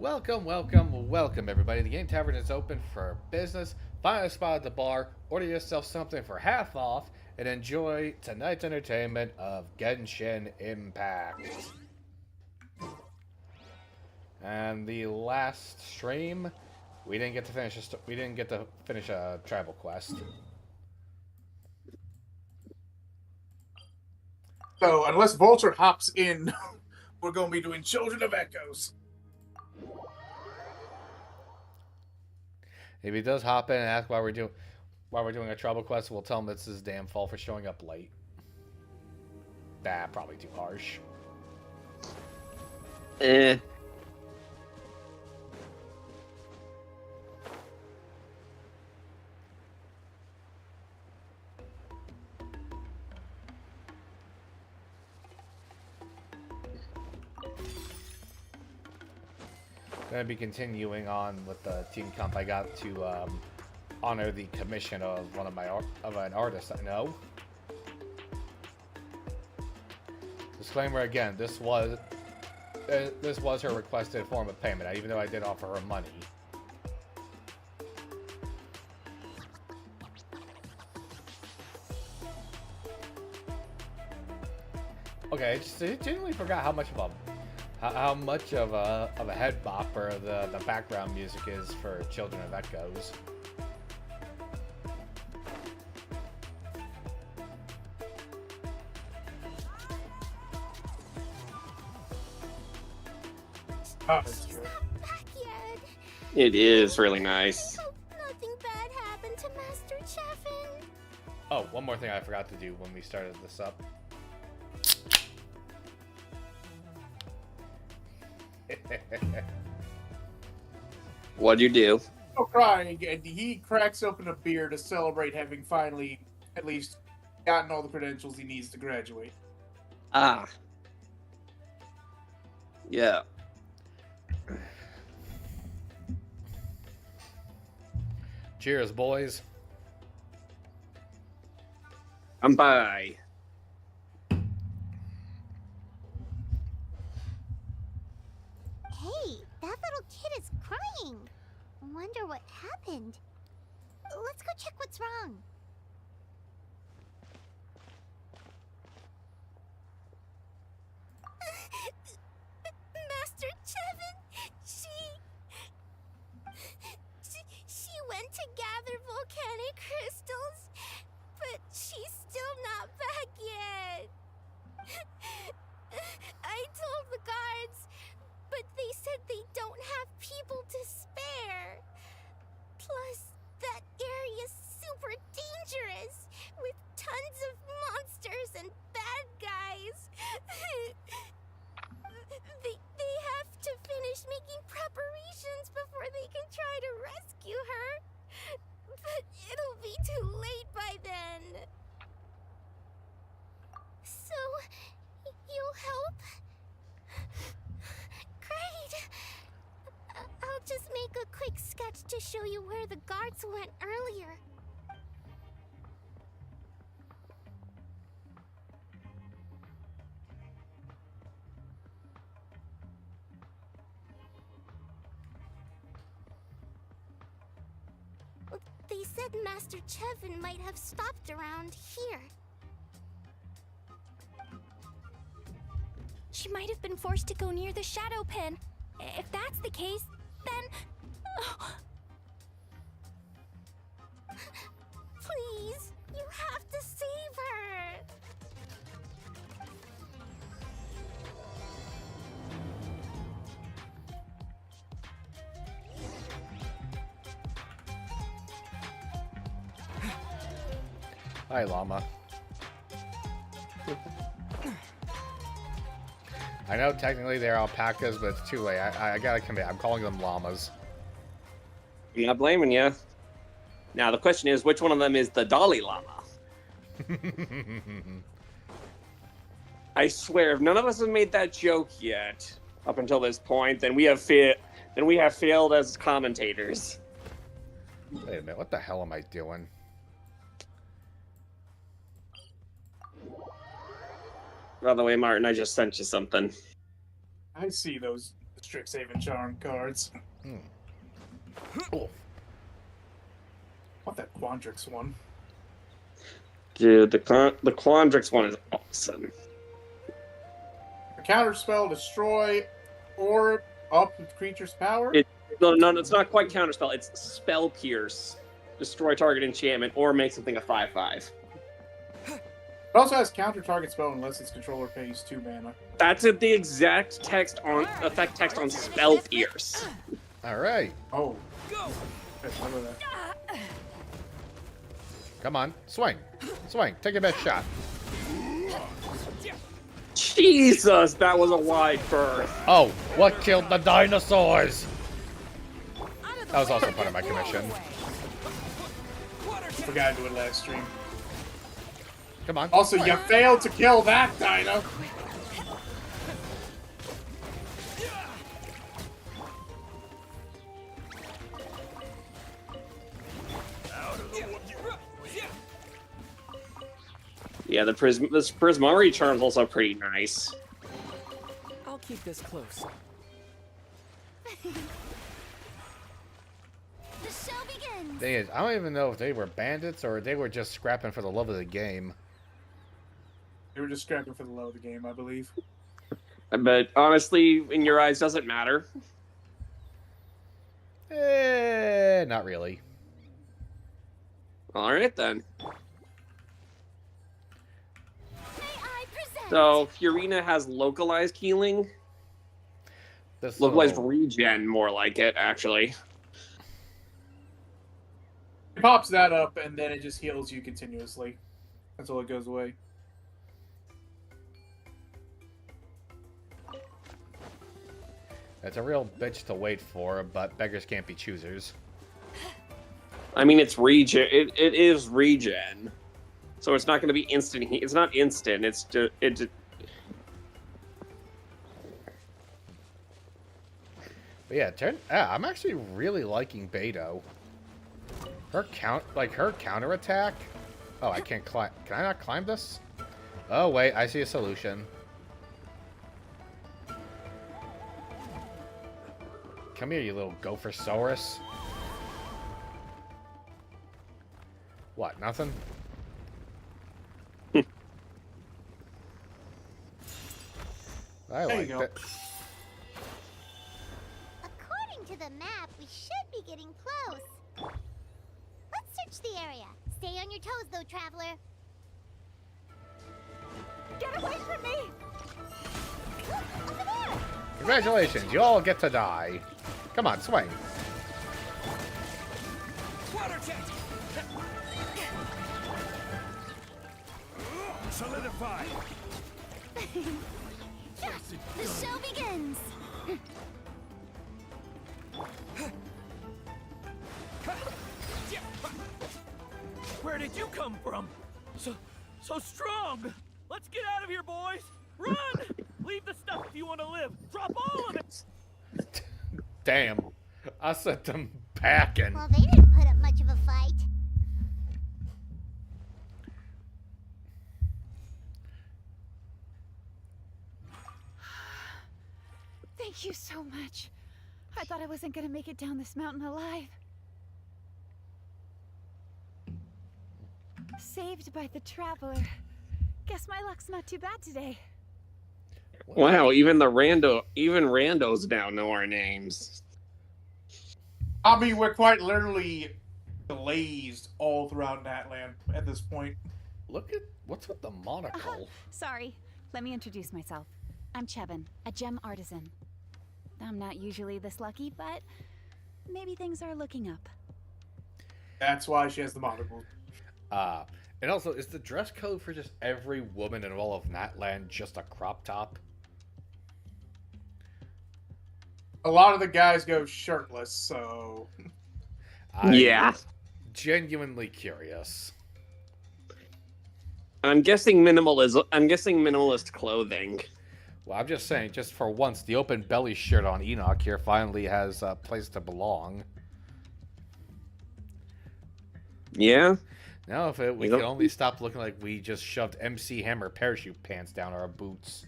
Welcome, everybody. The Game Tavern is open for business. Find a spot at the bar, order yourself something for half off, and enjoy tonight's entertainment of Genshin Impact. And the last stream, we didn't get to finish. We didn't get to finish a tribal quest. So unless Vulture hops in, we're going to be doing Children of Echoes. If he does hop in and ask why we're doing a tribal quest, we'll tell him it's his damn fault for showing up late. Probably too harsh. Going to be continuing on with the team comp. I got to honor the commission of an artist I know. Disclaimer again: this was her requested form of payment, even though I did offer her money. Okay, I just genuinely forgot how much of a head bopper the background music is for Children of Echoes. It is really nice. Hope nothing bad happened to Master Cheffin. Oh, one more thing I forgot to do when we started this up. What'd you do? No crying, and he cracks open a beer to celebrate having finally, at least, gotten all the credentials he needs to graduate. Ah. Yeah. Cheers, boys. I'm by. Hey, that little kid is crying. Wonder what happened. Let's go check what's wrong. Master Chevin, she went to gather volcanic crystals, but she's still not back yet. I told the guards, but they said they don't have people to spare. Plus, that area's super dangerous, with tons of monsters and bad guys. They have to finish making preparations before they can try to rescue her. But it'll be too late by then. So, you'll help? Great! I'll just make a quick sketch to show you where the guards went earlier. They said Master Chevin might have stopped around here. She might have been forced to go near the shadow pen. If that's the case, then... Oh. Please, you have to save her. Hi, llama. I know technically they're alpacas, but it's too late. I gotta commit. I'm calling them llamas. I'm not blaming you. Now, the question is, which one of them is the Dalai Lama? I swear, if none of us have made that joke yet, up until this point, then we have failed as commentators. Wait a minute, what the hell am I doing? By the way, Martin, I just sent you something. I see those Strixhaven charm cards. Oh, What that Quandrix one? Dude, the Quandrix one is awesome. A counter spell, destroy, or up with creature's power. No, it's not quite counterspell. It's spell pierce, destroy target enchantment, or make something a 5/5. It also has counter target spell unless its controller pays 2 mana. That's the exact effect text on spell pierce. all right. Oh. Okay, what about that? Come on, swing, swing. Take your best shot. Jesus, that was a wide berth. Oh, what killed the dinosaurs? That was also part of my commission. Forgot to do it last stream. Come on. Also, you failed to kill that dino. Yeah, this Prismari charm's also pretty nice. I'll keep this close. The show begins. Thing is, I don't even know if they were bandits or they were just scrapping for the love of the game. They were just scrapping for the love of the game, I believe. But honestly, in your eyes, doesn't matter. Not really. All right then. May I present? So Furina has localized healing, This localized little- regen, more like it actually. It pops that up, and then it just heals you continuously until it goes away. It's a real bitch to wait for, but beggars can't be choosers. I mean, it's regen. It is regen, so it's not going to be instant. It's not instant. It's just But yeah, I'm actually really liking Beto. Her counterattack. Oh, I can't climb. Can I not climb this? Oh wait, I see a solution. Come here, you little gophersaurus. What? Nothing? I There you like go. that. According to the map, we should be getting close. Let's search the area. Stay on your toes, though, traveler. Get away from me! Look, over there! Congratulations, you all get to die. Come on, swing. Water jet! Solidify! The show begins. Where did you come from? So strong! Let's get out of here, boys! Run! Leave the stuff if you want to live. Drop all of it! Damn. I sent them packing. Well, they didn't put up much of a fight. Thank you so much. I thought I wasn't gonna make it down this mountain alive. Saved by the traveler. Guess my luck's not too bad today. wow. Even randos now know our names. I mean, we're quite literally glazed all throughout Natland at this point. Look at what's with the monocle. Sorry. Let me introduce myself. I'm Chebin, a gem artisan. I'm not usually this lucky, but maybe things are looking up. That's why she has the monocle. And also, is the dress code for just every woman in all of Natland just a crop top? A lot of the guys go shirtless, so I'm Yeah. genuinely curious. I'm guessing minimalist clothing. Well, I'm just saying, just for once, the open belly shirt on Enoch here finally has a place to belong. Yeah. Now, if we You know- could only stop looking like we just shoved MC Hammer parachute pants down our boots.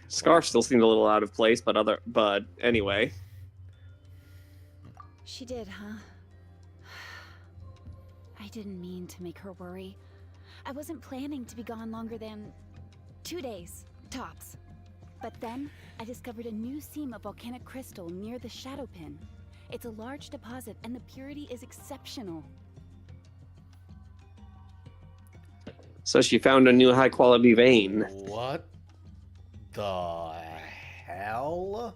Scarf still seemed a little out of place, but anyway. She did, huh? I didn't mean to make her worry. I wasn't planning to be gone longer than 2 days, tops. But then, I discovered a new seam of volcanic crystal near the Shadow Pin. It's a large deposit, and the purity is exceptional. So she found a new high-quality vein. What the hell?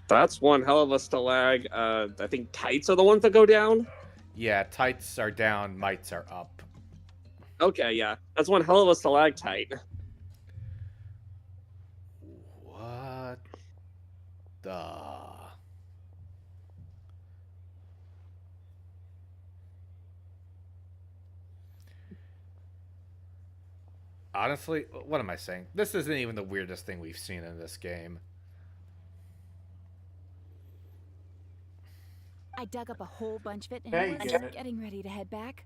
That's one hell of a stalag. I think tights are the ones that go down. Yeah, tights are down, mites are up. Okay, yeah. That's one hell of a stalactite. What the... Honestly, what am I saying? This isn't even the weirdest thing we've seen in this game. I dug up a whole bunch of it and Now I you was get it. getting ready to head back.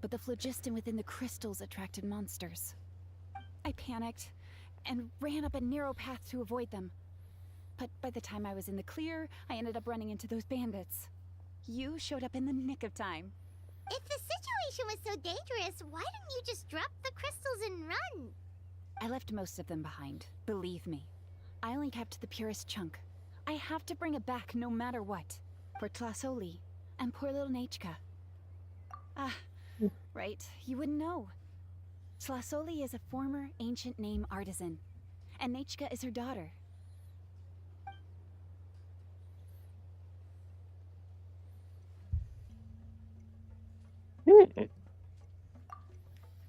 But the phlogiston within the crystals attracted monsters. I panicked and ran up a narrow path to avoid them. But by the time I was in the clear, I ended up running into those bandits. You showed up in the nick of time. If the situation was so dangerous, why didn't you just drop the crystals and run? I left most of them behind, believe me. I only kept the purest chunk. I have to bring it back no matter what. For Tlasoli and poor little Nechka. Ah, right, you wouldn't know. Tlasoli is a former ancient name artisan, and Nechka is her daughter.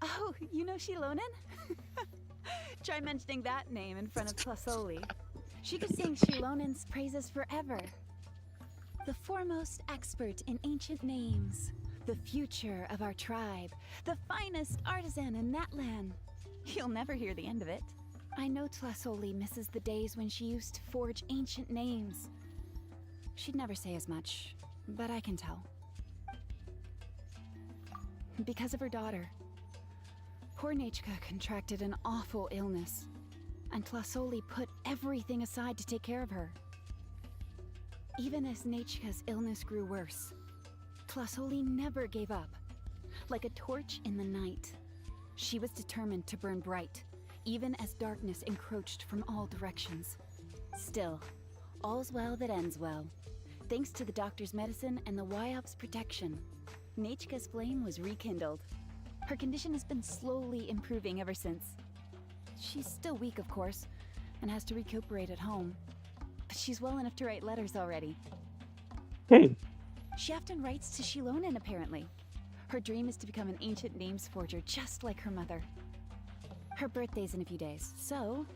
Oh, you know Shilonen? Try mentioning that name in front of Tlasoli. She could sing Shilonen's praises forever. The foremost expert in ancient names, the future of our tribe, the finest artisan in that land. You'll never hear the end of it. I know Tlasoli misses the days when she used to forge ancient names. She'd never say as much, but I can tell. Because of her daughter. Poor Nechka contracted an awful illness, and Tlasoli put everything aside to take care of her. Even as Nechka's illness grew worse, Tlasoli never gave up. Like a torch in the night, she was determined to burn bright, even as darkness encroached from all directions. Still, all's well that ends well. Thanks to the doctor's medicine and the Wyop's protection, Nechka's flame was rekindled. Her condition has been slowly improving ever since. She's still weak, of course, and has to recuperate at home. But she's well enough to write letters already. She often writes to Shilonen, apparently. Her dream is to become an ancient names forger, just like her mother. Her birthday's in a few days, so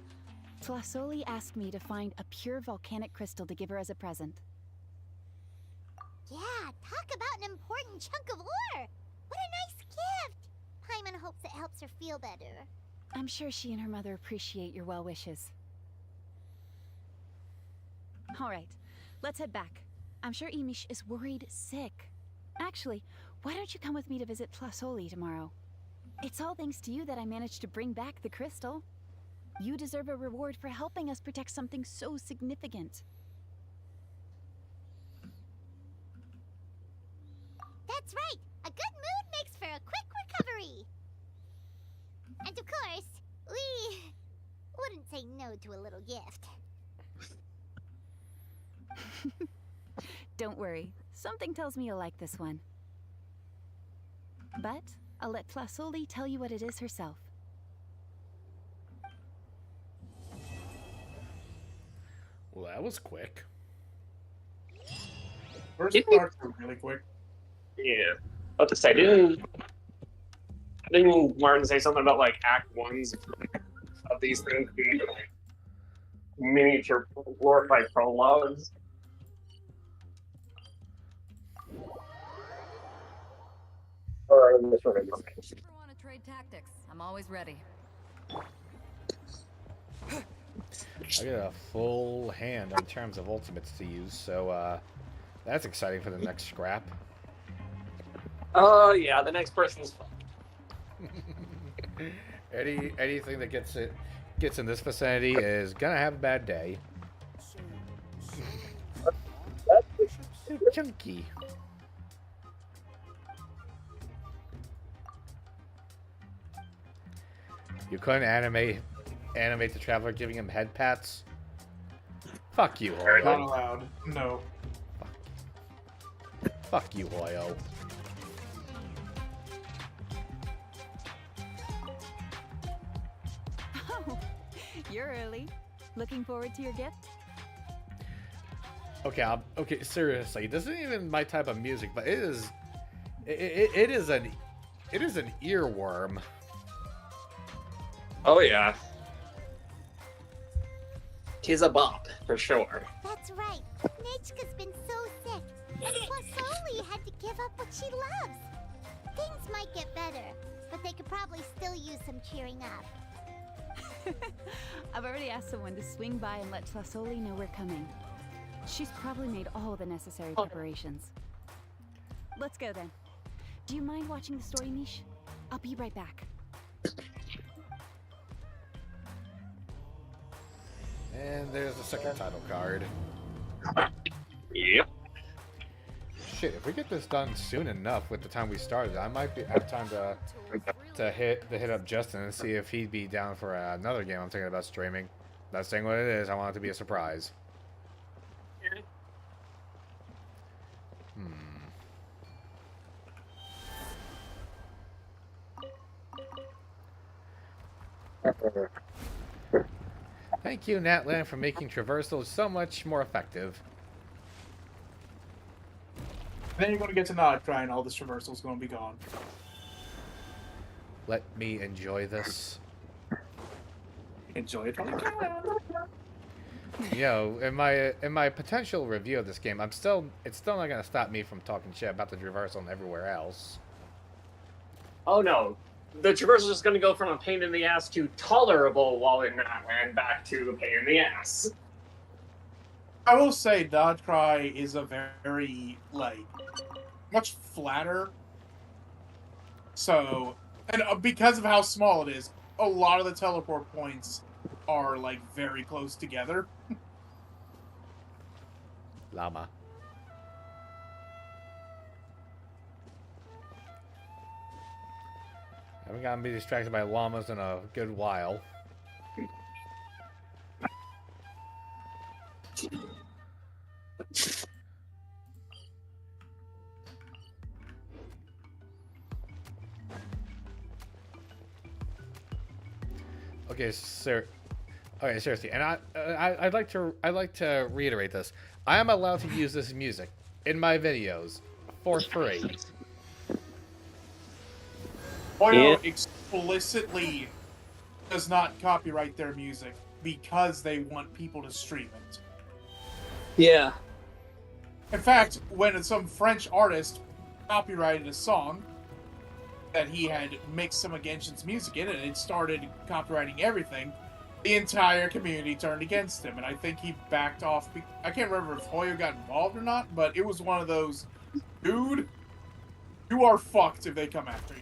Tlasoli asked me to find a pure volcanic crystal to give her as a present. Yeah, talk about an important chunk of ore. What a nice gift. Paimon hopes it helps her feel better. I'm sure she and her mother appreciate your well wishes. All right, let's head back. I'm sure Imish is worried sick. Actually, why don't you come with me to visit Tlasoli tomorrow? It's all thanks to you that I managed to bring back the crystal. You deserve a reward for helping us protect something so significant. That's right. A good mood makes for a quick recovery. And of course, we wouldn't say no to a little gift. Don't worry, something tells me you'll like this one. But I'll let Tlasoli tell you what it is herself. Well, that was quick. First parts were really quick. Yeah. What to say? Didn't Martin say something about like Act Ones of these things being miniature glorified prologues? Or in this one, Ever want to trade tactics? I'm always ready. I got a full hand in terms of ultimates to use, so that's exciting for the next scrap. Oh yeah, the next person's fun. Anything that gets in this vicinity is gonna have a bad day. Too chunky. You couldn't animate the traveler giving him head pats. Fuck you, Not Hoyo. allowed. No. Fuck you, Hoyo. Oh, you're early. Looking forward to your gift? Okay, okay. Seriously, this isn't even my type of music, but it is. It is an earworm. Oh yeah. Tis a bop, for sure. That's right. Nechka's been so sick. Plus, Oli had to give up what she loves. Things might get better, but they could probably still use some cheering up. I've already asked someone to swing by and let Tlasoli know we're coming. She's probably made all the necessary preparations. Let's go then. Do you mind watching the story, Mish? I'll be right back. And there's the second title card. Yep. Shit, if we get this done soon enough with the time we started, I might have time to hit up Justin and see if he'd be down for another game I'm thinking about streaming. Not saying what it is, I want it to be a surprise. Thank you, Natlan, for making traversal so much more effective. Then you're going to get to Nod cry and all this traversal's going to be gone. Let me enjoy this. Enjoy it while you can. You know, in my potential review of this game, it's still not gonna stop me from talking shit about the traversal and everywhere else. Oh no. The traversal is going to go from a pain in the ass to tolerable while in that land back to a pain in the ass. I will say Nod cry is a very, like, much flatter. So, and because of how small it is, a lot of the teleport points are, like, very close together. Llama. I haven't gotten be distracted by llamas in a good while. Okay, sir. Okay, seriously, and I'd like to reiterate this. I am allowed to use this music in my videos for free. Oyo explicitly does not copyright their music because they want people to stream it. Yeah. In fact, when some French artist copyrighted a song that he had mixed some of Genshin's music in, and it started copywriting everything, the entire community turned against him, and I think he backed off. I can't remember if Hoyo got involved or not, but it was one of those, dude, you are fucked if they come after you.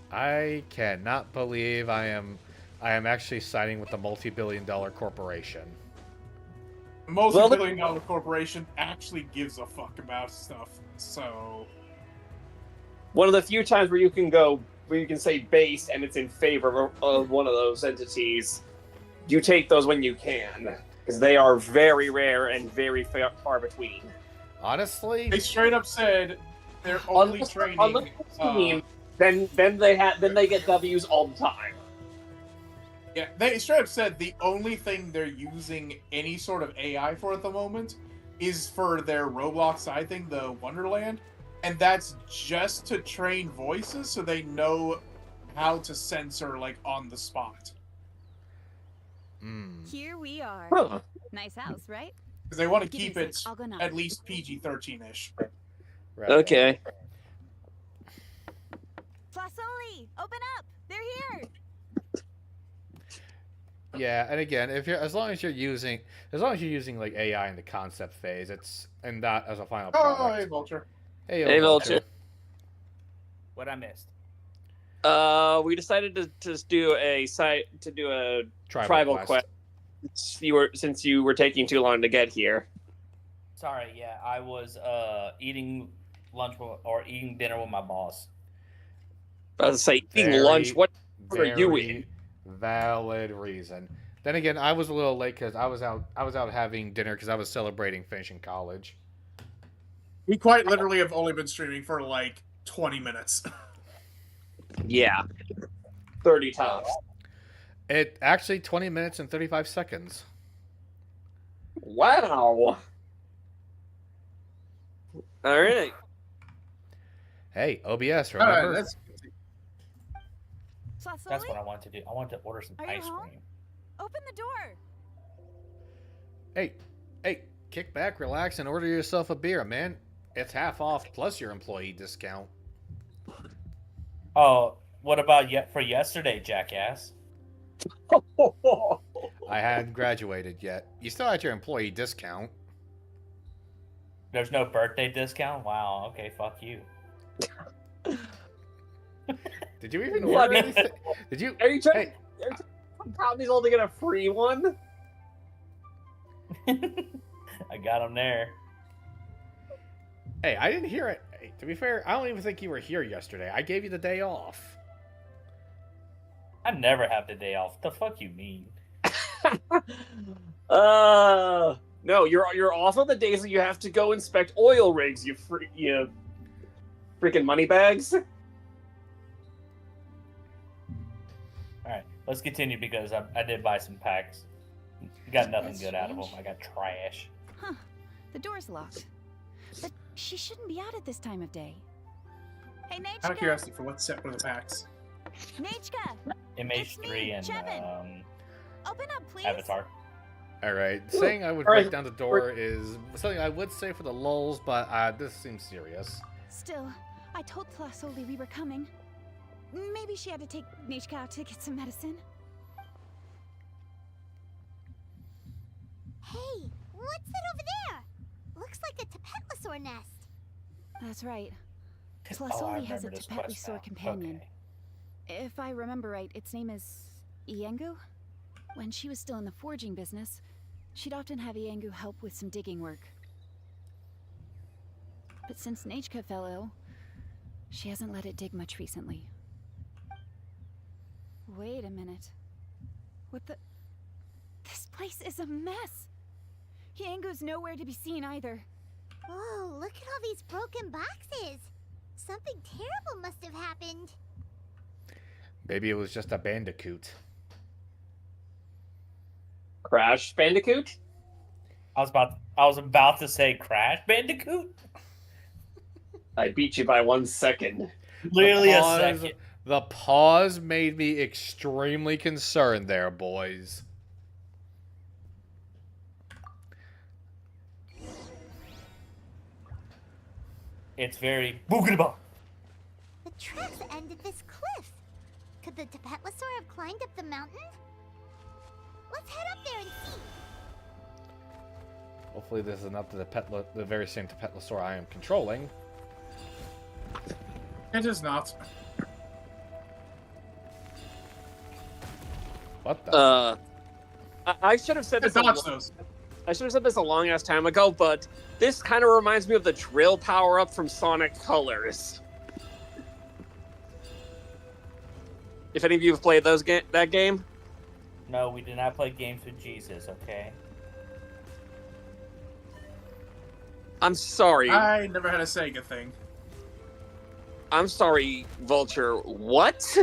I cannot believe I am actually siding with the multi-billion-dollar corporation. The multi-billion-dollar corporation actually gives a fuck about stuff, so... One of the few times where you can say base and it's in favor of one of those entities, you take those when you can, because they are very rare and very far between. Honestly, They straight up said they're only training... on the team, then they get W's all the time. Yeah, they straight up said the only thing they're using any sort of AI for at the moment is for their Roblox side thing, the Wonderland, and that's just to train voices so they know how to censor, like, on the spot. Here we are. Huh. Nice house, right? Because they want to Give me keep a it sec, I'll go knock. at least PG-13-ish. right. Okay. Tlasoli, open up! They're here! Yeah, and again, as long as you're using like AI in the concept phase, it's and not as a final Oh, product. hey, Vulture. Hey, Hey, Vulture. Vulture. What I missed? We decided to just do a tribal quest. Since you were taking too long to get here. Sorry, yeah, I was eating eating dinner with my boss. I was to say eating lunch. What are you in? Valid reason. Then again, I was a little late because I was out having dinner because I was celebrating finishing college. We quite literally have only been streaming for like 20 minutes. Yeah. 30 tops. It actually 20 minutes and 35 seconds. Wow. All right. Hey, OBS, remember? That's what I wanted to do. I wanted to order some ice cream. Open the door. Hey, kick back, relax, and order yourself a beer, man. It's half off plus your employee discount. Oh, what about for yesterday, jackass? I hadn't graduated yet. You still had your employee discount. There's no birthday discount? Wow, okay, fuck you. Did you even order anything? Did you? Are you trying to Tommy's all to get a free one? I got him there. Hey, I didn't hear it. Hey, to be fair, I don't even think you were here yesterday. I gave you the day off. I never have the day off. What the fuck you mean? No, you're off on the days that you have to go inspect oil rigs. You freaking money bags. All right, let's continue because I did buy some packs. Got nothing That's good out of them. strange. I got trash. Huh. The door's locked. But she shouldn't be out at this time of day. Hey, Out of Nachka! curiosity, for what set were the packs? Nachka! MH3 and Chevin. Open up, please. Avatar. All right, saying I would break down the door is something I would say for the lulz, but this seems serious. Still, I told Tlasoli we were coming. Maybe she had to take Nachka out to get some medicine. Hey, what's that over there? Looks like a Tapetlosaur nest. That's right. I Tlasoli has a remember this quest Tapetlosaur now. companion. Okay. If I remember right, its name is Iengu? When she was still in the forging business, she'd often have Iengu help with some digging work. But since Nachka fell ill, she hasn't let it dig much recently. Wait a minute. What the... This place is a mess! Iengu's nowhere to be seen either. Whoa, look at all these broken boxes. Something terrible must have happened. Maybe it was just a bandicoot. Crash Bandicoot? I was about to say Crash Bandicoot. I beat you by 1 second. Literally a second. The pause made me extremely concerned there, boys. It's very boogaba. The tracks ended this cliff. Could the Tapetlosaur have climbed up the mountain? Let's head up there and see. Hopefully this is not the very same Tapetlosaur I am controlling. It is not. What the? I should have said It's this. dodge those. I should have said this a long ass time ago, but this kind of reminds me of the drill power up from Sonic Colors. If any of you have played that game, No, we did not play games with Jesus, okay? I'm sorry. I never had a Sega thing. I'm sorry, Vulture. What?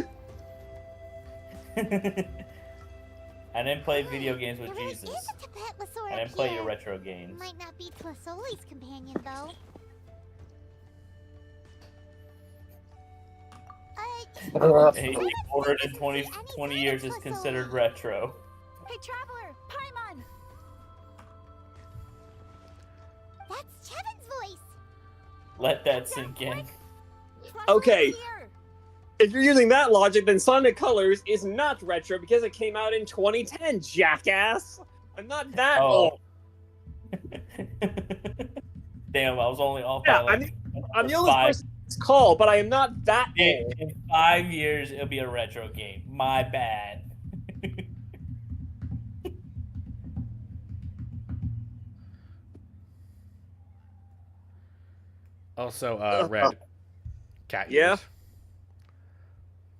I didn't play video games with There really Jesus. is a Tapetlosaur I up didn't play here. your retro games. Might not be Tlasoli's companion, though. Anything older than 20 years is considered retro. Hey, Traveler! Paimon! That's Chevin's voice. Let that sink in. Okay. Tlasoli's here! If you're using that logic, then Sonic Colors is not retro because it came out in 2010, jackass. I'm not that old. Damn, I was only off Yeah, by like I'm the only five. person It's cold, but I am not that old. In 5 years, it'll be a retro game. My bad. Also, Red. Cat Yeah? ears.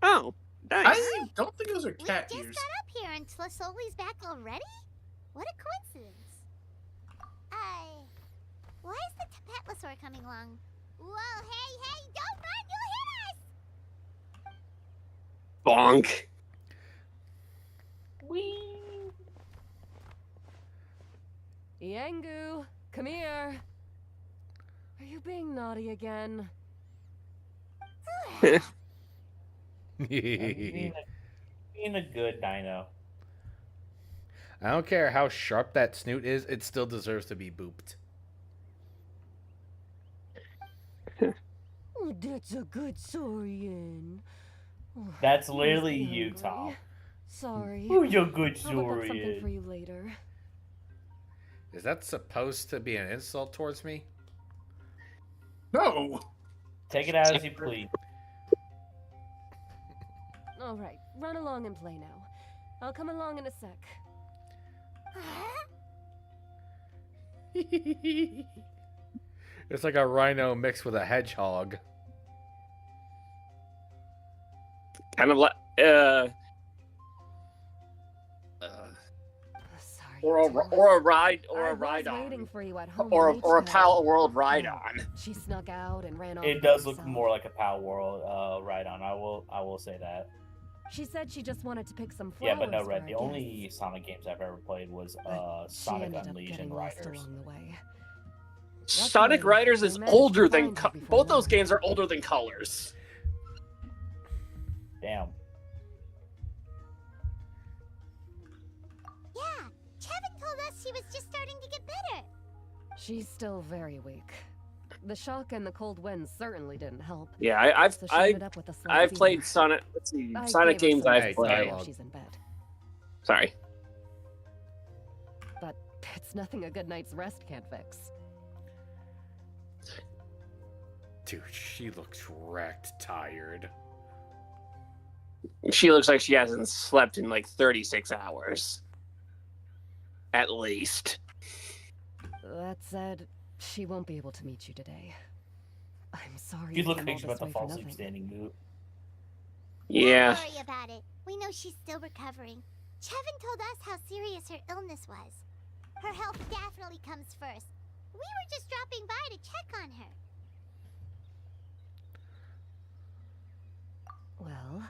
Oh, nice. I don't think those are We cat just ears. got up here and Tlasoli's back already? What a coincidence. Why is the Tapatlosaur coming along? Whoa, hey, don't run, you'll hit us! Bonk. Yangu, come here. Are you being naughty again? Being a good dino. I don't care how sharp that snoot is, it still deserves to be booped. Oh, that's a good saurian. Oh, That's I'm literally hungry. you, Tom. Sorry. Who's your good I'll look up something for saurian? you later. Is that supposed to be an insult towards me? No. Take it out as you please. All right, run along and play now. I'll come along in a sec. It's like a rhino mixed with a hedgehog. Kind of like, Sorry. or a Tom. ride, or I a was ride waiting on, for you at home. or in a H-Town. Pal World ride Oh, on. She snuck out and ran off. It by does look herself. more like a Power World ride on. I will say that. She said she just wanted to pick some flowers. Yeah, but no, for Red. our The only guests. Sonic games I've ever played was But she Sonic ended up Unleashed getting and lost Riders. along the way. Sonic Luckily, Riders we is managed to older than find her before both those long. games are older than Colors. Damn. Yeah, Chevin told us she was just starting to get better. She's still very weak. The shock and the cold winds certainly didn't help. Yeah, I've So she ended up with a slight I've fever. played Sonic. Let's see, I Sonic gave her games some I've Hey, played. dialogue. now she's in bed. Sorry. But it's nothing a good night's rest can't fix. Dude, she looks wrecked, tired. She looks like she hasn't slept in like 36 hours. At least. That said, she won't be able to meet you today. I'm sorry. You you look came like all she's about this to way fall for asleep nothing. standing boot. Yeah. Don't worry about it. We know she's still recovering. Chevin told us how serious her illness was. Her health definitely comes first. We were just dropping by to check on her. Well,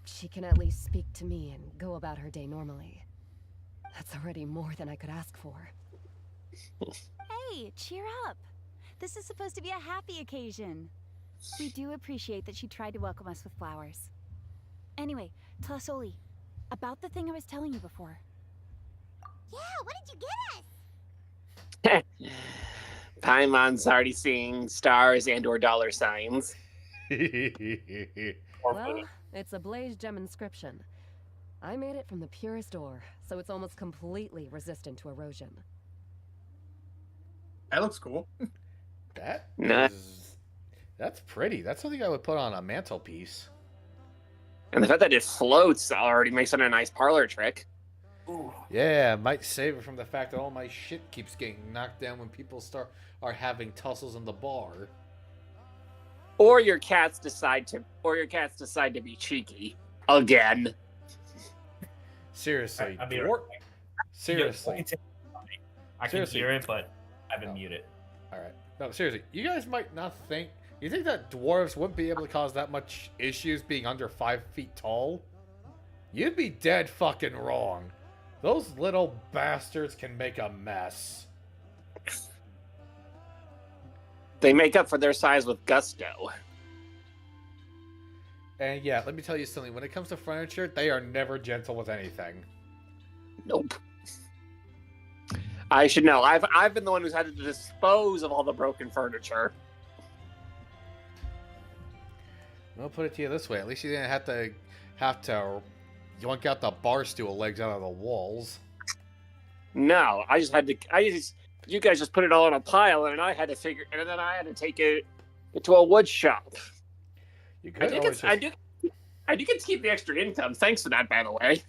she can at least speak to me and go about her day normally. That's already more than I could ask for. Hey, cheer up. This is supposed to be a happy occasion. We do appreciate that she tried to welcome us with flowers. Anyway, Tlasoli, about the thing I was telling you before. Yeah, what did you get us? Paimon's already seeing stars and or dollar signs. Or Well, it's a blaze gem inscription. I made it from the purest ore, so it's almost completely resistant to erosion. That looks cool. That Nah. is- that's pretty. That's something I would put on a mantelpiece. And the fact that it floats already makes it a nice parlor trick. Yeah, might save it from the fact that all my shit keeps getting knocked down when people are having tussles in the bar. Or your cats decide to be cheeky. Again. Seriously, I'll be dwar- right back. seriously. I can Seriously. hear it, but I haven't muted. All right. No, seriously. You guys might not think. You think that dwarves wouldn't be able to cause that much issues being under 5 feet tall? You'd be dead fucking wrong. Those little bastards can make a mess. They make up for their size with gusto. And yeah, let me tell you something. When it comes to furniture, they are never gentle with anything. Nope. I should know. I've been the one who's had to dispose of all the broken furniture. I'll put it to you this way. At least you didn't have to yoink out the bar stool legs out of the walls. No, you guys just put it all in a pile, and then I had to take it Get to a wood shop. You I could do, always get, I just... do. I do get to keep the extra income. Thanks for that, by the way.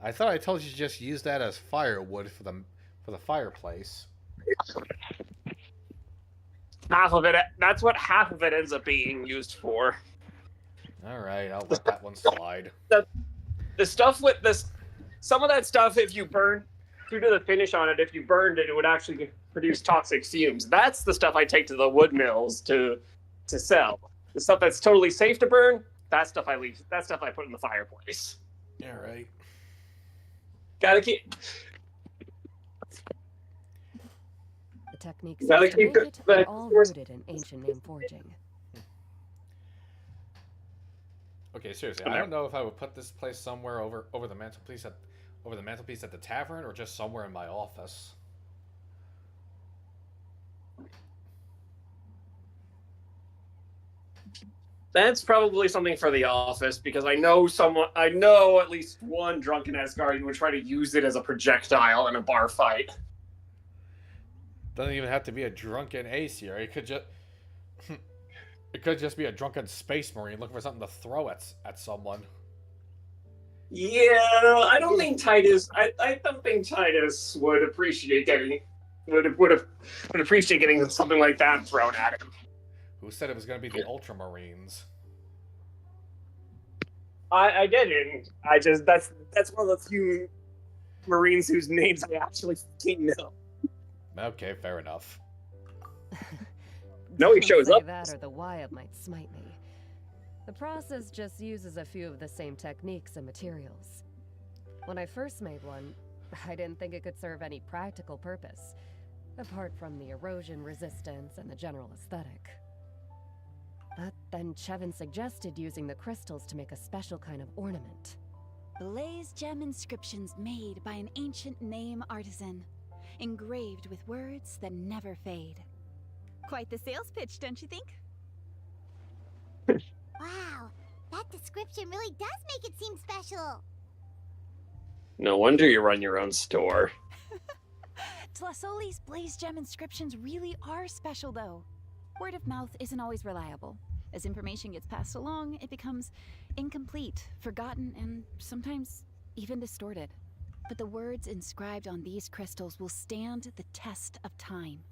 I thought I told you to just use that as firewood for the fireplace. Half of it. That's what half of it ends up being used for. All right, I'll let that one slide. The stuff with this, some of that stuff, if you burn, due to the finish on it, if you burned it, it would actually produce toxic fumes. That's the stuff I take to the wood mills to sell. The stuff that's totally safe to burn, that stuff I leave. That stuff I put in the fireplace. All right. The techniques Gotta used to keep make it- it are all rooted in ancient name forging. Okay, seriously, I don't know if I would put this place somewhere over the mantelpiece at the tavern, or just somewhere in my office. That's probably something for the office because I know at least one drunken Asgardian would try to use it as a projectile in a bar fight. Doesn't even have to be a drunken Aesir. It could just be a drunken space marine looking for something to throw at someone. Yeah, I don't think Titus. I don't think Titus would appreciate getting something like that thrown at him. Who said it was going to be the Ultramarines? I didn't. That's one of the few Marines whose names I actually know. Okay, fair enough. No, he Don't shows say up. that, or the Wyab might smite me. The process just uses a few of the same techniques and materials. When I first made one, I didn't think it could serve any practical purpose, apart from the erosion resistance and the general aesthetic. But then Chevin suggested using the crystals to make a special kind of ornament. Blaze gem inscriptions made by an ancient name artisan, engraved with words that never fade. Quite the sales pitch, don't you think? Wow, that description really does make it seem special. No wonder you run your own store. Tlasoli's blaze gem inscriptions really are special, though. Word of mouth isn't always reliable. As information gets passed along, it becomes incomplete, forgotten, and sometimes even distorted. But the words inscribed on these crystals will stand the test of time.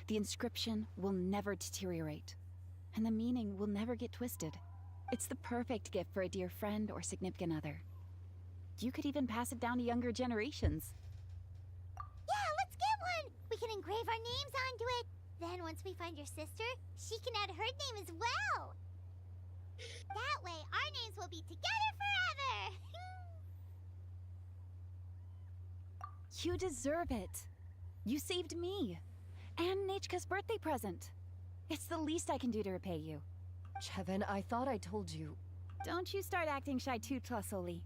The inscription will never deteriorate, and the meaning will never get twisted. It's the perfect gift for a dear friend or significant other. You could even pass it down to younger generations. Yeah, let's get one. We can engrave our names onto it. Then once we find your sister, she can add her name as well. That way, our names will be together forever. You deserve it. You saved me. And Nechka's birthday present. It's the least I can do to repay you. Chevin, I thought I told you. Don't you start acting shy too, Tlasoli.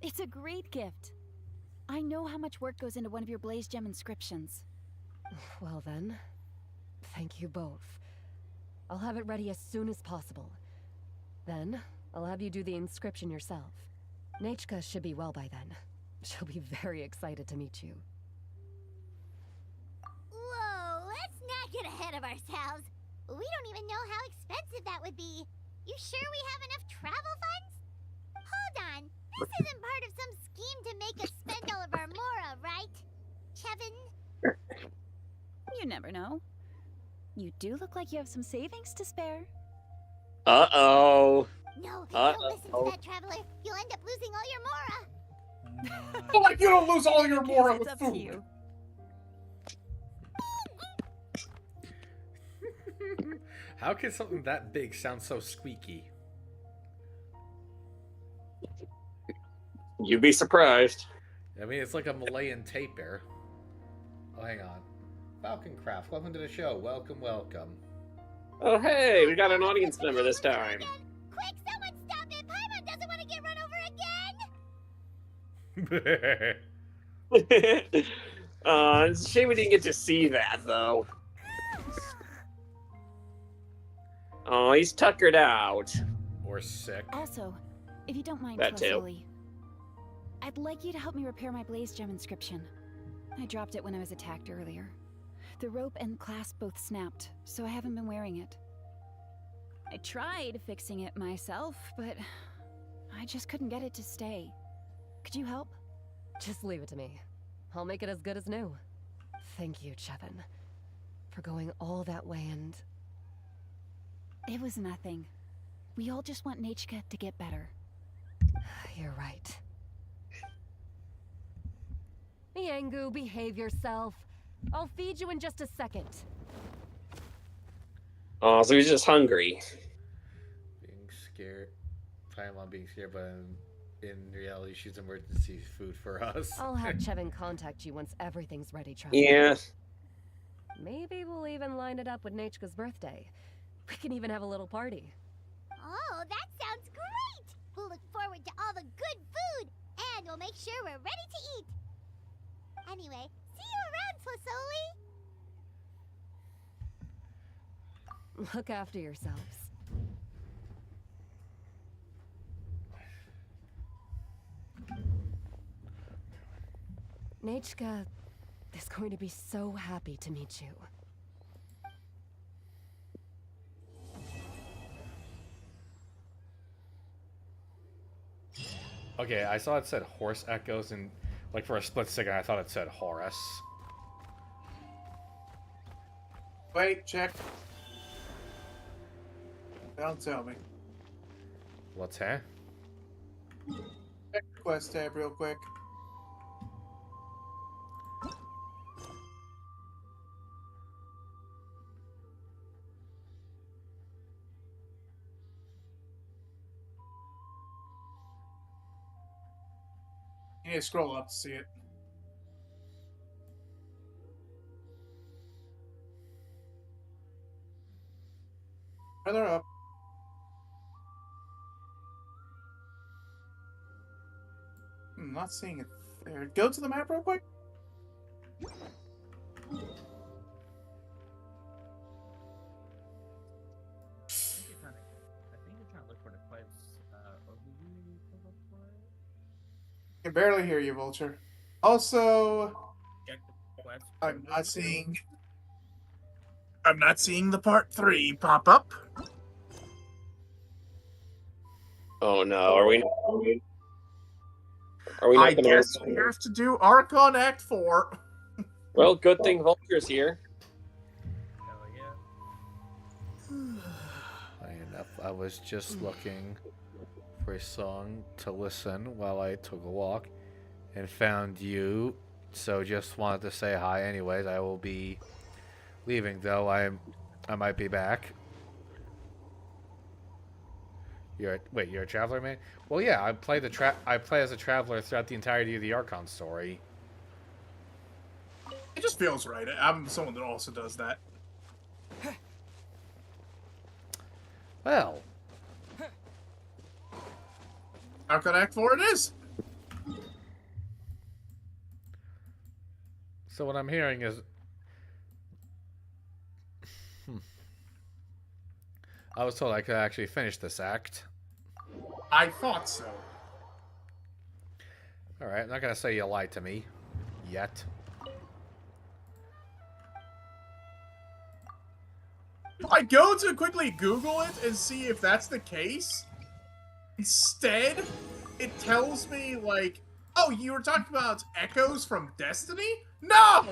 It's a great gift. I know how much work goes into one of your blaze gem inscriptions. Well then, thank you both. I'll have it ready as soon as possible. Then, I'll have you do the inscription yourself. Nechka should be well by then. She'll be very excited to meet you. Whoa, let's not get ahead of ourselves. We don't even know how expensive that would be. You sure we have enough travel funds? Hold on, this isn't part of some scheme to make us spend all of our mora, right? Chevin? You never know. You do look like you have some savings to spare. Uh-oh. No, don't listen to that traveler. You'll end up losing all your mora. But like you don't lose all your mora It's with up to food. you. How can something that big sound so squeaky? You'd be surprised. I mean, it's like a Malayan tapir. Oh, hang on. Falconcraft, welcome to the show. Welcome, welcome. Oh, hey, we got an audience member this time. Quick, someone stop it! Paimon doesn't want to get run over again! It's a shame we didn't get to see that, though. Oh, he's tuckered out. Or sick. Also, if you don't mind, That too. Tlasoli, I'd like you to help me repair my blaze gem inscription. I dropped it when I was attacked earlier. The rope and clasp both snapped, so I haven't been wearing it. I tried fixing it myself, but I just couldn't get it to stay. Could you help? Just leave it to me. I'll make it as good as new. Thank you, Chevin, for going all that way and... It was nothing. We all just want Nachka to get better. You're right. Miangu, behave yourself. I'll feed you in just a second. Oh, so he's just hungry. Being scared. Time on being scared, but in reality, she's emergency food for us. I'll have Chevin contact you once everything's ready, Trevor. Yeah. Maybe we'll even line it up with Nachka's birthday. We can even have a little party. Oh, that sounds great! We'll look forward to all the good food, and we'll make sure we're ready to eat. Anyway, see you around, Flasoli. Look after yourselves. Nachka is going to be so happy to meet you. Okay, I saw it said horse echoes, and like for a split second, I thought it said Horus. Wait, check. Don't tell me. What's that? Check the quest tab real quick. You need to scroll up to see it. Further up. I'm not seeing it there. Go to the map real quick. I think you're trying to look for the quest overview for it. I can barely hear you, Vulture. Also, Check the quest. I'm not seeing the part 3 pop up. Oh no, are we I not gonna guess we have to do Archon Act 4. Well, good thing Vulture's here. Hell yeah. Funny enough, I was just looking for a song to listen while I took a walk and found you. So just wanted to say hi anyways. I will be leaving though. I might be back. You're a traveler, man? Well, yeah, I play as a traveler throughout the entirety of the Archon story. It just feels right. I'm someone that also does that. Well, Archon Act 4 it is. so what I'm hearing is I was told I could actually finish this act. I thought so. Alright, I'm not gonna say you lied to me. Yet. I go to quickly Google it and see if that's the case. Instead, it tells me, like, oh, you were talking about echoes from Destiny? No!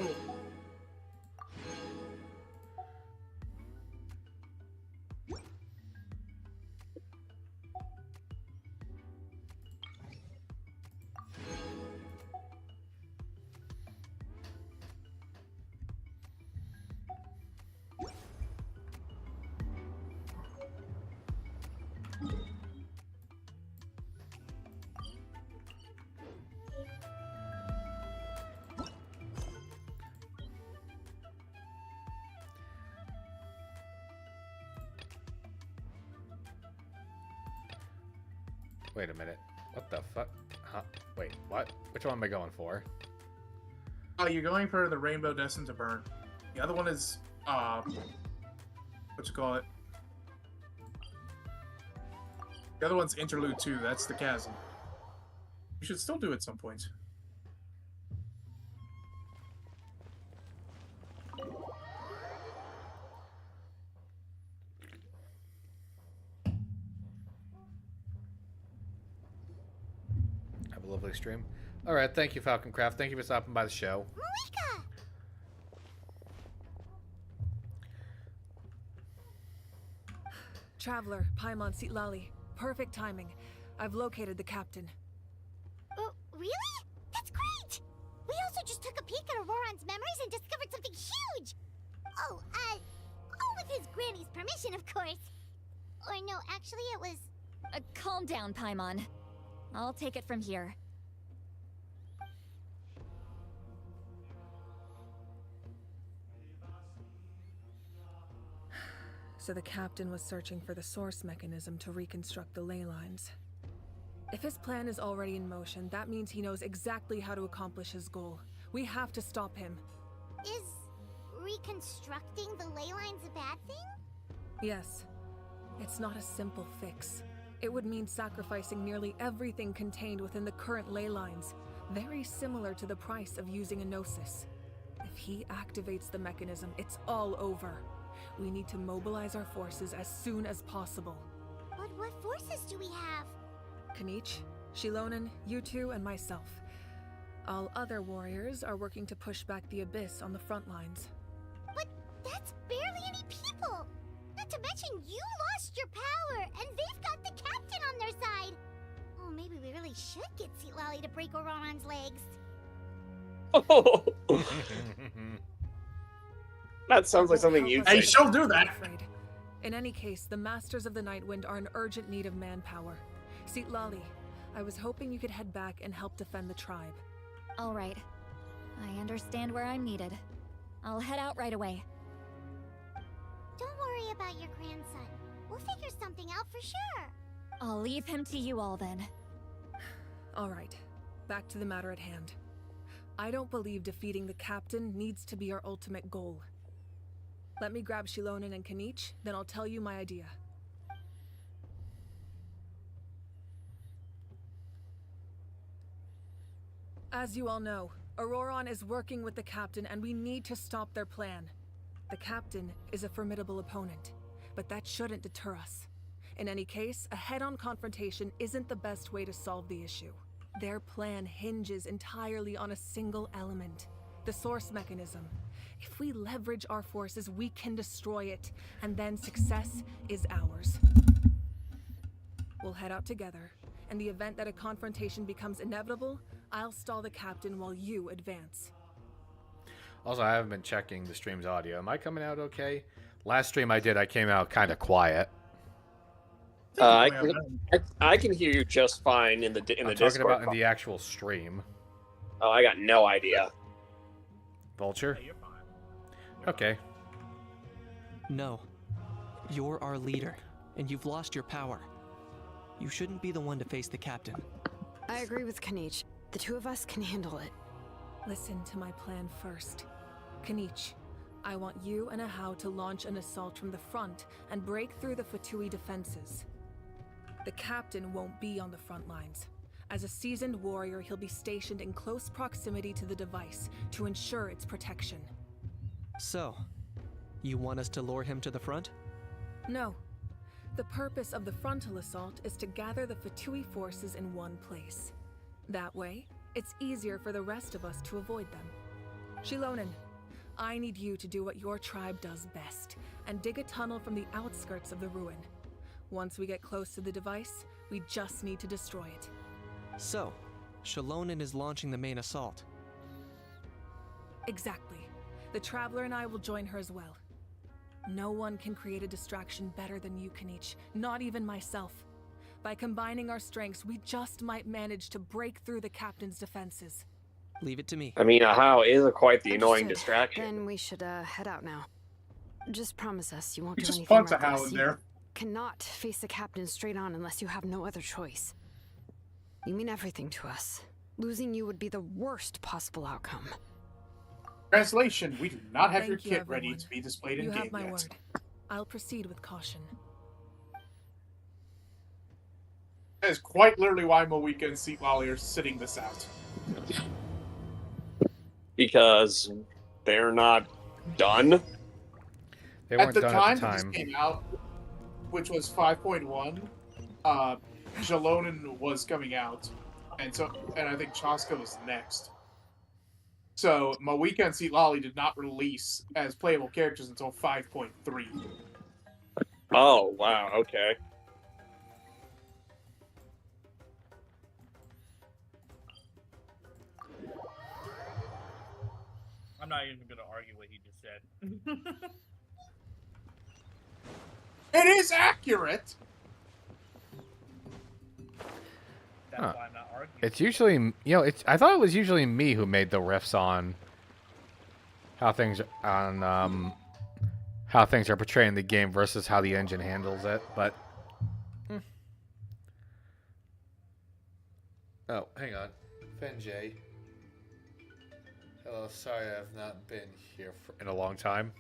Wait a minute. What the fuck? Huh? Wait, what? Which one am I going for? Oh, you're going for the Rainbow Destined to Burn. The other one is, what you call it? The other one's Interlude 2. That's the Chasm. You should still do it at some point. lovely stream. All right, thank you, Falconcraft. Thank you for stopping by the show. Marika! Traveler, Paimon Sitlali. Perfect timing. I've located the captain. Oh, really? That's great! We also just took a peek at Auroran's memories and discovered something huge! Oh, all with his granny's permission, of course. Or no, actually it was... Calm down, Paimon. I'll take it from here. So the captain was searching for the source mechanism to reconstruct the ley lines. If his plan is already in motion, that means he knows exactly how to accomplish his goal. We have to stop him. Is reconstructing the ley lines a bad thing? Yes. It's not a simple fix. It would mean sacrificing nearly everything contained within the current ley lines, very similar to the price of using a gnosis. If he activates the mechanism, it's all over. We need to mobilize our forces as soon as possible. But what forces do we have? Kanich, Shilonen, you two, and myself. All other warriors are working to push back the Abyss on the front lines. But that's barely any people! Not to mention you lost your power, and they've got the captain on their side! Oh, maybe we really should get Sitlali to break Auroran's legs. Oh, that sounds like something you'd Hey, say. she'll do that! Afraid. In any case, the Masters of the Nightwind are in urgent need of manpower. Sitlali, I was hoping you could head back and help defend the tribe. All right. I understand where I'm needed. I'll head out right away. Don't worry about your grandson. We'll figure something out for sure. I'll leave him to you all then. All right, back to the matter at hand. I don't believe defeating the captain needs to be our ultimate goal. Let me grab Shilonen and Kanich, then I'll tell you my idea. As you all know, Auroran is working with the captain and we need to stop their plan. The captain is a formidable opponent, but that shouldn't deter us. In any case, a head-on confrontation isn't the best way to solve the issue. Their plan hinges entirely on a single element, the source mechanism. If we leverage our forces, we can destroy it, and then success is ours. We'll head out together. In the event that a confrontation becomes inevitable, I'll stall the captain while you advance. Also, I haven't been checking the stream's audio. Am I coming out okay? Last stream I did, I came out kind of quiet. I can hear you just fine in the I'm Discord. talking about in the actual stream. Oh, I got no idea. Vulture? Okay. No. You're our leader, and you've lost your power. You shouldn't be the one to face the captain. I agree with Kanich. The two of us can handle it. Listen to my plan first. Kanich, I want you and Ahau to launch an assault from the front and break through the Fatui defenses. The captain won't be on the front lines. As a seasoned warrior, he'll be stationed in close proximity to the device to ensure its protection. So, you want us to lure him to the front? No. The purpose of the frontal assault is to gather the Fatui forces in one place. That way, it's easier for the rest of us to avoid them. Shilonen, I need you to do what your tribe does best, and dig a tunnel from the outskirts of the ruin. Once we get close to the device, we just need to destroy it. So, Shilonen is launching the main assault. Exactly. The Traveler and I will join her as well. No one can create a distraction better than you, Kanich, not even myself. By combining our strengths, we just might manage to break through the captain's defenses. Leave it to me. I mean, Ahau is quite the annoying Understood. distraction. Then we should head out now. Just promise us you won't You do just anything punch reckless. Ahau in You there. cannot face the captain straight on unless you have no other choice. You mean everything to us. Losing you would be the worst possible outcome. Translation, we do not have Thank your you, kit ready everyone. to be displayed in You game have my yet. word. I'll proceed with caution. That is quite literally why Moika and Sitlali are sitting this out. Because they're not done. They At weren't the done time at the that this time. came out, which was 5.1, Jalonen was coming out. and I think Chaska was next. So Moeka and Seat Lolly did not release as playable characters until 5.3. Oh, wow, okay. I'm not even going to argue what he just said. It is accurate. That's Huh. why I'm not arguing. It's usually, I thought it was usually me who made the riffs on how things are portrayed in the game versus how the engine handles it. But oh, hang on, Fenjay. Hello, sorry I've not been here in a long time.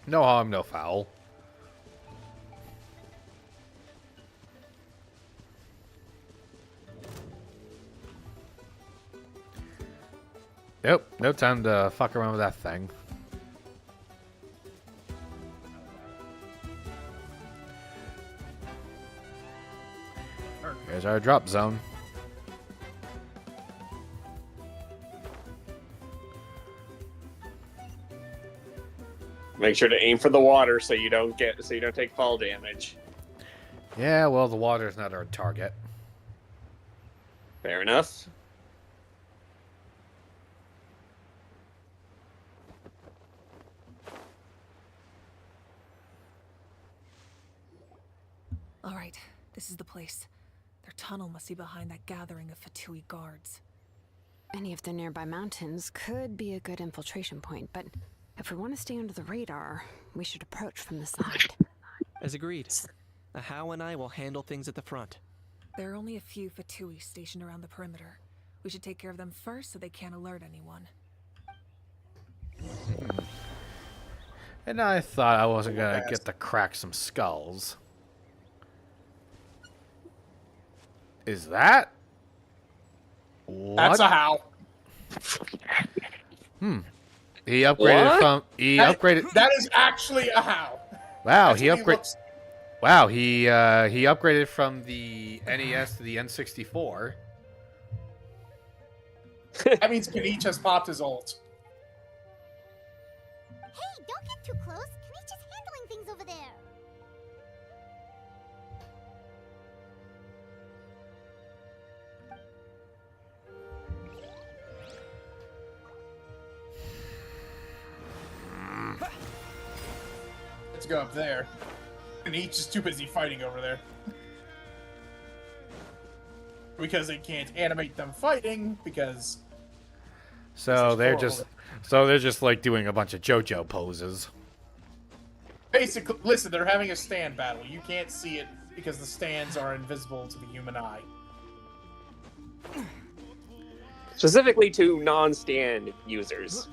No harm, no foul. Nope, no time to fuck around with that thing. Here's our drop zone. Make sure to aim for the water so you don't take fall damage. Yeah, well, the water's not our target. Fair enough. All right, this is the place. Their tunnel must be behind that gathering of Fatui guards. Any of the nearby mountains could be a good infiltration point, but if we want to stay under the radar, we should approach from the side. As agreed. Ahau and I will handle things at the front. There are only a few Fatui stationed around the perimeter. We should take care of them first so they can't alert anyone. And I thought I wasn't gonna get to crack some skulls. Is that? What? That's a how. He upgraded What? from. He upgraded. That is actually a how. Wow, That's he what upgraded. looks- Wow, he upgraded from the NES to the N64. That means Kanich has popped his ult. Hey, don't get too close. Kanich is handling things over there. Let's go up there. Kanich is too busy fighting over there. Because they can't animate them fighting, because... So they're horrible. just like doing a bunch of JoJo poses. Basically, listen, they're having a stand battle. You can't see it because the stands are invisible to the human eye. Specifically to non-stand users.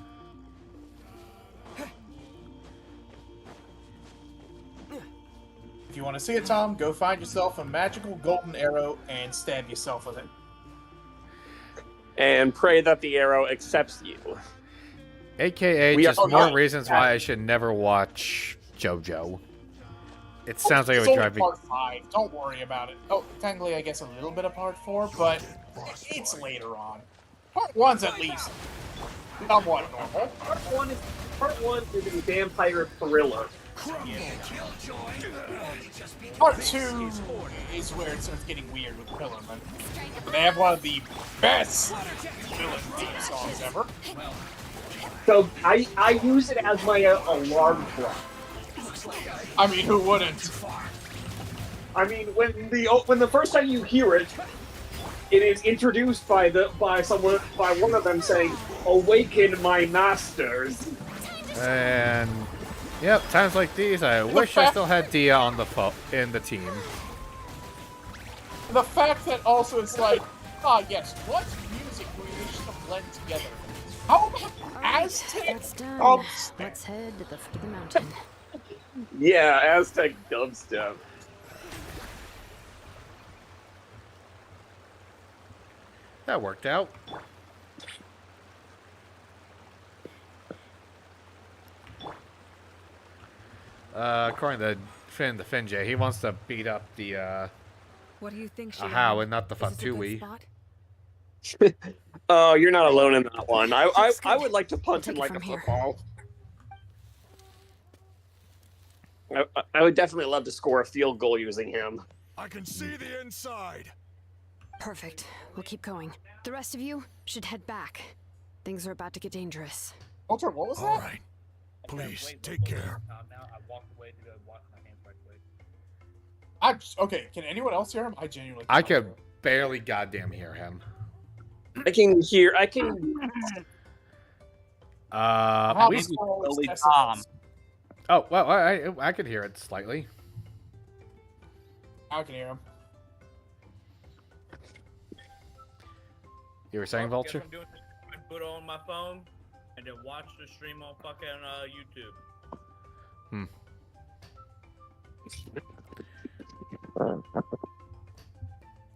If you want to see it, Tom, go find yourself a magical golden arrow and stab yourself with it. And pray that the arrow accepts you. AKA We just are more not- reasons why I should never watch JoJo. It sounds like it It's would only drive me. part 5. Don't worry about it. Oh, technically, I guess a little bit of part 4, but it's later on. Part 1's at least somewhat normal. Part one is a vampire thriller. Part 2 is where it starts getting weird with Pillarman. They have one of the best villain theme songs ever. So I use it as my alarm clock. I mean, who wouldn't? I mean, when the first time you hear it, it is introduced by one of them saying, "Awaken my masters." And yep, times like these, I wish I still had Dia on the in the team. The fact that also it's like, yes, what music do we wish to blend together? How about Aztec That's done. dubstep? Let's head to the mountain. Yeah, Aztec dubstep. That worked out. According to Finn, the Finjay, he wants to beat up the What do you think, Aha, Shion? and not the Is this a good Fatui. spot? Oh, you're not alone in that one. I Looks I good. would like to punt Take him it like a from here. football. I would definitely love to score a field goal using him. I can see the inside. Perfect. We'll keep going. The rest of you should head back. Things are about to get dangerous. Ultra, what was All that? right. Please, take care. Now I walked away to go wash my hands right quick. Okay, can anyone else hear him? I genuinely I cannot could barely goddamn hear him. I can hear. I can. How We, small is Only decibels? Tom. oh, well, I could hear it slightly. I can hear him. You were saying, Vulture? I'm doing this. I put it on my phone and then watch the stream on fucking YouTube.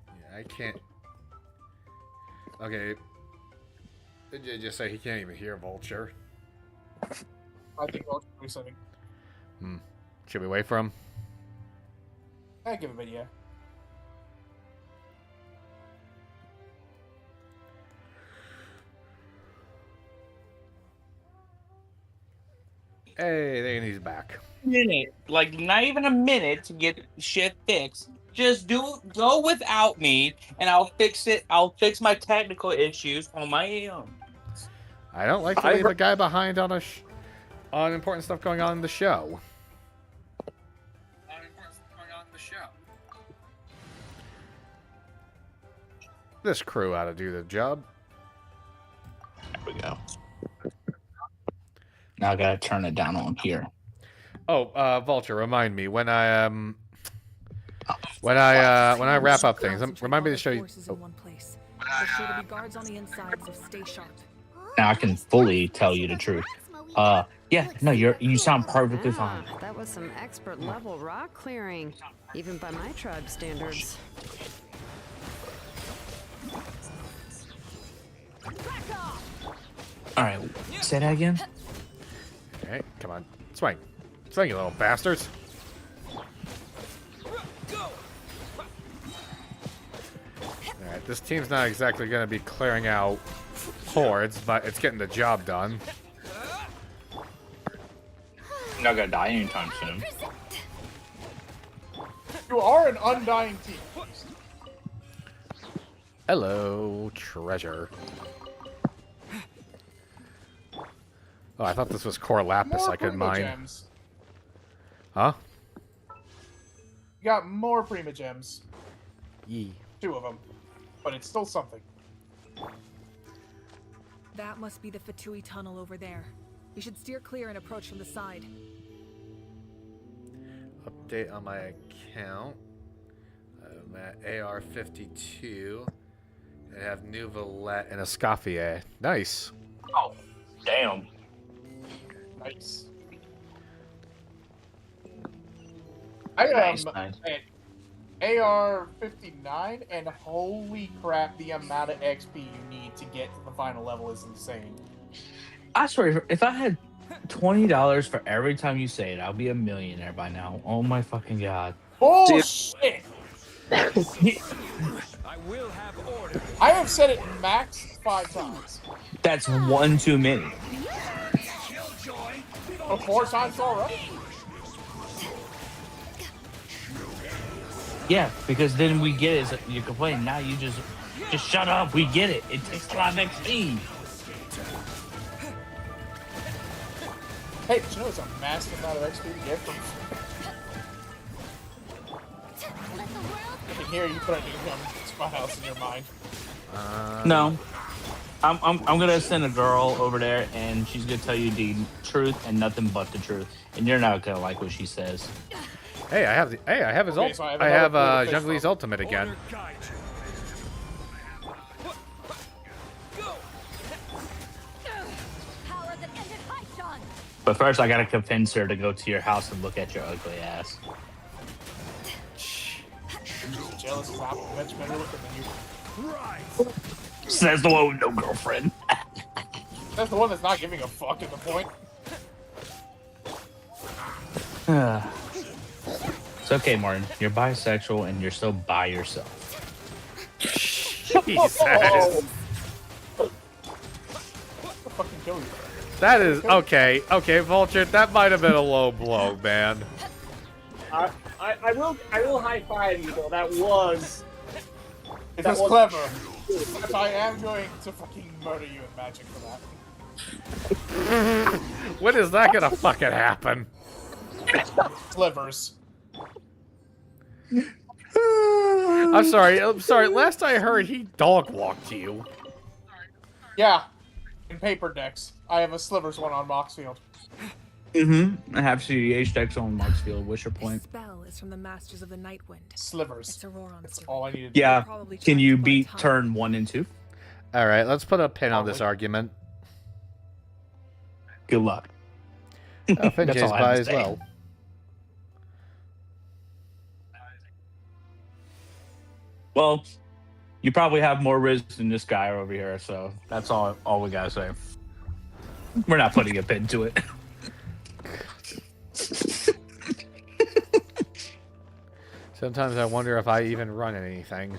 Yeah, I can't. Okay. Did you just say he can't even hear Vulture? I think Ultra resetting. Should we wait for him? I give him a yeah. Hey, there he's back. Minute, like not even a minute to get shit fixed. Just go without me, and I'll fix it. I'll fix my technical issues on my own. I don't like to leave a guy behind on on important stuff going on in the show. This crew ought to do the job. There we go. Now I gotta turn it down on here. Oh, Vulture, remind me when I wrap up things. Remind me to show you. In one place. There's sure to be guards on the inside, so stay sharp. Now I can fully tell you the truth. Yeah, no, you sound perfectly fine. That was some expert level rock clearing, even by my tribe standards. All right, say that again. Okay, come on, swing, swing, you little bastards. All right, this team's not exactly going to be clearing out hordes, but it's getting the job done. You're not gonna die anytime soon. You are an undying team. Hello, treasure. Oh, I thought this was core lapis. More I could Prima mine. Gems. Huh? You got more Prima Gems. Yee. 2 of them. But it's still something. That must be the Fatui tunnel over there. We should steer clear and approach from the side. Update on my account. I'm at AR-52. I have New Valette and Escoffier. Nice. Oh, damn. Nice. Nice. At AR-59, and holy crap, the amount of XP you need to get to the final level is insane. I swear, if I had $20 for every time you say it, I'll be a millionaire by now. Oh my fucking god. Bullshit! I will have order. I have said it max 5 times. That's one too many. Oh, 4 times already? Yeah, because then we get it. So you complain. Now you just shut up. We get it. It takes a lot of XP. Hey, did you know it's a massive amount of XP to get from... I can hear you putting Spy House in your mind. No. I'm gonna send a girl over there, and she's gonna tell you the truth and nothing but the truth, and you're not gonna like what she says. Hey, I have his Okay, ult. so I have I have another blue Zhang fish Li's from- ultimate again. But first, I gotta convince her to go to your house and look at your ugly ass. Jealous is much better looking than you. Says the one with no girlfriend. That's the one that's not giving a fuck at the point. It's okay, Martin. You're bisexual and you're still by yourself. Jesus. Fucking kill you. That is okay. Okay, Vulture, that might have been a low blow, man. I will high five you though. That was clever. But I am going to fucking murder you in magic for that. When is that gonna fucking happen? Slivers. I'm sorry. Last I heard, he dog walked you. Yeah. In paper decks. I have a Slivers one on Moxfield. Mm-hmm. I have CEH decks on Marksfield. What's your point? This spell is from the Masters of the Nightwind. Slivers. It's Auroron's That's doing. all I needed to Yeah. Probably Can trying you to buy beat time. turn 1 and 2? All right, let's put a pin on this argument. Good luck. Finjay's That's all I have by to as say. well. Well, you probably have more riz than this guy over here, so that's all we gotta say. We're not putting a pin to it. Sometimes I wonder if I even run anything.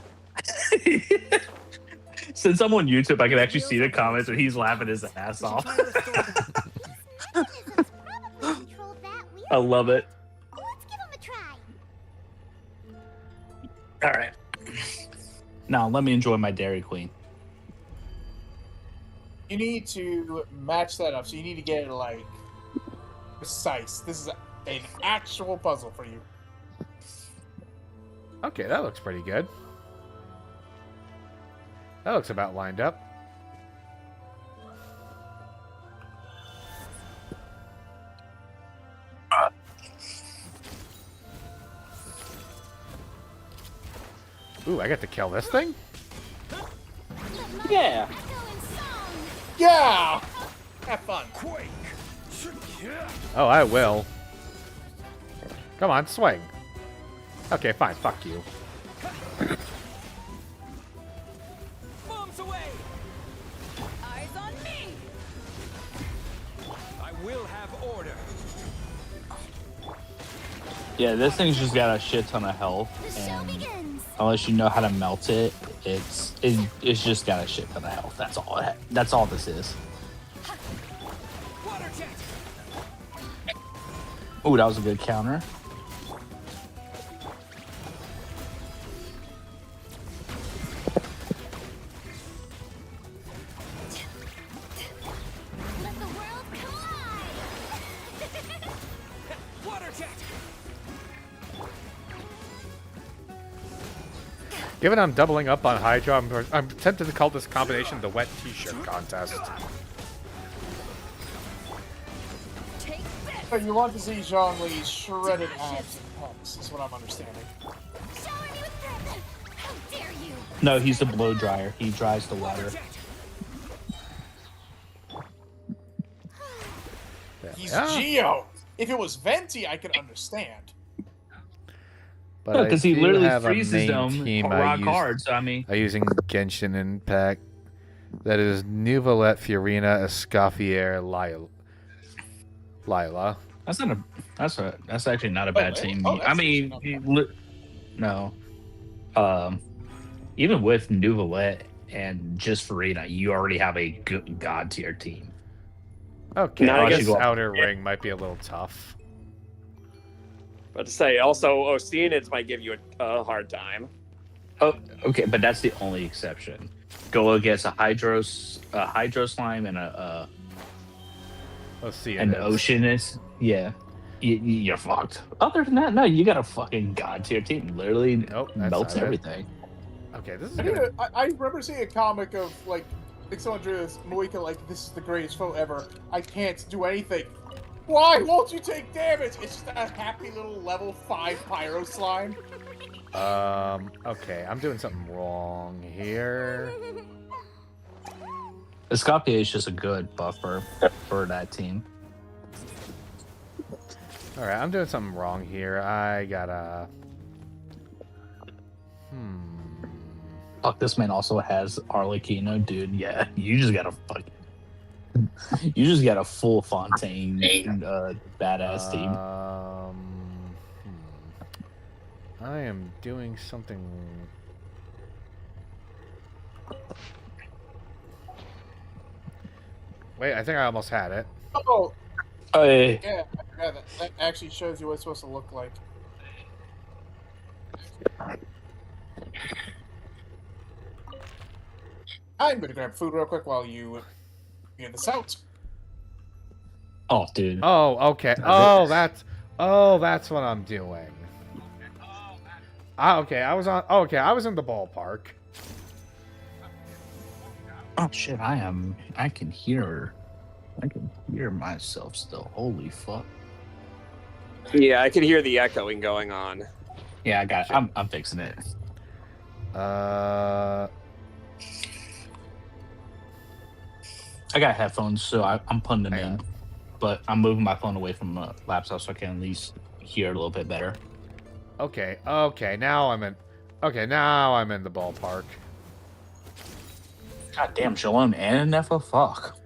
Since I'm on YouTube, I can actually see the comments and he's laughing his ass off. I love it. Let's give him a try. All right. Now let me enjoy my Dairy Queen. You need to match that up, so you need to get it, like, precise. This is an actual puzzle for you. Okay, that looks pretty good. That looks about lined up. Ooh, I get to kill this thing? Yeah. Yeah! Have fun. Oh, I will. Come on, swing. Okay, fine, fuck you. Bombs away! Eyes on me! I will have order. Yeah, this thing's just got a shit ton of health, and unless you know how to melt it, it's just got a shit ton of health. That's all. That's all this is. Water jet! Ooh, that was a good counter. Let the world collide. Water jet! Given I'm doubling up on Hydra, I'm tempted to call this combination the wet t-shirt contest. So you want to see Zhongli's shredded abs and pecs, is what I'm understanding. How dare you? No, he's the blow dryer. He dries the water. He's Yeah. Geo! If it was Venti, I could understand. But No, I 'cause he do literally have a freezes main them team rock hard, so I mean... I'm using Genshin Impact. That is Nuvolette, Fiorina, Escoffier, Lila. That's actually not a bad team. I mean, no. Even with Nuvolette and just Farina, you already have a good god tier team. Okay, Now I this guess- outer ring might be a little tough. But to say, also, Oceanids might give you a hard time. Oh, okay, but that's the only exception. Go against a Hydro Slime and a Oceanids. Oceanus. Yeah, you're fucked. Other than that, no, you got a fucking god tier team. Literally that's melts not it. everything. Okay, this is I remember seeing a comic of, like someone drew this Moika, like, this is the greatest foe ever. I can't do anything. Why won't you take damage? It's just a happy little level 5 Pyro Slime. Okay, I'm doing something wrong here. Escoffier is just a good buffer for that team. Alright, I'm doing something wrong here. I gotta... Fuck, this man also has Arlecchino, dude. Yeah, you just got a fucking... You just got a full Fontaine badass team. I am doing something. Wait, I think I almost had it. Oh, Hey. yeah, I forgot that. That actually shows you what it's supposed to look like. I'm gonna grab food real quick while you figure this out. Oh, dude. Oh, okay. Oh, that's what I'm doing. Okay, I was on. Okay, I was in the ballpark. Oh shit! I can hear myself still. Holy fuck! Yeah, I can hear the echoing going on. Yeah, I got. I'm fixing it. Uh. I got headphones, so I'm putting them in, but I'm moving my phone away from the laptop so I can at least hear it a little bit better. Okay. Okay. Now I'm in. Okay. Now I'm in the ballpark. God damn, Shalom and Nefa, fuck.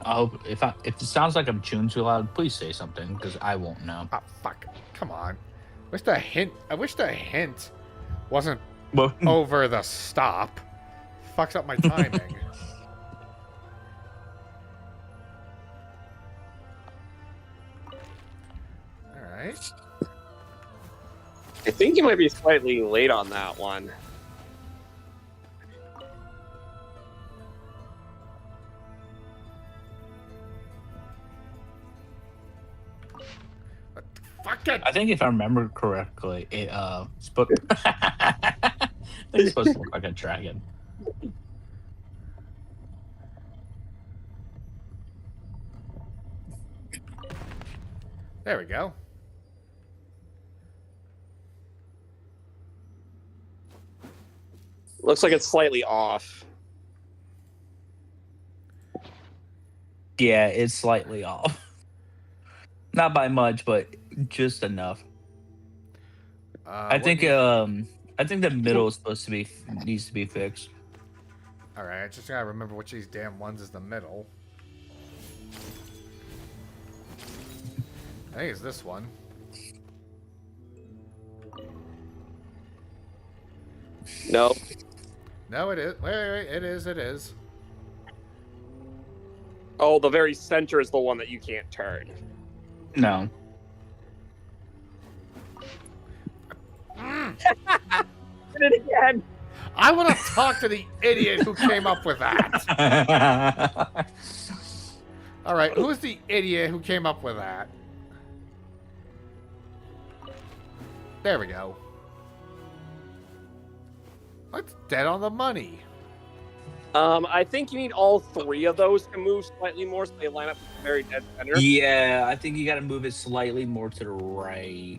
I hope if it sounds like I'm chewing too loud, please say something because I won't know. Oh fuck! Come on. I wish the hint wasn't Well, over the stop. Fucks up my timing. All right. I think you might be slightly late on that one. Fuck it. I think if I remember correctly, it's supposed to look like a dragon. There we go. Looks like it's slightly off. Yeah, it's slightly off. Not by much, but just enough. I think the middle is supposed to be needs to be fixed. All right, I just gotta remember which of these damn ones is the middle. I think it's this one. No. No, it is. Wait, it is. It is. Oh, the very center is the one that you can't turn. No. Did it again. I want to talk to the idiot who came up with that. All right, who's the idiot who came up with that? There we go. That's dead on the money. I think you need all three of those to move slightly more so they line up with the very dead center. Yeah, I think you got to move it slightly more to the right.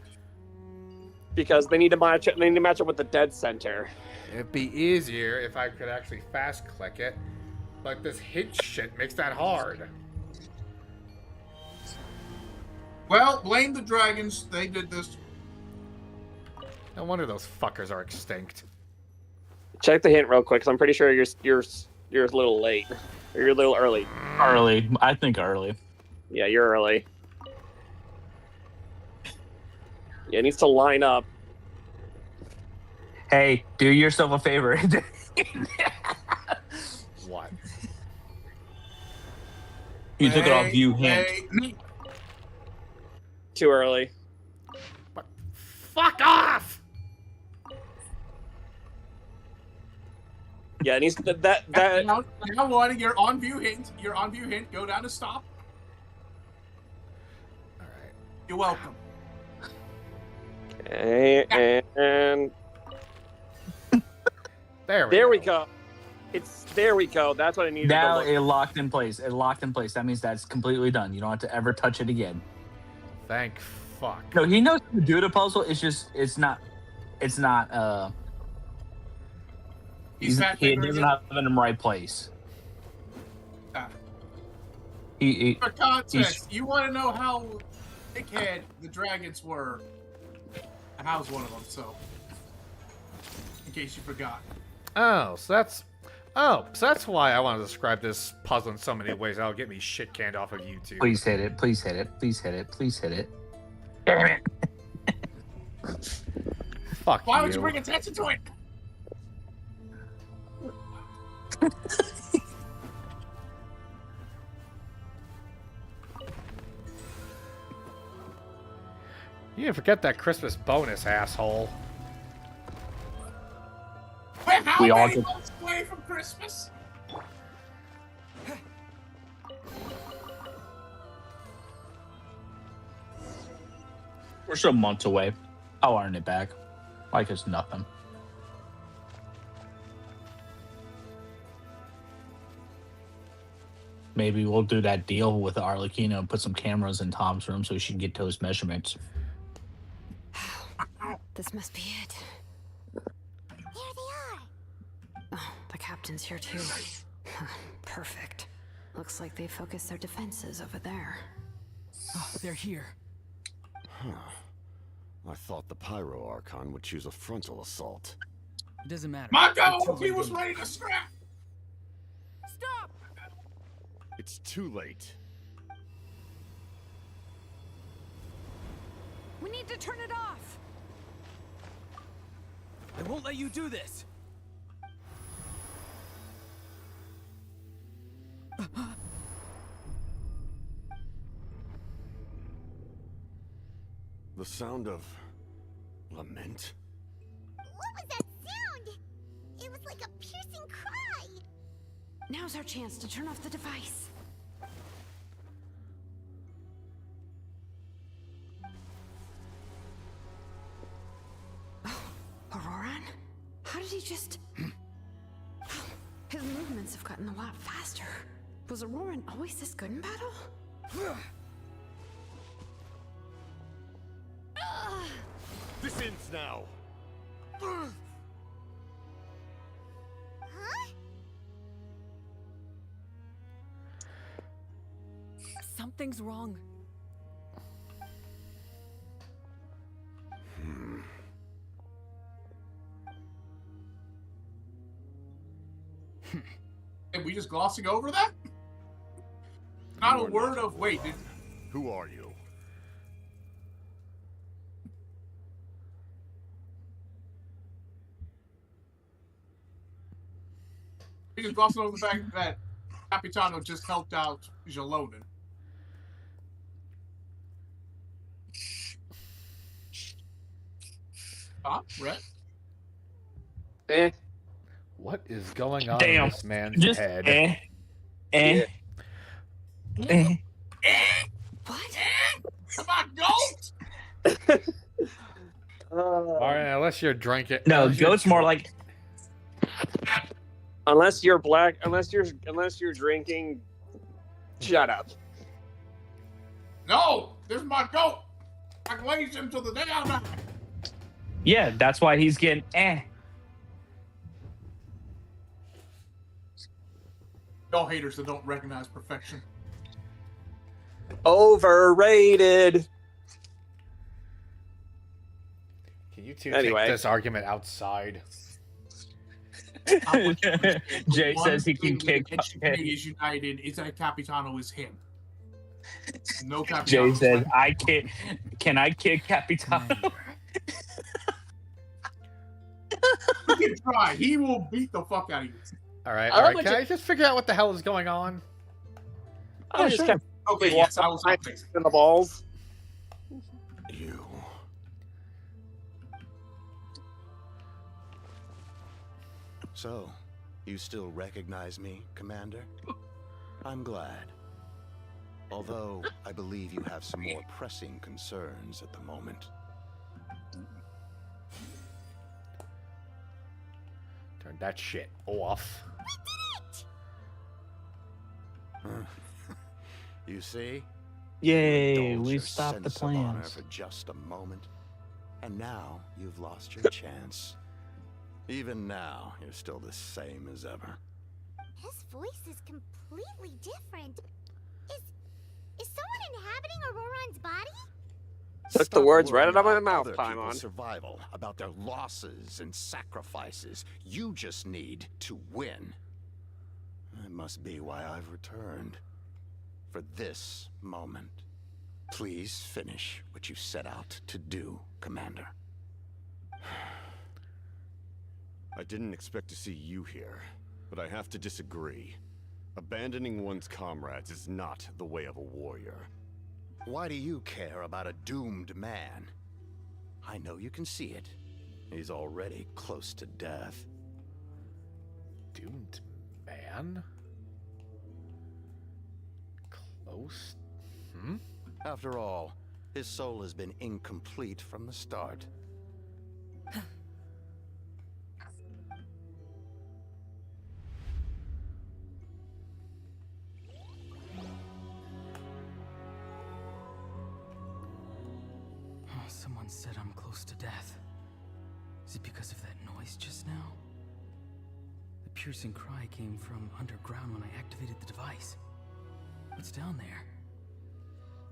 Because they need to match it. They need to match it with the dead center. It'd be easier if I could actually fast click it, but this hit shit makes that hard. Well, blame the dragons. They did this. No wonder those fuckers are extinct. Check the hint real quick, because I'm pretty sure you're a little late. Or you're a little early. Early. I think early. Yeah, you're early. Yeah, it needs to line up. Hey, do yourself a favor. What? You took it off view hint. Too early. Fuck off! Yeah, it needs to, that. Now one, you're on view hint. You're on view hint. Go down to stop. All right. You're welcome. Okay, and there we go. There we go. That's what I needed. Now it locked in place. It locked in place. That means that's completely done. You don't have to ever touch it again. Thank fuck. No, he knows how to do the puzzle. It's just it's not he doesn't have it in the right place. For context, you want to know how Dickhead, the dragons were. And I was one of them, so. In case you forgot. Oh, so that's why I want to describe this puzzle in so many ways. That'll get me shit canned off of YouTube. Please hit it. Please hit it. Please hit it. Please hit it. Damn it. Fuck Why you. would you bring attention to it? You didn't forget that Christmas bonus, asshole. Wait, how We all many did- months away from Christmas? We're some months away. I'll earn it back. Like it's nothing. Maybe we'll do that deal with Arlecchino and put some cameras in Tom's room so she can get those measurements. This must be it. Here they are. Oh, the captain's here too. Perfect. Looks like they focused their defenses over there. Oh, they're here. Huh. I thought the Pyro Archon would choose a frontal assault. It doesn't matter. Mako, he was ready to scrap. Stop! It's too late. We need to turn it off. I won't let you do this. The sound of lament? What was that sound? It was like a piercing cry. Now's our chance to turn off the device. Oh, Auroran? How did he just... His movements have gotten a lot faster. Was Auroran always this good in battle? This ends now. Huh? Something's wrong. Are we just glossing over that? Not a You're word not of wait. Did, Who are you? we just glossing over the fact that Capitano just helped out Jalonen. Huh? Rhett? Eh. What is going on Damn. in this man's Just head? What? Come on, goat! All right, unless you're drinking. No, unless you're goat's more like Unless you're black, unless you're drinking, shut up. No! There's my goat! I glazed him till the day I die. yeah. That's why he's getting Y'all haters that don't recognize perfection. Overrated. Can you two Anyway. take this argument outside? Jay One says he can thing kick. that is united is that Capitano is him. No Capitano. Jay is says like- I can. Can I kick Capitano? You can try. He will beat the fuck out of you. All right, I all love right. what Can you- I just figure out what the hell is going on? I just kept Okay, yes, I was not fixing. in the balls. You. So, you still recognize me, Commander? I'm glad. Although, I believe you have some more pressing concerns at the moment. Turn that shit off. You see? Yay! Indulge We your stopped the sense of honor plans. for just a moment, and now you've lost your chance. Even now, you're still the same as ever. His voice is completely different. Is someone inhabiting Auroran's body? Took the Stop words right worrying out of my about mouth, other Paimon. people's survival, about their losses and sacrifices. You just need to win. That must be why I've returned. For this moment. Please finish what you set out to do, Commander. I didn't expect to see you here, but I have to disagree. Abandoning one's comrades is not the way of a warrior. Why do you care about a doomed man? I know you can see it. He's already close to death. Doomed man? Close? After all, his soul has been incomplete from the start. Someone said I'm close to death. Is it because of that noise just now? The piercing cry came from underground when I activated the device. What's down there?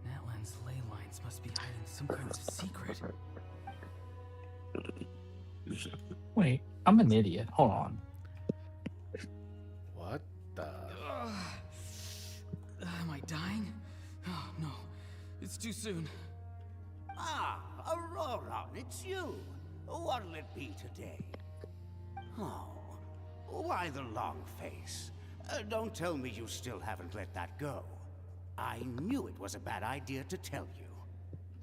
Natlan's ley lines must be hiding some kind of secret. Wait, I'm an idiot. Hold on. What the? Am I dying? Oh, no. It's too soon. Ah, Aurora, it's you. What'll it be today? Oh, why the long face? Don't tell me you still haven't let that go. I knew it was a bad idea to tell you.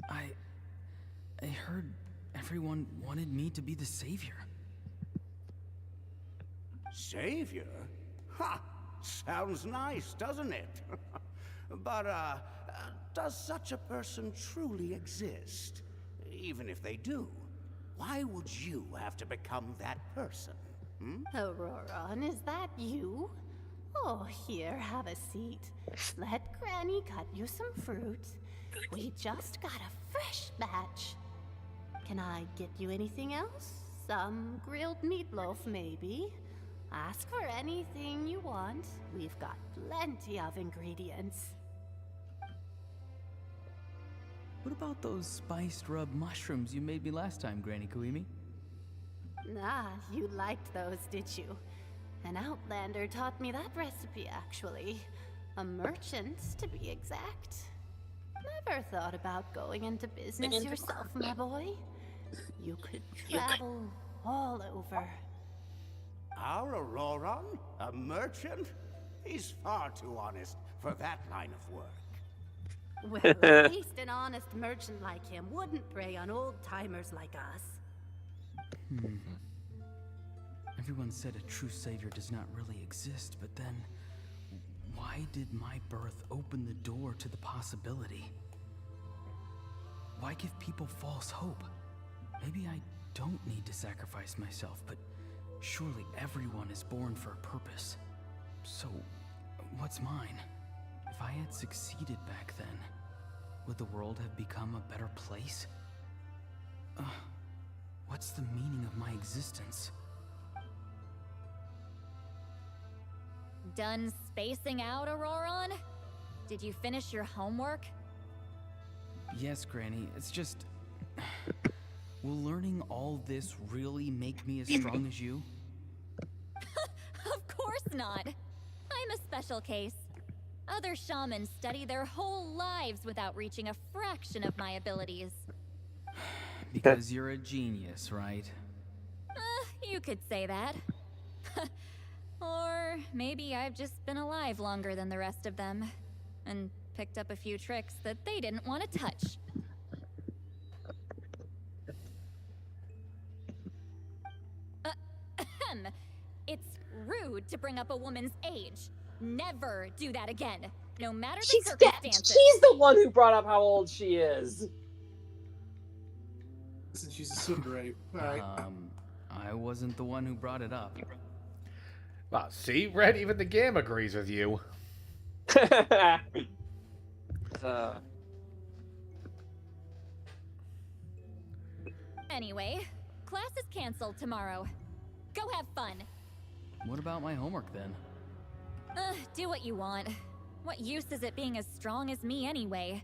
I heard everyone wanted me to be the savior. Savior? Ha! Sounds nice, doesn't it? But, does such a person truly exist? Even if they do, why would you have to become that person? Auroron, is that you? Oh, here, have a seat. Let Granny cut you some fruit. We just got a fresh batch. Can I get you anything else? Some grilled meatloaf, maybe? Ask for anything you want. We've got plenty of ingredients. What about those spiced rub mushrooms you made me last time, Granny Kuimi? Ah, you liked those, did you? An outlander taught me that recipe, actually. A merchant, to be exact. Never thought about going into business yourself, my boy. You could travel all over. Our Auroron? A merchant? He's far too honest for that line of work. Well, at least an honest merchant like him wouldn't prey on old-timers like us. Everyone said a true savior does not really exist, but then why did my birth open the door to the possibility? Why give people false hope? Maybe I don't need to sacrifice myself, but surely everyone is born for a purpose. So, what's mine? If I had succeeded back then, would the world have become a better place? What's the meaning of my existence? Done spacing out, Auroron? Did you finish your homework? Yes, Granny, it's just... Will learning all this really make me as strong as you? Of course not. I'm a special case. Other shamans study their whole lives without reaching a fraction of my abilities. Because you're a genius, right? You could say that. Or maybe I've just been alive longer than the rest of them, and picked up a few tricks that they didn't want to touch. It's rude to bring up a woman's age. Never do that again, no matter the circumstances. She's the one who brought up how old she is. Listen, she's a tsundere. Alright. I wasn't the one who brought it up. Well, see, Red, even the game agrees with you. Anyway, class is canceled tomorrow. Go have fun. What about my homework then? Do what you want. What use is it being as strong as me anyway?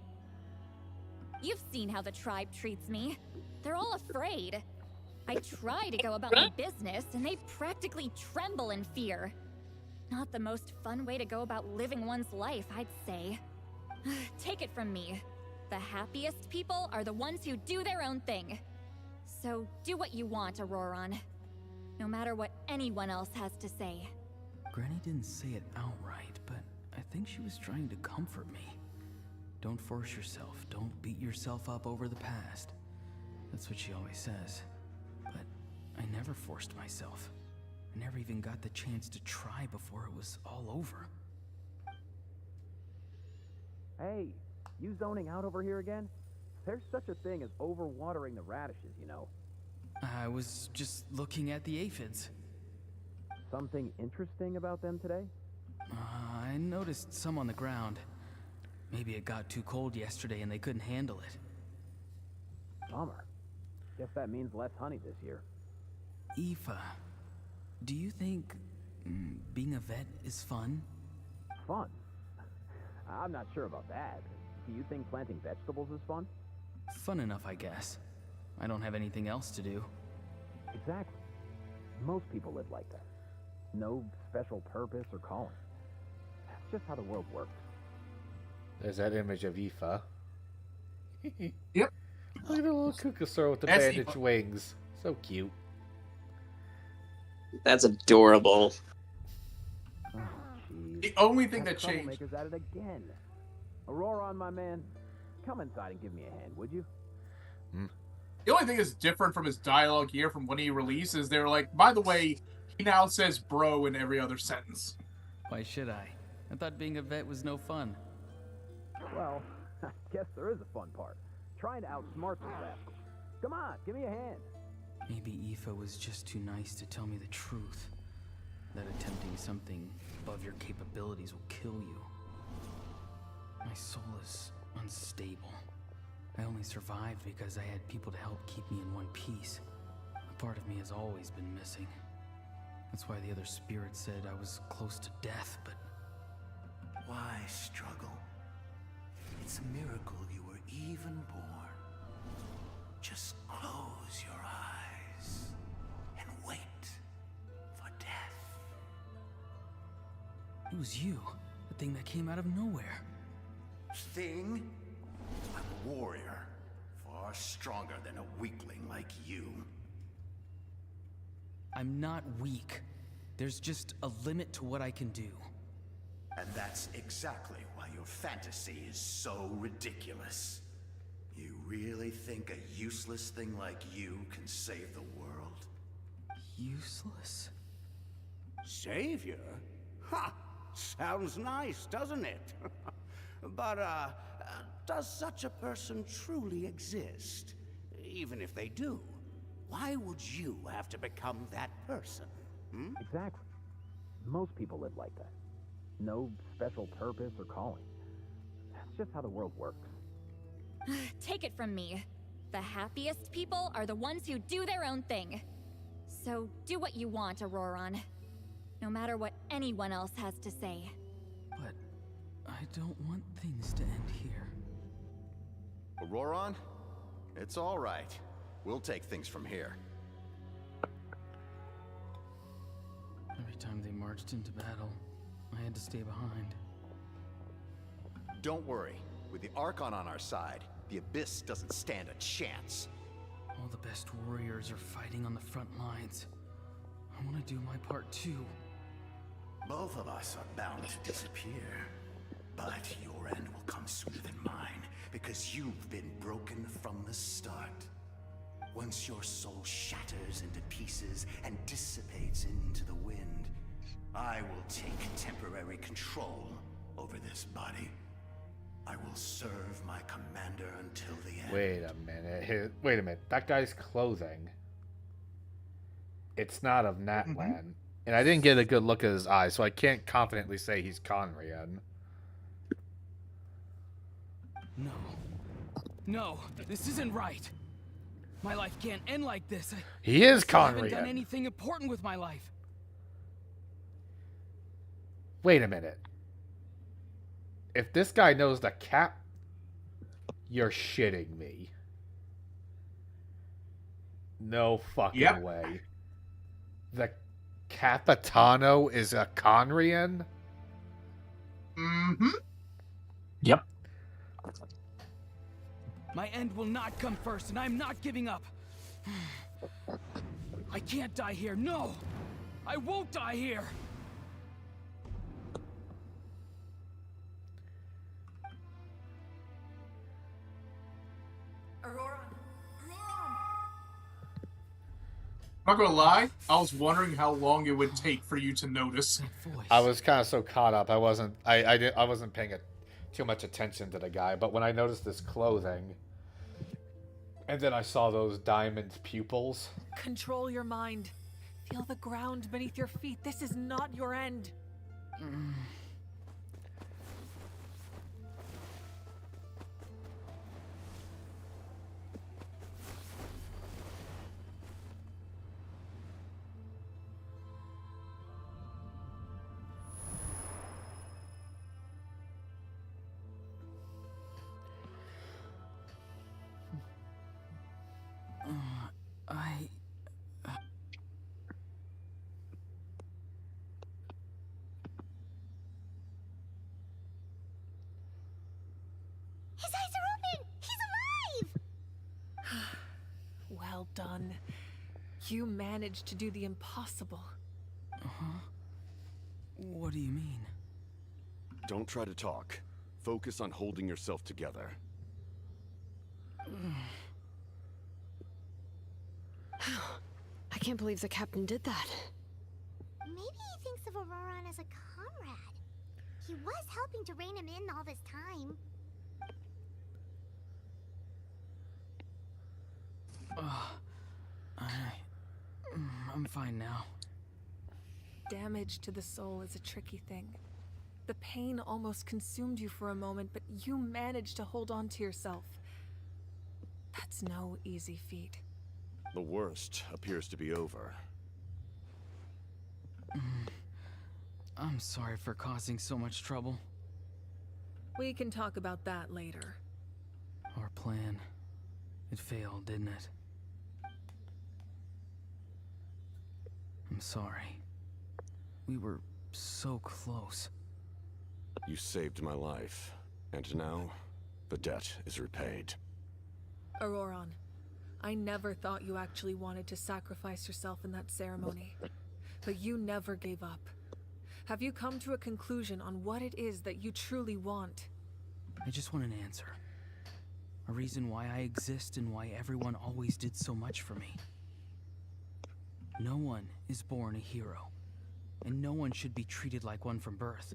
You've seen how the tribe treats me. They're all afraid. I try to go about my business, and they practically tremble in fear. Not the most fun way to go about living one's life, I'd say. Take it from me. The happiest people are the ones who do their own thing. So do what you want, Auroron. No matter what anyone else has to say. Granny didn't say it outright, but I think she was trying to comfort me. Don't force yourself. Don't beat yourself up over the past. That's what she always says. But I never forced myself. I never even got the chance to try before it was all over. Hey, you zoning out over here again? There's such a thing as overwatering the radishes, you know. I was just looking at the aphids. Something interesting about them today? I noticed some on the ground. Maybe it got too cold yesterday and they couldn't handle it. Bummer. Guess that means less honey this year. Aoife, do you think being a vet is fun? Fun? I'm not sure about that. Do you think planting vegetables is fun? Fun enough, I guess. I don't have anything else to do. Exactly. Most people live like that. No special purpose or calling. That's just how the world works. There's that image of Aoife. Yep. Look at the little Kukasaur with the That's bandaged Aoife. wings. So cute. That's adorable. Oh, jeez. The only thing that changed. Troublemakers at it again. Auroron, my man, come inside and give me a hand, would you? The only thing that's different from his dialogue here from when he releases, they're like, by the way, he now says bro in every other sentence. Why should I? I thought being a vet was no fun. Well, I guess there is a fun part. Trying to outsmart these rascals. Come on, give me a hand. Maybe Aoife was just too nice to tell me the truth. That attempting something above your capabilities will kill you. My soul is unstable. I only survived because I had people to help keep me in one piece. A part of me has always been missing. That's why the other spirits said I was close to death, but... Why struggle? It's a miracle you were even born. Just close your eyes and wait for death. It was you, the thing that came out of nowhere. Thing? I'm a warrior, far stronger than a weakling like you. I'm not weak. There's just a limit to what I can do. And that's exactly why your fantasy is so ridiculous. You really think a useless thing like you can save the world? Useless? Savior? Ha! Sounds nice, doesn't it? But, does such a person truly exist? Even if they do, why would you have to become that person? Hmm? Exactly. Most people live like that. No special purpose or calling. That's just how the world works. Take it from me. The happiest people are the ones who do their own thing. So do what you want, Auroron. No matter what anyone else has to say. But I don't want things to end here. Auroron? It's all right. We'll take things from here. Every time they marched into battle, I had to stay behind. Don't worry. With the Archon on our side, the Abyss doesn't stand a chance. All the best warriors are fighting on the front lines. I want to do my part too. Both of us are bound to disappear. But your end will come sooner than mine, because you've been broken from the start. Once your soul shatters into pieces and dissipates into the wind, I will take temporary control over this body. I will serve my commander until the end. Wait a minute. Wait a minute. That guy's clothing. It's not of Natlan. And I didn't get a good look at his eyes, so I can't confidently say he's Conrian. No. No, this isn't right. My life can't end like this. He is I haven't done Conrian. anything important with my life. Wait a minute. If this guy knows the cap... You're shitting me. No fucking Yep. way. The Capitano is a Conrian? Mm-hmm. Yep. My end will not come first, and I'm not giving up. I can't die here. No! I won't die here! Aurora! I'm not gonna lie, I was wondering how long it would take for you to notice. I was kind of so caught up. I wasn't paying too much attention to the guy, but when I noticed this clothing and then I saw those diamond pupils. Control your mind. Feel the ground beneath your feet. This is not your end. His eyes are open! He's alive! Well done. You managed to do the impossible. Uh-huh. What do you mean? Don't try to talk. Focus on holding yourself together. I can't believe the captain did that. Maybe he thinks of Auroran as a comrade. He was helping to rein him in all this time. I'm fine now. Damage to the soul is a tricky thing. The pain almost consumed you for a moment, but you managed to hold on to yourself. That's no easy feat. The worst appears to be over. I'm sorry for causing so much trouble. We can talk about that later. Our plan, it failed, didn't it? I'm sorry. We were so close. You saved my life, and now the debt is repaid. Auroran, I never thought you actually wanted to sacrifice yourself in that ceremony. But you never gave up. Have you come to a conclusion on what it is that you truly want? I just want an answer. A reason why I exist and why everyone always did so much for me. No one is born a hero, and no one should be treated like one from birth.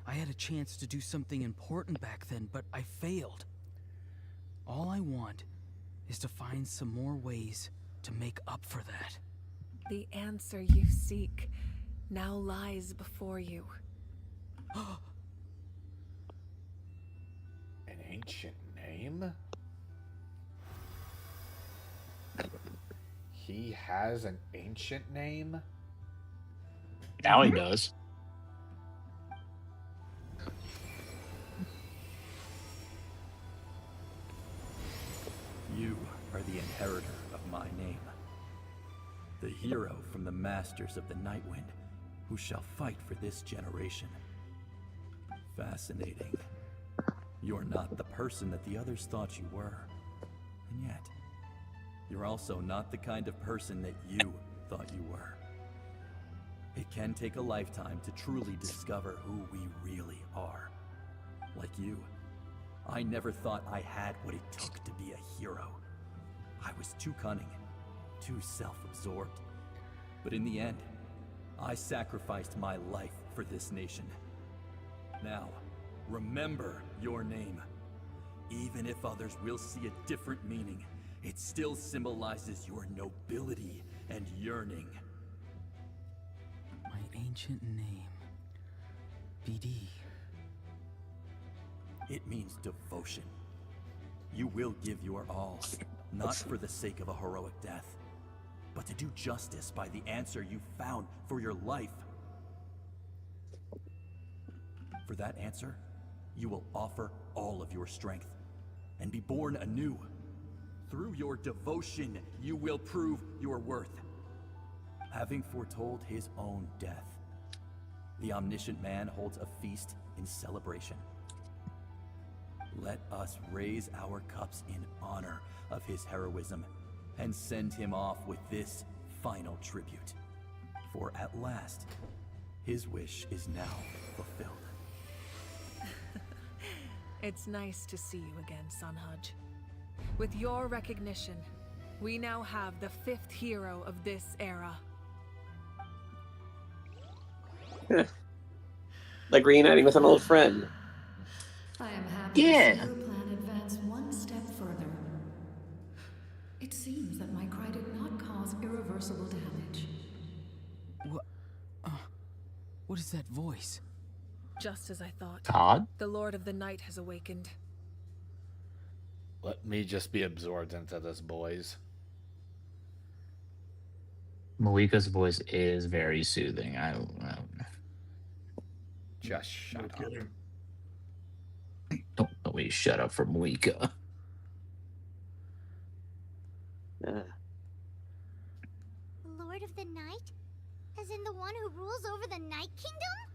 I had a chance to do something important back then, but I failed. All I want is to find some more ways to make up for that. The answer you seek now lies before you. An ancient name? He has an ancient name? Now he does. You are the inheritor of my name. The hero from the masters of the Nightwind, who shall fight for this generation. Fascinating. You're not the person that the others thought you were. And yet, you're also not the kind of person that you thought you were. It can take a lifetime to truly discover who we really are. Like you, I never thought I had what it took to be a hero. I was too cunning, too self-absorbed. But in the end, I sacrificed my life for this nation. Now, remember your name. Even if others will see a different meaning, it still symbolizes your nobility and yearning. My ancient name. BD. It means devotion. You will give your all, not for the sake of a heroic death, but to do justice by the answer you found for your life. For that answer, you will offer all of your strength, and be born anew. Through your devotion, you will prove your worth. Having foretold his own death, the omniscient man holds a feast in celebration. Let us raise our cups in honor of his heroism and send him off with this final tribute. For at last, his wish is now fulfilled. It's nice to see you again, Sunhudge. With your recognition, we now have the 5th hero of this era. Like reuniting with an old friend. I am happy to see your plan advance one step further. It seems that my cry did not cause irreversible damage. What is that voice? Just as I thought. Todd? The Lord of the Night has awakened. Let me just be absorbed into this, boys. Malika's voice is very soothing. I don't know. Just shut up. Don't nobody shut up for Malika. Lord of the Night? As in the one who rules over the Night Kingdom?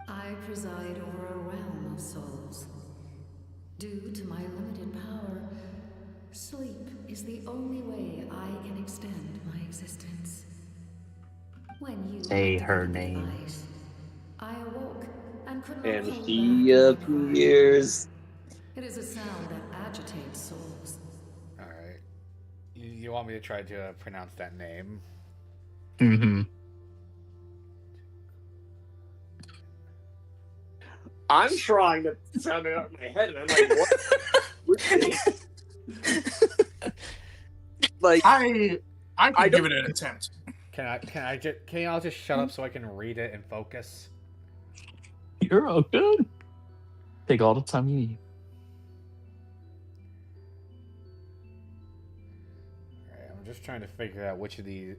I preside over a realm of souls. Due to my limited power, sleep is the only way I can extend my existence. When you Say her activated the name. device, I awoke and could not And hold he back my cry. appears. It is a sound that agitates souls. Alright. You want me to try to pronounce that name? Mm-hmm. I'm trying to sound it out in my head, and I'm like, what? Like, I can give it an attempt. Can y'all just shut up so I can read it and focus? You're all good. Take all the time you need. Alright, I'm just trying to figure out which of these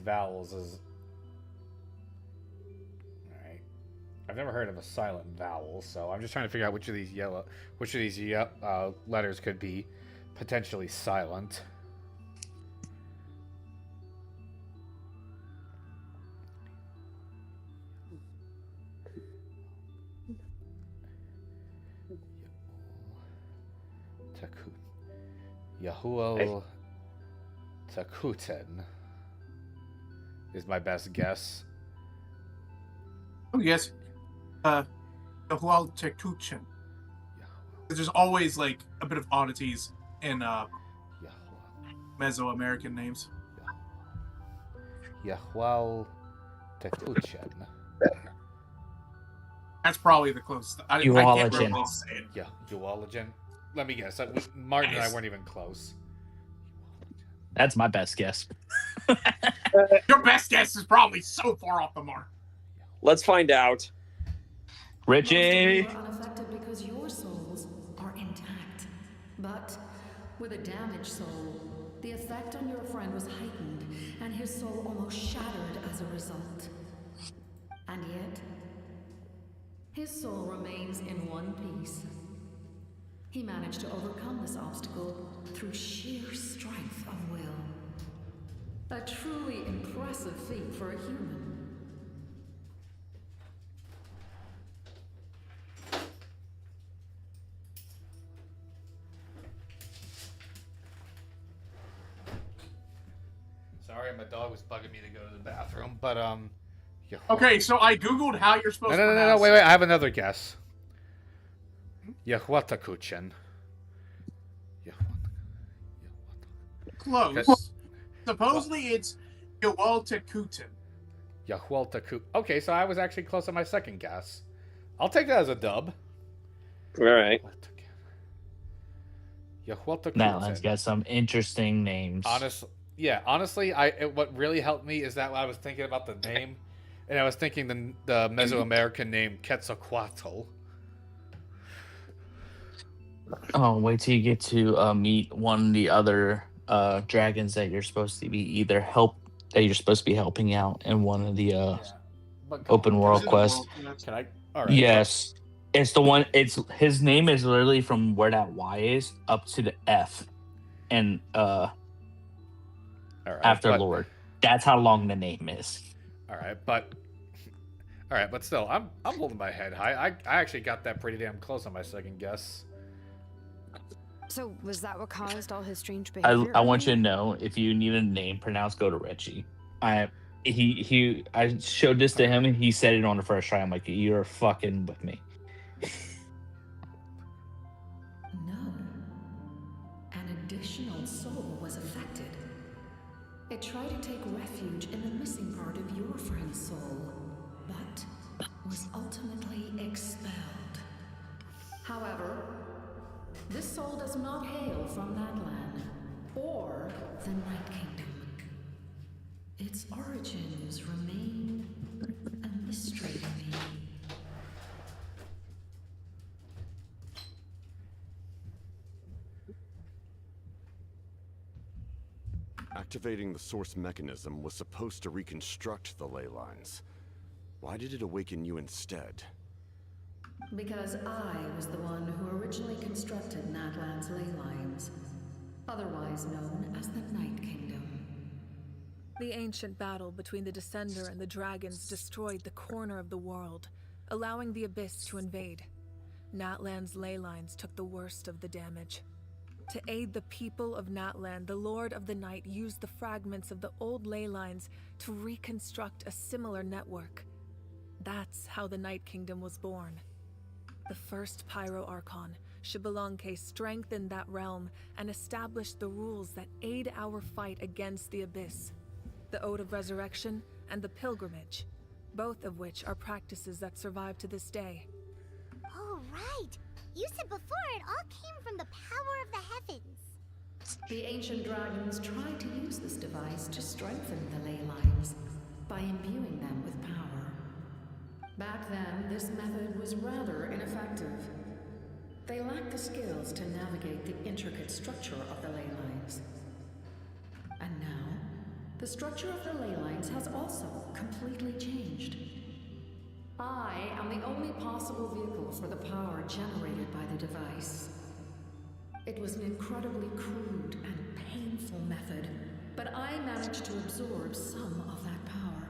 vowels is. Alright. I've never heard of a silent vowel, so I'm just trying to figure out which of these letters could be potentially silent. Yahuel Takuten is my best guess. Oh, yes. Yahual Tekuchen. There's always, like, a bit of oddities in Mesoamerican names. Yahuel Tekuchen. That's probably the closest. I can't really say it. Yeah, Uologen. Let me guess. Martin and I weren't even close. That's my best guess. Your best guess is probably so far off the mark. Let's find out. Richie! Most of you are unaffected because your souls are intact. But with a damaged soul, the effect on your friend was heightened, and his soul almost shattered as a result. And yet, his soul remains in one piece. He managed to overcome this obstacle through sheer strength of will. A truly impressive feat for a human. Sorry, my dog was bugging me to go to the bathroom, but Okay, so I googled how you're supposed to No, pronounce wait, I have another guess. Yahuatakuchen. Close. Supposedly it's Yahual Tekuchen. Yahuataku. Okay, so I was actually close on my second guess. I'll take that as a dub. All right. Yahuatakuchen. Now let's get some interesting names. Honestly, what really helped me is that I was thinking about the name, and I was thinking the Mesoamerican name Quetzalcoatl. Oh, wait till you get to meet one of the other dragons that you're supposed to be helping out in one of the open world quests. Can I? All right. Yes. It's the one. It's his name is literally from where that Y is up to the F, and All right, after Lord. That's how long the name is. All right, but still, I'm holding my head high. I actually got that pretty damn close on my second guess. So, was that what caused all his strange I behavior? want you to know, if you need a name pronounced, go to Richie. I showed this to him and he said it on the first try. I'm like, you're fucking with me. No. An additional soul was affected. It tried to take refuge in the missing part of your friend's soul, but was ultimately expelled. However, this soul does not hail from that land, or the Night Kingdom. Its origins remain a mystery to me. Activating the source mechanism was supposed to reconstruct the ley lines. Why did it awaken you instead? Because I was the one who originally constructed Natlan's ley lines, otherwise known as the Night Kingdom. The ancient battle between the Descender and the dragons destroyed the corner of the world, allowing the Abyss to invade. Natlan's ley lines took the worst of the damage. To aid the people of Natlan, the Lord of the Night used the fragments of the old ley lines to reconstruct a similar network. That's how the Night Kingdom was born. The first Pyro Archon, Xbalanque, strengthened that realm and established the rules that aid our fight against the Abyss. The Ode of Resurrection and the Pilgrimage, both of which are practices that survive to this day. Oh, right! You said before it all came from the power of the heavens. The ancient dragons tried to use this device to strengthen the ley lines by imbuing them with power. Back then, this method was rather ineffective. They lacked the skills to navigate the intricate structure of the ley lines. And now, the structure of the ley lines has also completely changed. I am the only possible vehicle for the power generated by the device. It was an incredibly crude and painful method, but I managed to absorb some of that power.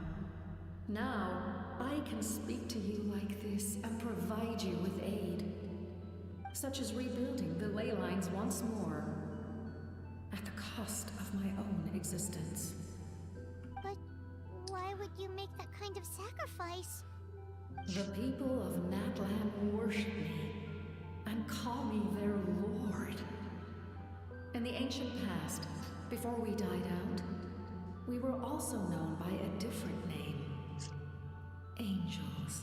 Now, I can speak to you like this and provide you with aid, such as rebuilding the ley lines once more, at the cost of my own existence. But why would you make that kind of sacrifice? The people of Natlan worship me and call me their lord. In the ancient past, before we died out, we were also known by a different name. Angels.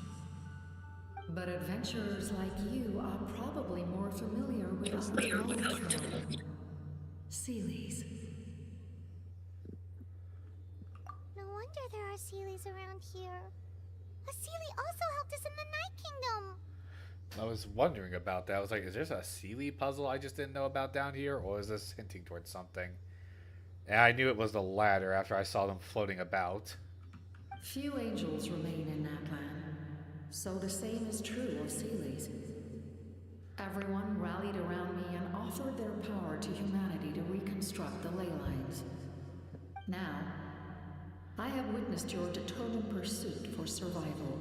But adventurers like you are probably more familiar with our own throne. Seelies. No wonder there are Seelies around here. A Seelie also helped us in the Night Kingdom. I was wondering about that. I was like, is there a Seelie puzzle I just didn't know about down here? Or is this hinting towards something? And I knew it was the latter after I saw them floating about. Few angels remain in Natlan, so the same is true of Seelies. Everyone rallied around me and offered their power to humanity to reconstruct the ley lines. Now, I have witnessed your determined pursuit for survival,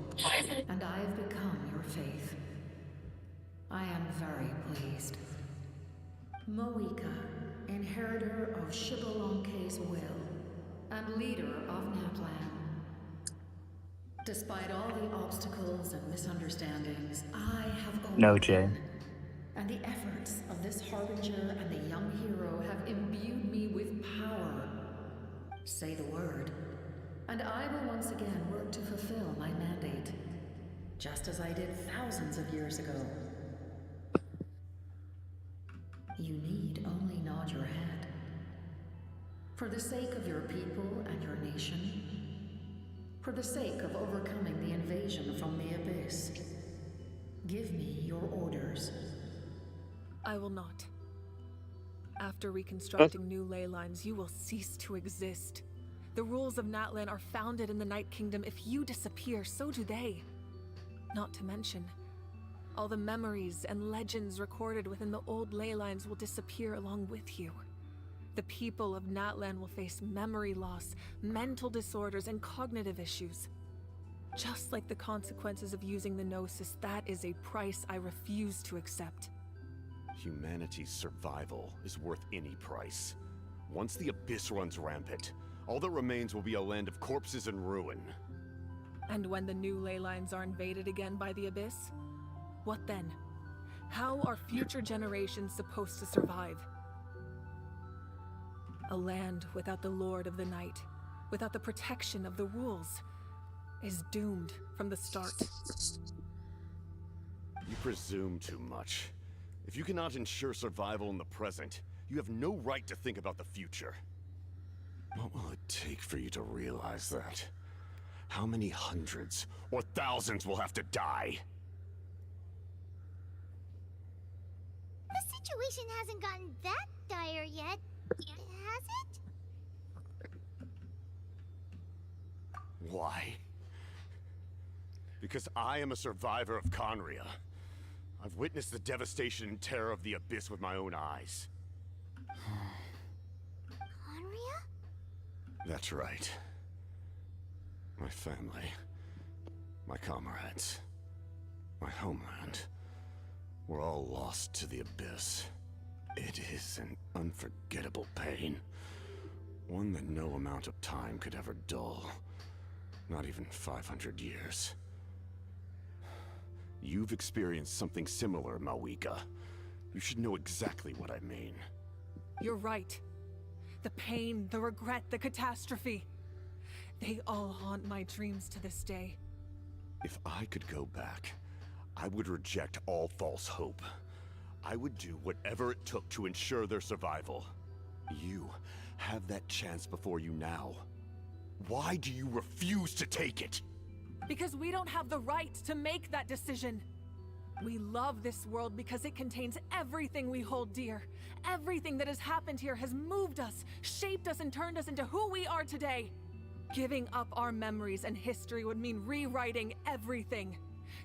and I have become your faith. I am very pleased. Moika, inheritor of Xbalanque's will, and leader of Natlan. Despite all the obstacles and misunderstandings, I have overcome. No, Jay. And the efforts of this harbinger and the young hero have imbued me with power. Say the word, and I will once again work to fulfill my mandate, just as I did thousands of years ago. You need only nod your head. For the sake of your people and your nation, for the sake of overcoming the invasion from the Abyss, give me your orders. I will not. After reconstructing new ley lines, you will cease to exist. The rules of Natlan are founded in the Night Kingdom. If you disappear, so do they. Not to mention, All the memories and legends recorded within the old ley lines will disappear along with you. The people of Natlan will face memory loss, mental disorders, and cognitive issues. Just like the consequences of using the Gnosis, that is a price I refuse to accept. Humanity's survival is worth any price. Once the Abyss runs rampant, all that remains will be a land of corpses and ruin. And when the new ley lines are invaded again by the Abyss, what then? How are future generations supposed to survive? A land without the Lord of the Night, without the protection of the rules, is doomed from the start. You presume too much. If you cannot ensure survival in the present, you have no right to think about the future. What will it take for you to realize that? How many hundreds or thousands will have to die? The situation hasn't gotten that dire yet, has it? Why? Because I am a survivor of Conria. I've witnessed the devastation and terror of the Abyss with my own eyes. Conria? That's right. My family, my comrades, my homeland, were all lost to the Abyss. It is an unforgettable pain. One that no amount of time could ever dull. Not even 500 years. You've experienced something similar, Mawika. You should know exactly what I mean. You're right. The pain, the regret, the catastrophe. They all haunt my dreams to this day. If I could go back, I would reject all false hope. I would do whatever it took to ensure their survival. You have that chance before you now. Why do you refuse to take it? Because we don't have the right to make that decision. We love this world because it contains everything we hold dear. Everything that has happened here has moved us, shaped us, and turned us into who we are today. Giving up our memories and history would mean rewriting everything.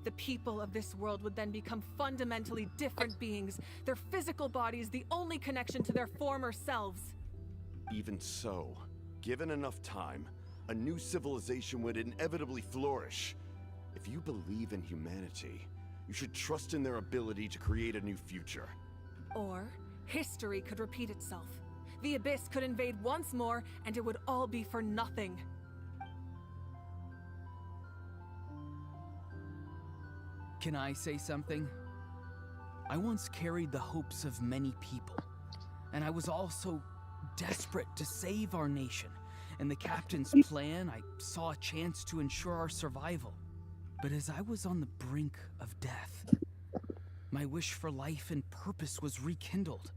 The people of this world would then become fundamentally different beings, their physical bodies the only connection to their former selves. Even so, given enough time, a new civilization would inevitably flourish. If you believe in humanity, you should trust in their ability to create a new future. Or, history could repeat itself. The Abyss could invade once more, and it would all be for nothing. Can I say something? I once carried the hopes of many people, and I was also desperate to save our nation. In the captain's plan, I saw a chance to ensure our survival. But as I was on the brink of death, my wish for life and purpose was rekindled.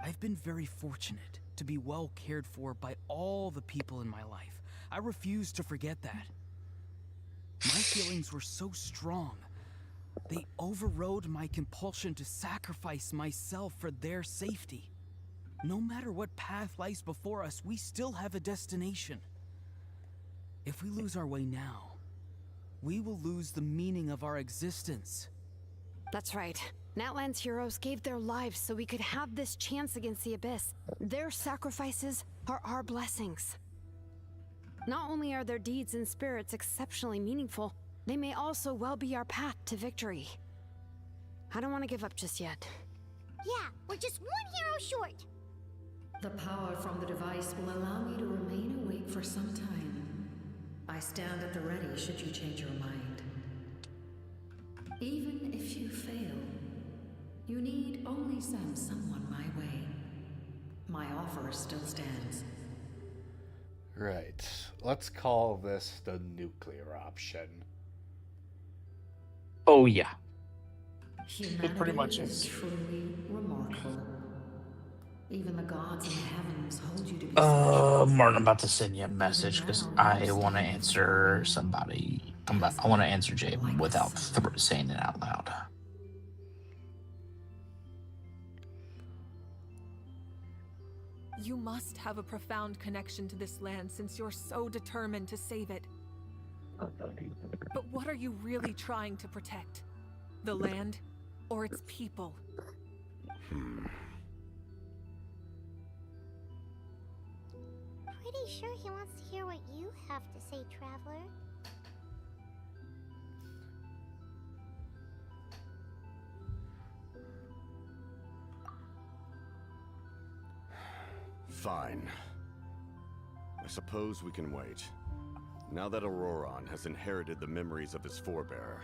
I've been very fortunate to be well cared for by all the people in my life. I refuse to forget that. My feelings were so strong. They overrode my compulsion to sacrifice myself for their safety. No matter what path lies before us, we still have a destination. If we lose our way now, we will lose the meaning of our existence. That's right. Natlan's heroes gave their lives so we could have this chance against the Abyss. Their sacrifices are our blessings. Not only are their deeds and spirits exceptionally meaningful, they may also well be our path to victory. I don't want to give up just yet. Yeah, we're just one hero short. The power from the device will allow me to remain awake for some time. I stand at the ready should you change your mind. Even if you fail, you need only send someone my way. My offer still stands. Right. Let's call this the nuclear option. Oh, yeah. Humanity pretty much is truly remarkable. Even the gods in the heavens hold you to be Martin, I'm about to send you a message because I want to answer somebody. I want to answer Jay without saying it out loud. You must have a profound connection to this land since you're so determined to save it. But what are you really trying to protect? the land, or its people? Pretty sure he wants to hear what you have to say, Traveler. Fine. I suppose we can wait. Now that Auroron has inherited the memories of his forebearer,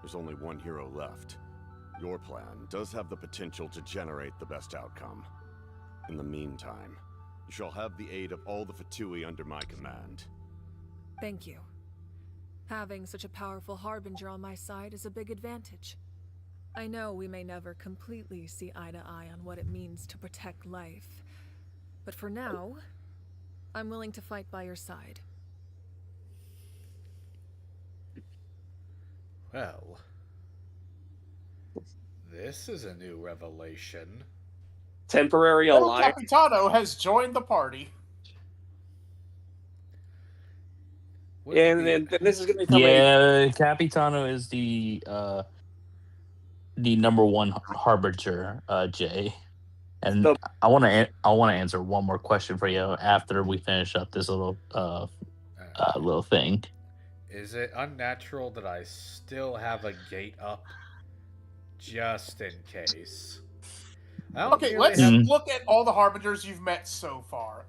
there's only one hero left. Your plan does have the potential to generate the best outcome. In the meantime, you shall have the aid of all the Fatui under my command. Thank you. Having such a powerful harbinger on my side is a big advantage. I know we may never completely see eye to eye on what it means to protect life, but for now, I'm willing to fight by your side. Well, this is a new revelation. Temporary El alliance. Capitano has joined the party. And then this is going to become Yeah, Capitano is the number one harbinger, Jay. And So- I want to answer one more question for you after we finish up this little little thing. Is it unnatural that I still have a gate up just in case? Okay, let's look at all the harbingers you've met so far.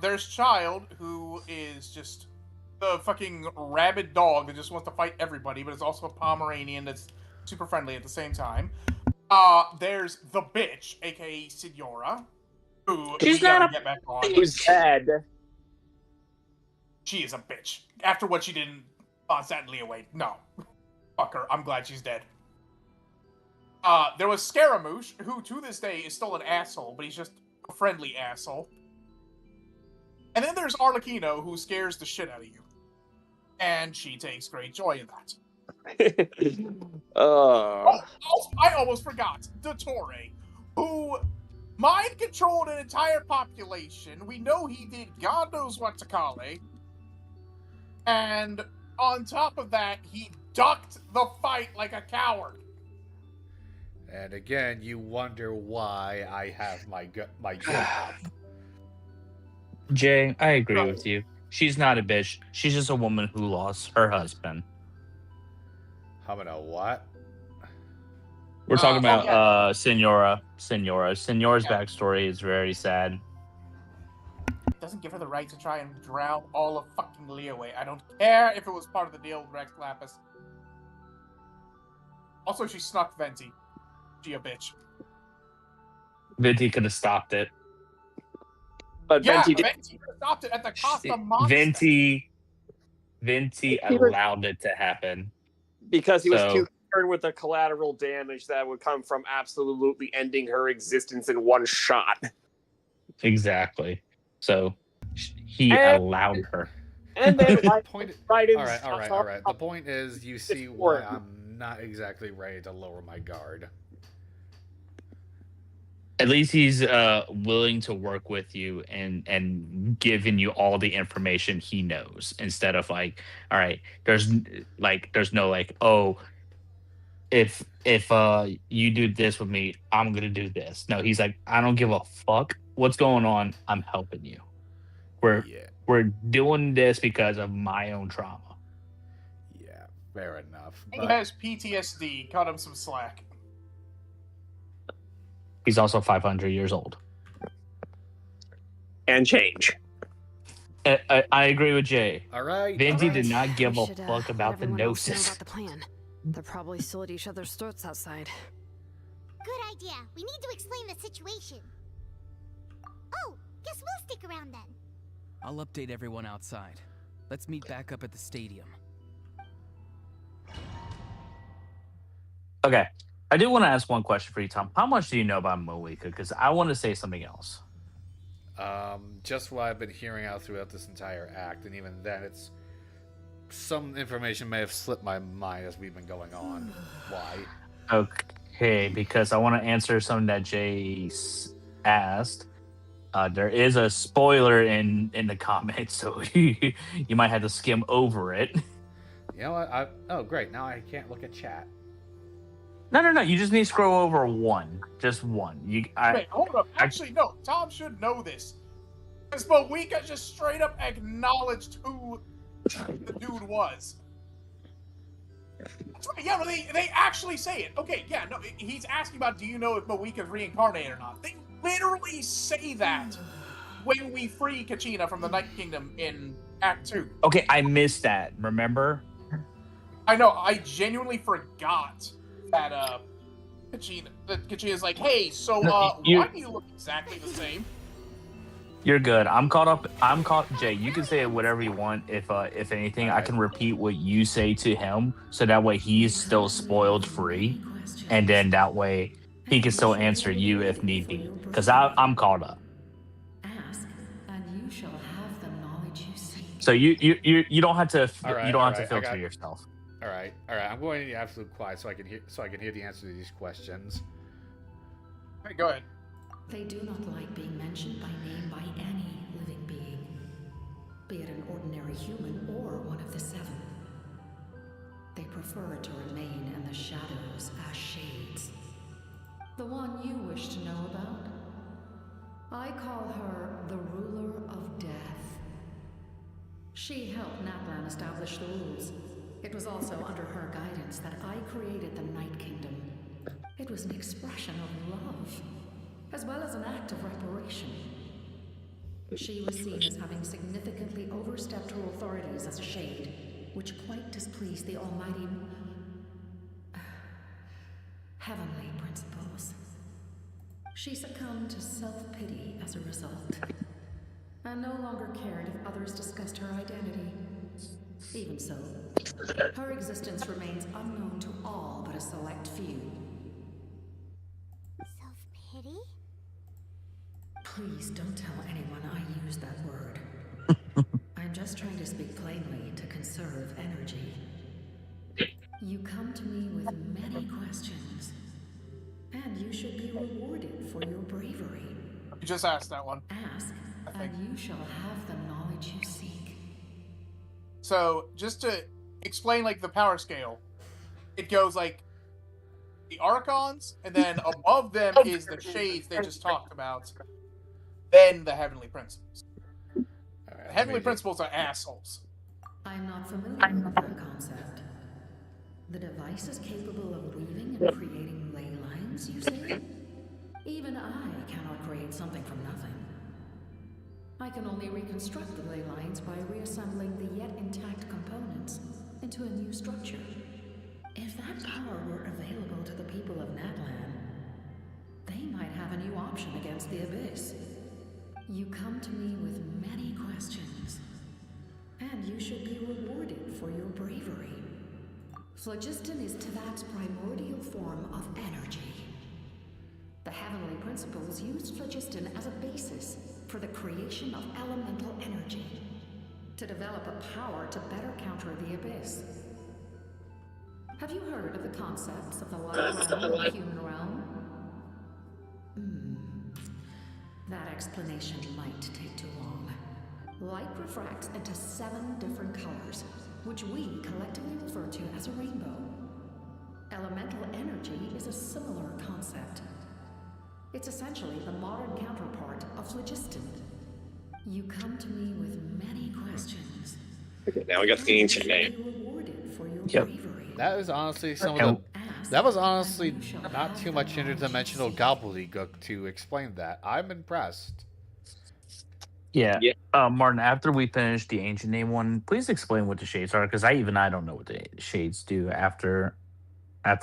There's Child, who is just the fucking rabid dog that just wants to fight everybody, but is also a Pomeranian that's super friendly at the same time. There's the bitch, aka Signora, who She's we gotta not a get back on. who's dead. She is a bitch. After what she did on Sat and Leah Wade. No. Fuck her. I'm glad she's dead. There was Scaramouche, who to this day is still an asshole, but he's just a friendly asshole. And then there's Arlecchino, who scares the shit out of you. And she takes great joy in that. I almost forgot. Dottore, who mind-controlled an entire population. We know he did God knows what to Kale. And on top of that, he ducked the fight like a coward. And again, you wonder why I have my gate up. Jay, I agree with you. She's not a bitch. She's just a woman who lost her husband. How about a what? We're talking about Senora. Senora's backstory is very sad. Doesn't give her the right to try and drown all of fucking Leah away. I don't care if it was part of the deal with Rex Lapis. Also, she snuck Venti. She a bitch. Venti could have stopped it. But Yeah, Venti Venti could have stopped it at the cost of Monster. Venti allowed it to happen. Because he was too concerned with the collateral damage that would come from absolutely ending her existence in one shot. Exactly. So he allowed her. And then All right. The point is, you see why I'm not exactly ready to lower my guard. At least he's willing to work with you and giving you all the information he knows, instead of like, all right, there's no like, oh, if you do this with me, I'm gonna do this. No, he's like, I don't give a fuck what's going on. I'm helping you. We're doing this because of my own trauma. Yeah, fair enough. He has PTSD. Cut him some slack. He's also 500 years old. And change. I agree with Jay. All right. Venti did not give a should, fuck let about the everyone else know gnosis. about the plan. They're probably still at each other's throats outside. Good idea. We need to explain the situation. Oh, guess we'll stick around then. I'll update everyone outside. Let's meet back up at the stadium. Okay. I do want to ask one question for you, Tom. How much do you know about Malika? Because I want to say something else. Just what I've been hearing out throughout this entire act, and even then, it's some information may have slipped my mind as we've been going on. Why? Okay, because I want to answer something that Jay asked. There is a spoiler in the comments, so you might have to skim over it. You know what? Oh, great. Now I can't look at chat. No. You just need to scroll over one. Just one. Wait, hold up. Actually, no. Tom should know this. Because Moika just straight up acknowledged who the dude was. That's right. Yeah, no, they actually say it. Okay, yeah, no, he's asking about, do you know if Moika's reincarnated or not? They literally say that when we free Kachina from the Night Kingdom in Act 2. Okay, I missed that. Remember? I know. I genuinely forgot that Kachina's like, hey, so why do you look exactly the same? You're good. I'm caught up. Jay, you can say whatever you want. If anything, I can repeat what you say to him, so that way he's still spoiled free, and then that way he can still answer you if need be. Because I'm caught up. Ask, and you shall have the knowledge you seek. So you don't have to Alright, you don't have to alright, filter I got- yourself. All right. I'm going to absolute quiet so I can hear the answer to these questions. Hey, go ahead. They do not like being mentioned by name by any living being, be it an ordinary human or one of the seven. They prefer to remain in the shadows as shades. The one you wish to know about? I call her the ruler of death. She helped Natlan establish the rules. It was also under her guidance that I created the Night Kingdom. It was an expression of love, as well as an act of reparation. She was seen as having significantly overstepped her authorities as a shade, which quite displeased the almighty heavenly principles. She succumbed to self-pity as a result, and no longer cared if others discussed her identity. Even so, her existence remains unknown to all but a select few. Self-pity? Please don't tell anyone I used that word. I'm just trying to speak plainly to conserve energy. You come to me with many questions, and you should be rewarded for your bravery. You just asked that one. Ask, and you shall have the knowledge you seek. So, just to explain, like, the power scale, it goes, like, the Archons, and then above them is the Shades they just talked about, then the Heavenly Principles. The Heavenly Principles are assholes. I'm not familiar with that concept. The device is capable of weaving and creating ley lines, you say? Even I cannot create something from nothing. I can only reconstruct the ley lines by reassembling the yet intact components into a new structure. If that power were available to the people of Natlan, they might have a new option against the Abyss. You come to me with many questions, and you should be rewarded for your bravery. Phlogiston is Tavak's primordial form of energy. The Heavenly Principles used Phlogiston as a basis for the creation of elemental energy, to develop a power to better counter the Abyss. Have you heard of the concepts of the light realm and the human realm? That explanation might take too long. Light refracts into 7 different colors, which we collectively refer to as a rainbow. Elemental energy is a similar concept. It's essentially the modern counterpart of phlogiston. You come to me with many questions. Okay, now we got the ancient name. Yep. That was honestly that was honestly not too much interdimensional gobbledygook to explain that. I'm impressed. Yeah. Martin, after we finish the ancient name one, please explain what the shades are, because I don't know what the shades do after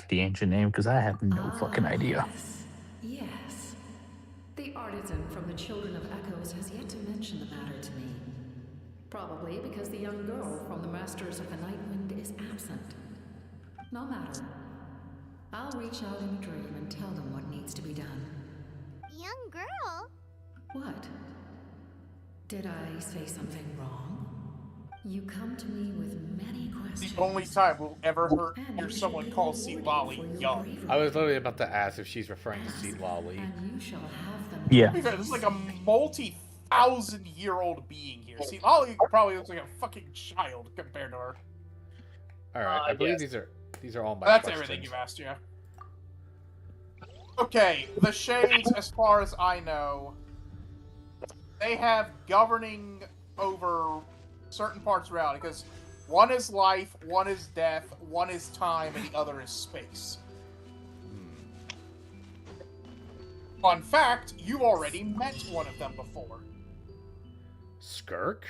the ancient name, because I have no fucking idea. Yes. The artisan from the Children of Echoes has yet to mention the matter to me. Probably because the young girl from the Masters of the Nightwind is absent. No matter. I'll reach out in a dream and tell them what needs to be done. Young girl? What? Did I say something wrong? You come to me with many questions. The only time we'll ever hear someone call Seat Lolly young. I was literally about to ask if she's referring to Seat Lolly. Yeah. To be fair, this is like a multi-thousand-year-old being here. Seat Lolly probably looks like a fucking child compared to her. All right, I believe these are all my That's questions. everything you've asked, yeah. Okay, the Shades, as far as I know, they have governing over certain parts of reality, because one is life, one is death, one is time, and the other is space. Fun fact, you've already met one of them before. Skirk?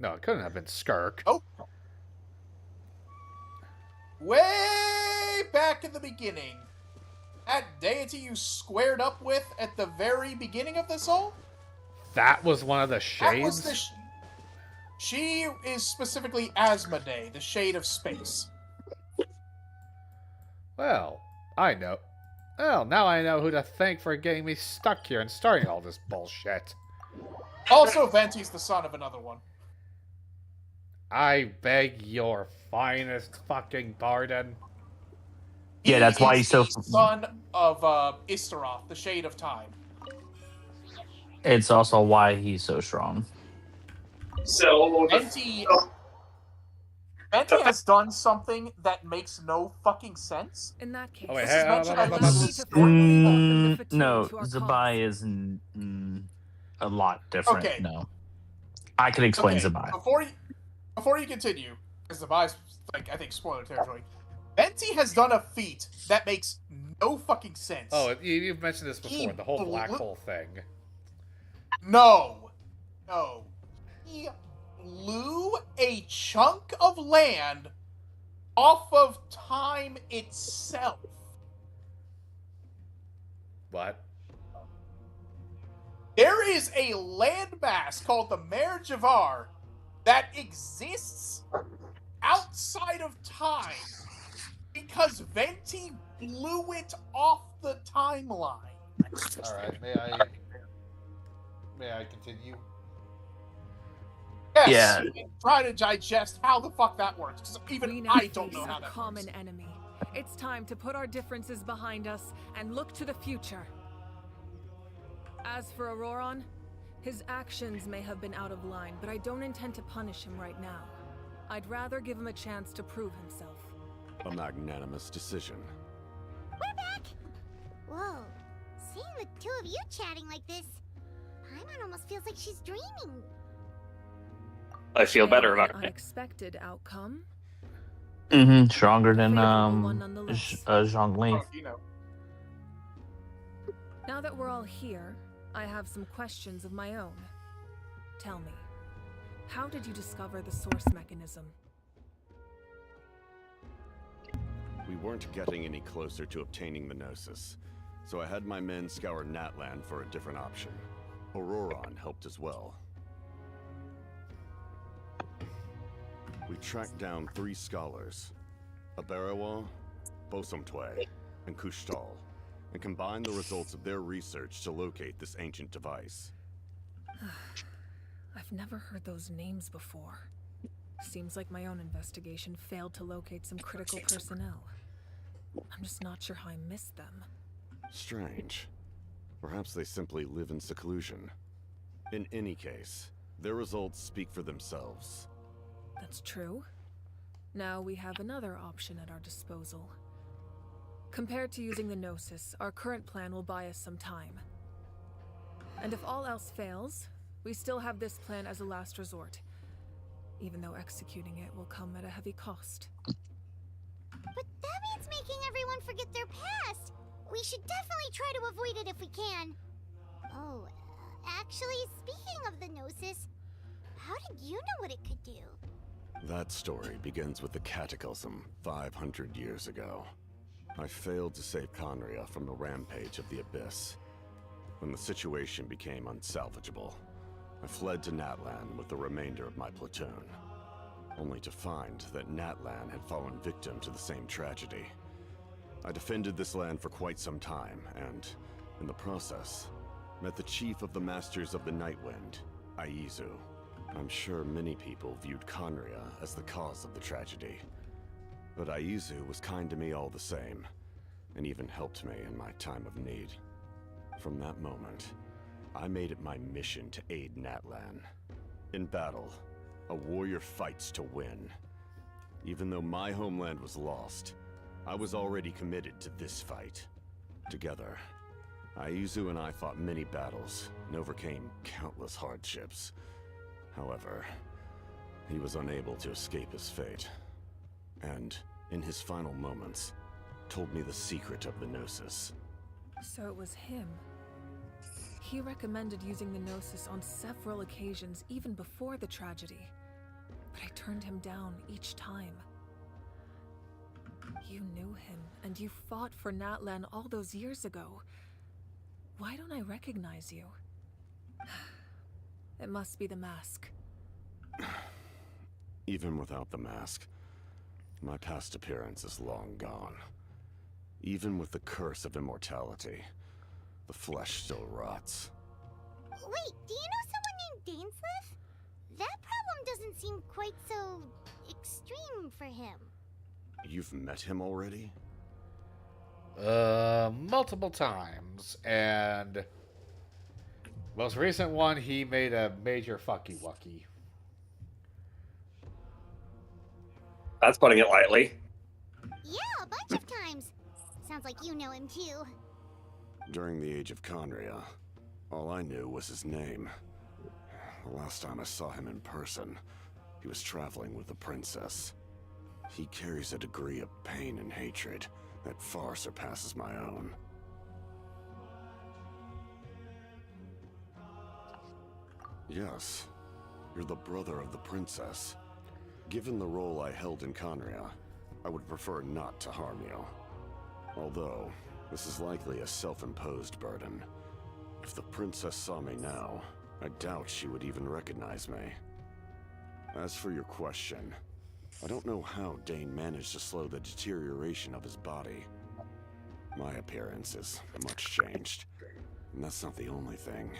No, it couldn't have been Skirk. Oh. Way back in the beginning. That deity you squared up with at the very beginning of this all? That was one of the That was Shades? the... She is specifically Asmodee, the Shade of Space. Well, I know. Well, now I know who to thank for getting me stuck here and starting all this bullshit. Also, Venti's the son of another one. I beg your finest fucking pardon. Yeah, that's why he's so. The son of Istaroth, the Shade of Time. It's also why he's so strong. So Venti has done something that makes no fucking sense. In that case, Oh, wait, no, Zabai is a lot different. Okay. No, I can explain Okay, Zabai. Before you continue, because Zabai's, like, I think, spoiler territory, Venti has done a feat that makes no fucking sense. Oh, you've mentioned this before, the whole black hole thing. No. He blew a chunk of land off of time itself. What? There is a landmass called the Mare Javar that exists outside of time because Venti blew it off the timeline. Alright, may I continue? Yes, Yeah. try to digest how the fuck that works, because even I don't know how that common works. enemy. It's time to put our differences behind us and look to the future. As for Auroron, his actions may have been out of line, but I don't intend to punish him right now. I'd rather give him a chance to prove himself. A magnanimous decision. We're back! Whoa, seeing the two of you chatting like this, Paimon almost feels like she's dreaming. I feel better about An it. unexpected outcome. Stronger than nonetheless. Zhongli. Now that we're all here, I have some questions of my own. Tell me, how did you discover the source mechanism? We weren't getting any closer to obtaining the Gnosis, so I had my men scour Natlan for a different option. Auroron helped as well. We tracked down 3 scholars, Aberawa, Bosomtwe, and Kushtal, and combined the results of their research to locate this ancient device. I've never heard those names before. Seems like my own investigation failed to locate some critical personnel. I'm just not sure how I missed them. Strange. Perhaps they simply live in seclusion. In any case, their results speak for themselves. That's true. Now we have another option at our disposal. Compared to using the Gnosis, our current plan will buy us some time. And if all else fails, we still have this plan as a last resort, even though executing it will come at a heavy cost. But that means making everyone forget their past. We should definitely try to avoid it if we can. Oh, actually, speaking of the Gnosis, how did you know what it could do? That story begins with the Cataclysm 500 years ago. I failed to save Conria from the rampage of the Abyss. When the situation became unsalvageable, I fled to Natlan with the remainder of my platoon, only to find that Natlan had fallen victim to the same tragedy. I defended this land for quite some time, and, in the process, met the chief of the Masters of the Nightwind, Aizu. I'm sure many people viewed Conria as the cause of the tragedy, but Aizu was kind to me all the same, and even helped me in my time of need. From that moment, I made it my mission to aid Natlan. In battle, a warrior fights to win. Even though my homeland was lost, I was already committed to this fight. Together, Ayuzu and I fought many battles and overcame countless hardships. However, he was unable to escape his fate, and in his final moments, told me the secret of the Gnosis. So it was him. He recommended using the Gnosis on several occasions, even before the tragedy. But I turned him down each time. You knew him, and you fought for Natlan all those years ago. Why don't I recognize you? It must be the mask. Even without the mask, my past appearance is long gone. Even with the curse of immortality, the flesh still rots. Wait, do you know someone named Dainsleif? That problem doesn't seem quite so extreme for him. You've met him already? Multiple times, and most recent one, he made a major fucky wucky. That's putting it lightly. Yeah, a bunch of times. Sounds like you know him too. During the Age of Conria, all I knew was his name. The last time I saw him in person, he was traveling with the princess. He carries a degree of pain and hatred that far surpasses my own. Yes, you're the brother of the princess. Given the role I held in Conria, I would prefer not to harm you. Although, this is likely a self-imposed burden. If the princess saw me now, I doubt she would even recognize me. As for your question, I don't know how Dane managed to slow the deterioration of his body. My appearance is much changed, and that's not the only thing.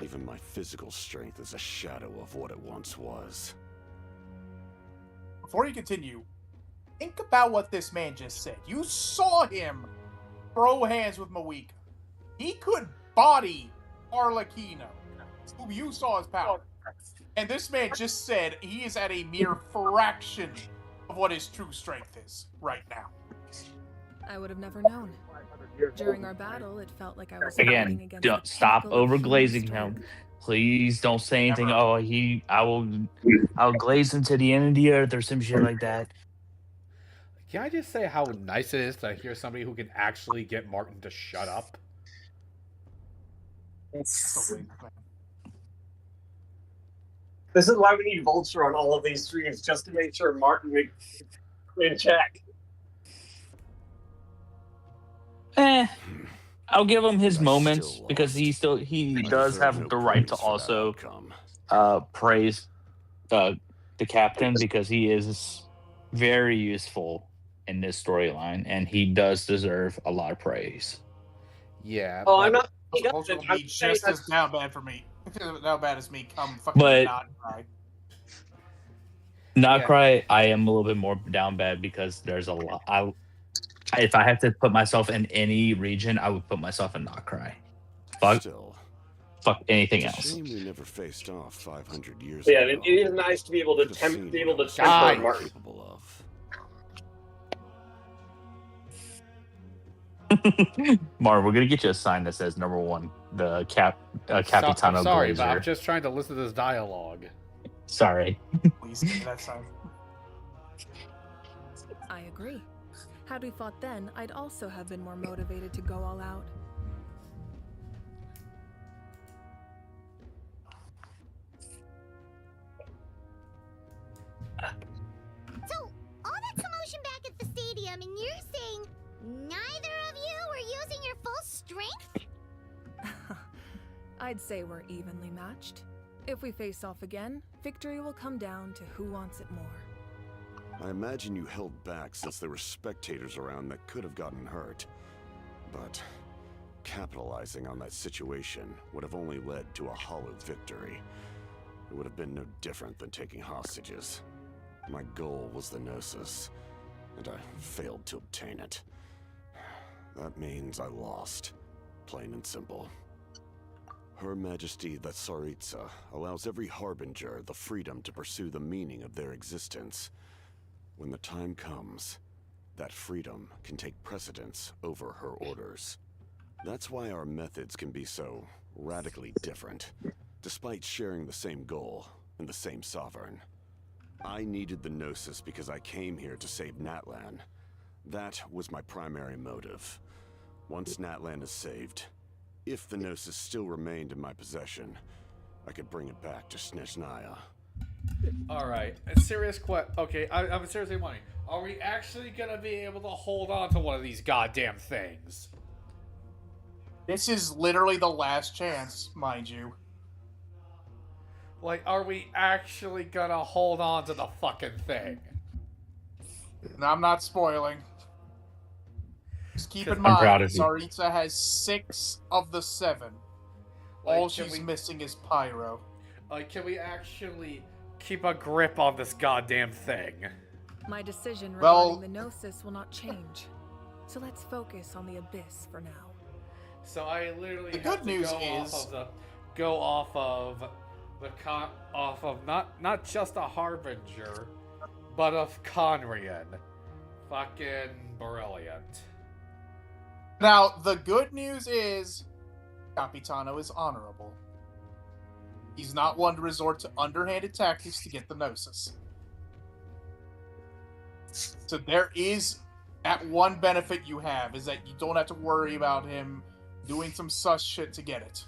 Even my physical strength is a shadow of what it once was. Before you continue, think about what this man just said. You saw him throw hands with Mawika. He could body Arlecchino, who you saw his power. And this man just said he is at a mere fraction of what his true strength is right now. I would have never known. During our battle, it felt like I was fighting Again, against don't the stop pinnacle of human overglazing strength. him. Please don't say anything. Oh, I'll glaze him to the end of the earth or some shit like that. Can I just say how nice it is to hear somebody who can actually get Martin to shut up? This is why we need Vulture on all of these streams, just to make sure Martin is in check. I'll give him his moments because he does have the right to also praise the captain because he is very useful in this storyline and he does deserve a lot of praise. Yeah. Oh, I'm not. Vulture will be just as down bad for me. How bad as me? Come fucking But- not cry. Not cry. I am a little bit more down bad because there's a lot. If I have to put myself in any region, I would put myself in not cry. Fuck anything It's a else. shame we never faced off 500 years Yeah, ago. it is nice to be able to Could've seen temper what I was Martin. capable of. Marv, we're gonna get you a sign that says #1, the Capitano I'm sorry, Glazer. but I'm just trying to listen to this dialogue. Sorry. Please give me that sign. I agree. Had we fought then, I'd also have been more motivated to go all out. So, all that commotion back at the stadium, and you're saying neither of you were using your full strength? I'd say we're evenly matched. If we face off again, victory will come down to who wants it more. I imagine you held back since there were spectators around that could have gotten hurt. But capitalizing on that situation would have only led to a hollow victory. It would have been no different than taking hostages. My goal was the Gnosis, and I failed to obtain it. That means I lost, plain and simple. Her Majesty the Tsaritsa allows every Harbinger the freedom to pursue the meaning of their existence. When the time comes, that freedom can take precedence over her orders. That's why our methods can be so radically different, despite sharing the same goal and the same sovereign. I needed the Gnosis because I came here to save Natlan. That was my primary motive. Once Natlan is saved, if the Gnosis still remained in my possession, I could bring it back to Snezhnaya. Alright, a serious question. Okay, I'm seriously wondering, are we actually gonna be able to hold on to one of these goddamn things? This is literally the last chance, mind you. Like, are we actually gonna hold on to the fucking thing? And I'm not spoiling. Just keep in I'm proud mind, of you. Tsaritsa has 6 of the 7. All Like, she's missing is Pyro. Like, can we actually keep a grip on this goddamn thing? My decision Well- regarding the Gnosis will not change. So let's focus on the Abyss for now. So I literally The have good to news go off of not just a Harbinger, but of Conrian. Fucking brilliant. Now, the good news is Capitano is honorable. He's not one to resort to underhanded tactics to get the Gnosis. So there is that one benefit you have, is that you don't have to worry about him doing some sus shit to get it.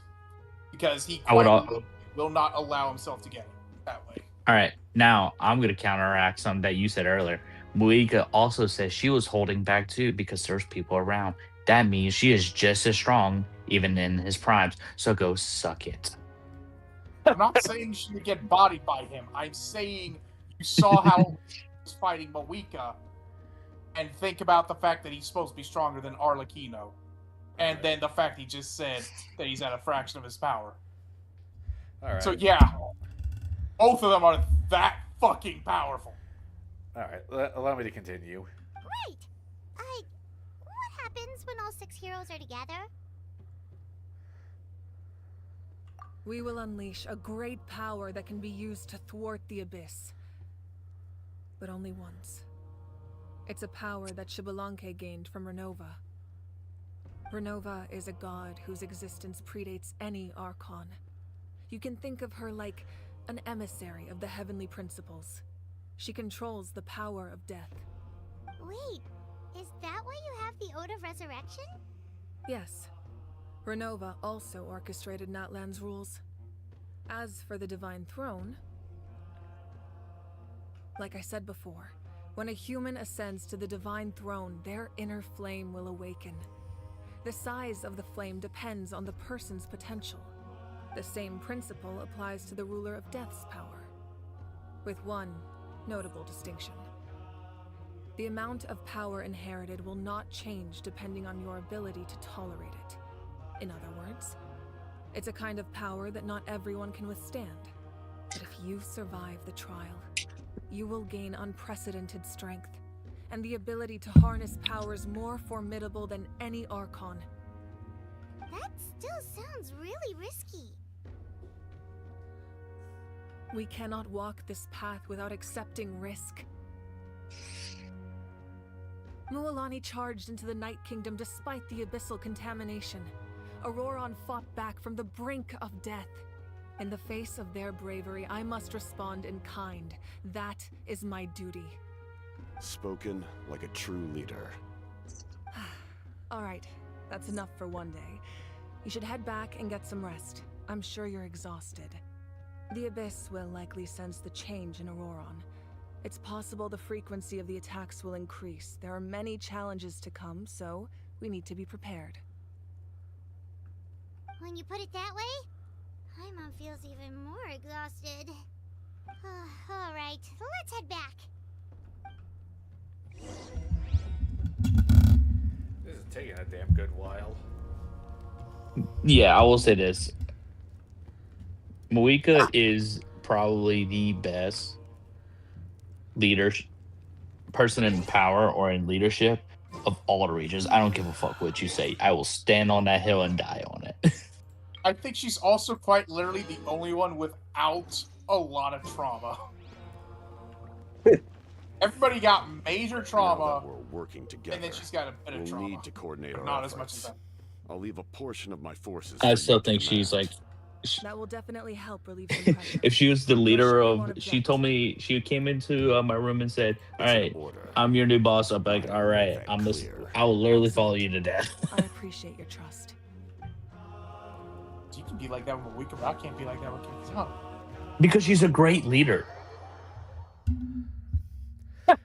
Because he will not allow himself to get it that way. All right, now I'm going to counteract something that you said earlier. Muika also says she was holding back too because there's people around. That means she is just as strong, even in his primes. So go suck it. I'm not saying she would get bodied by him. I'm saying you saw how he was fighting Moika, and think about the fact that he's supposed to be stronger than Arlecchino. And then the fact he just said that he's at a fraction of his power. Alright. So yeah, both of them are that fucking powerful. Alright, allow me to continue. Right! What happens when all 6 heroes are together? We will unleash a great power that can be used to thwart the Abyss. But only once. It's a power that Xbalanque gained from Renova. Renova is a god whose existence predates any Archon. You can think of her like an emissary of the heavenly principles. She controls the power of death. Wait, is that why you have the Ode of Resurrection? Yes. Renova also orchestrated Natlan's rules. As for the Divine Throne, like I said before, when a human ascends to the Divine Throne, their inner flame will awaken. The size of the flame depends on the person's potential. The same principle applies to the ruler of Death's power, with one notable distinction. The amount of power inherited will not change depending on your ability to tolerate it. In other words, it's a kind of power that not everyone can withstand. But if you survive the trial, you will gain unprecedented strength, and the ability to harness powers more formidable than any Archon. That still sounds really risky. We cannot walk this path without accepting risk. Mualani charged into the Night Kingdom despite the abyssal contamination. Auroron fought back from the brink of death. In the face of their bravery, I must respond in kind. That is my duty. Spoken like a true leader. All right, that's enough for one day. You should head back and get some rest. I'm sure you're exhausted. The Abyss will likely sense the change in Auroron. It's possible the frequency of the attacks will increase. There are many challenges to come, so we need to be prepared. When you put it that way, Paimon feels even more exhausted. Alright, let's head back. This is taking a damn good while. Yeah, I will say this. Muika is probably the best person in power or in leadership of all the regions. I don't give a fuck what you say. I will stand on that hill and die on it. I think she's also quite literally the only one without a lot of trauma. Everybody got major trauma, Now that we're working together, and then she's got a bit of we'll trauma. need to coordinate but our not efforts. as much as that. I'll leave a portion of my forces. I for still you to think she's command. like, That will definitely help relieve some pressure. if she was the You're leader sure you of, won't she object? told me, she came into my room and said, all It's an right, order. I'm your new boss. I'm like, Might all make right, that I'm this, clear. I will literally follow you to death. I appreciate your trust. You can be like that with a weaker, but I can't be like that with Kapitana. Because she's a great leader.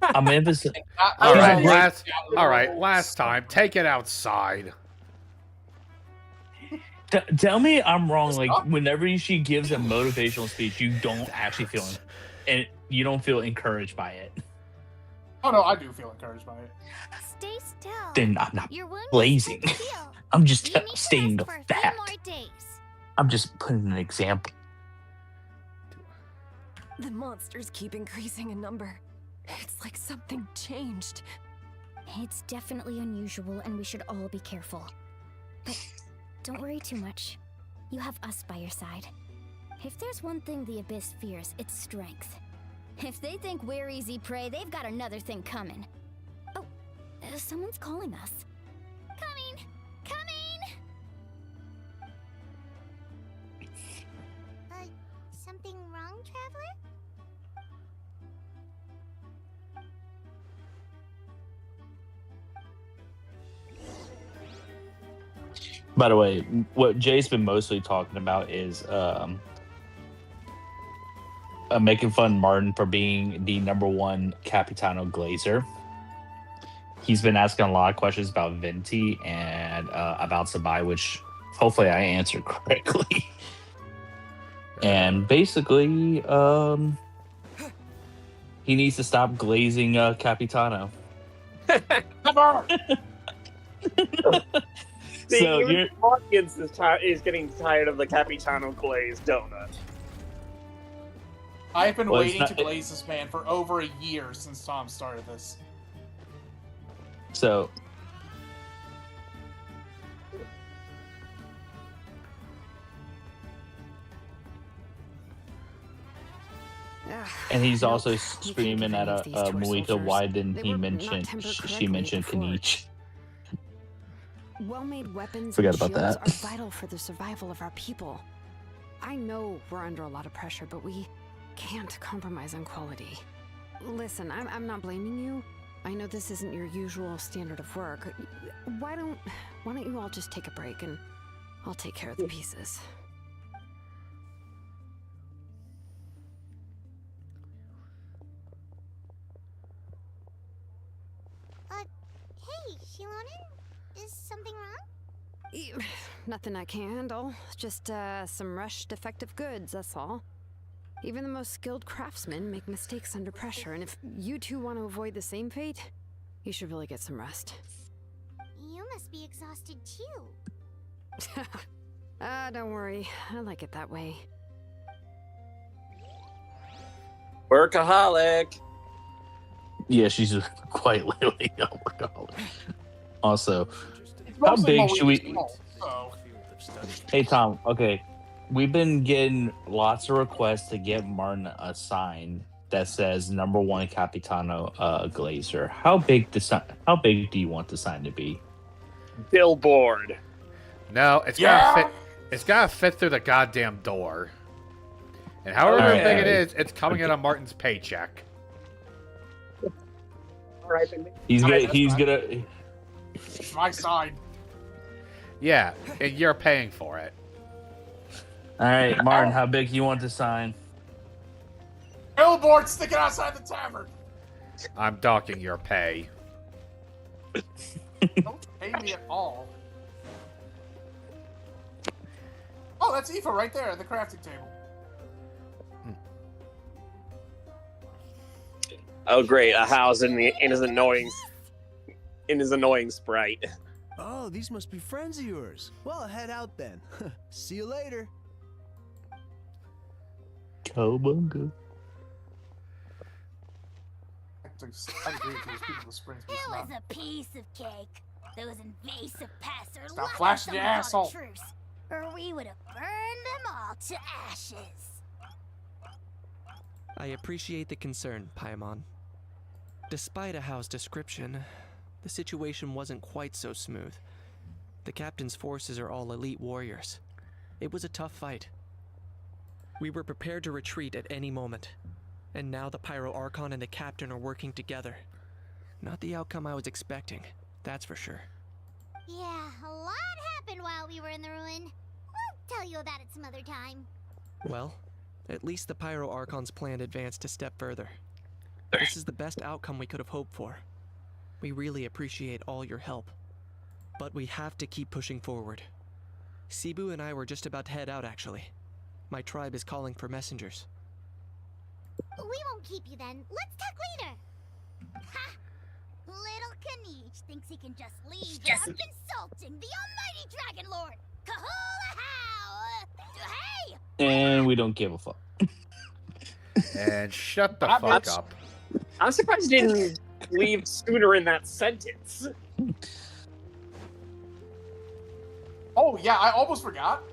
I'm emphasizing. All right, last time. Take it outside. Tell me I'm wrong. Like whenever she gives a motivational speech, you don't actually feel, and you don't feel encouraged by it. Oh no, I do feel encouraged by it. Stay still. Then I'm not Your wound blazing. won't heal. I'm just You need to stating the rest for a few fact. more days. I'm just putting an example. The monsters keep increasing in number. It's like something changed. It's definitely unusual, and we should all be careful. But don't worry too much. You have us by your side. If there's one thing the Abyss fears, it's strength. If they think we're easy prey, they've got another thing coming. Oh, someone's calling us. Coming! Coming! Something wrong, Traveler? By the way, what Jay's been mostly talking about is making fun of Martin for being the #1 Capitano Glazer. He's been asking a lot of questions about Venti and about Sabai, which hopefully I answered correctly. And basically, he needs to stop glazing Capitano. The So you're audience is getting tired of the Capitano glazed donut. I've been Well, it's waiting not- to glaze this man for over a year since Tom started this. so. And he's also screaming at Moika. Why didn't he mention? She mentioned Kanich. Well-made weapons Forgot and about shields that. are vital for the survival of our people. I know we're under a lot of pressure, but we can't compromise on quality. Listen, I'm not blaming you. I know this isn't your usual standard of work. Why don't you all just take a break and I'll take care of the pieces. Hey, Shilonen? Is something wrong? Nothing I can handle. Just some rushed defective goods, that's all. Even the most skilled craftsmen make mistakes under pressure, and if you two want to avoid the same fate, you should really get some rest. You must be exhausted too. Don't worry. I like it that way. Workaholic. Yeah, she's quite literally a workaholic. Also, how Mostly big Moika's should we? fault, so. Hey Tom, okay, we've been getting lots of requests to get Martin a sign that says #1 Capitano Glazer. How big do you want the sign to be? Billboard. No, it's gotta fit. It's gotta fit through the goddamn door. And however Alright. big it is, it's coming out of Martin's paycheck. All right, then. He's Alright, gonna. He's that's gonna. It's my side. Yeah, and you're paying for it. All right, Martin, how big you want the sign? Billboard sticking outside the tavern. I'm docking your pay. Don't pay me at all. Oh, that's Aoife right there at the crafting table. Oh great, a house in his annoying sprite. Oh, these must be friends of yours. Well, head out then. See you later. Cowabunga. I agree with those people with springs, but It it's was not. a piece of cake. Those invasive pests are Stop lucky flashing your someone called a asshole. truce, or we would have burned them all to ashes. I appreciate the concern, Paimon. Despite Ahao's description, the situation wasn't quite so smooth. The captain's forces are all elite warriors. It was a tough fight. We were prepared to retreat at any moment. And now the Pyro Archon and the captain are working together. Not the outcome I was expecting, that's for sure. Yeah, a lot happened while we were in the ruin. We'll tell you about it some other time. Well, at least the Pyro Archon's plan advanced a step further. This is the best outcome we could have hoped for. We really appreciate all your help. But we have to keep pushing forward. Cebu and I were just about to head out, actually. My tribe is calling for messengers. We won't keep you then. Let's talk later. Ha! Little Kanish thinks he can just leave without consulting the almighty Dragon Lord. Kahula how! Hey! And we don't give a fuck. And shut the fuck up. I'm surprised you didn't leave sooner in that sentence. Oh yeah, I almost forgot.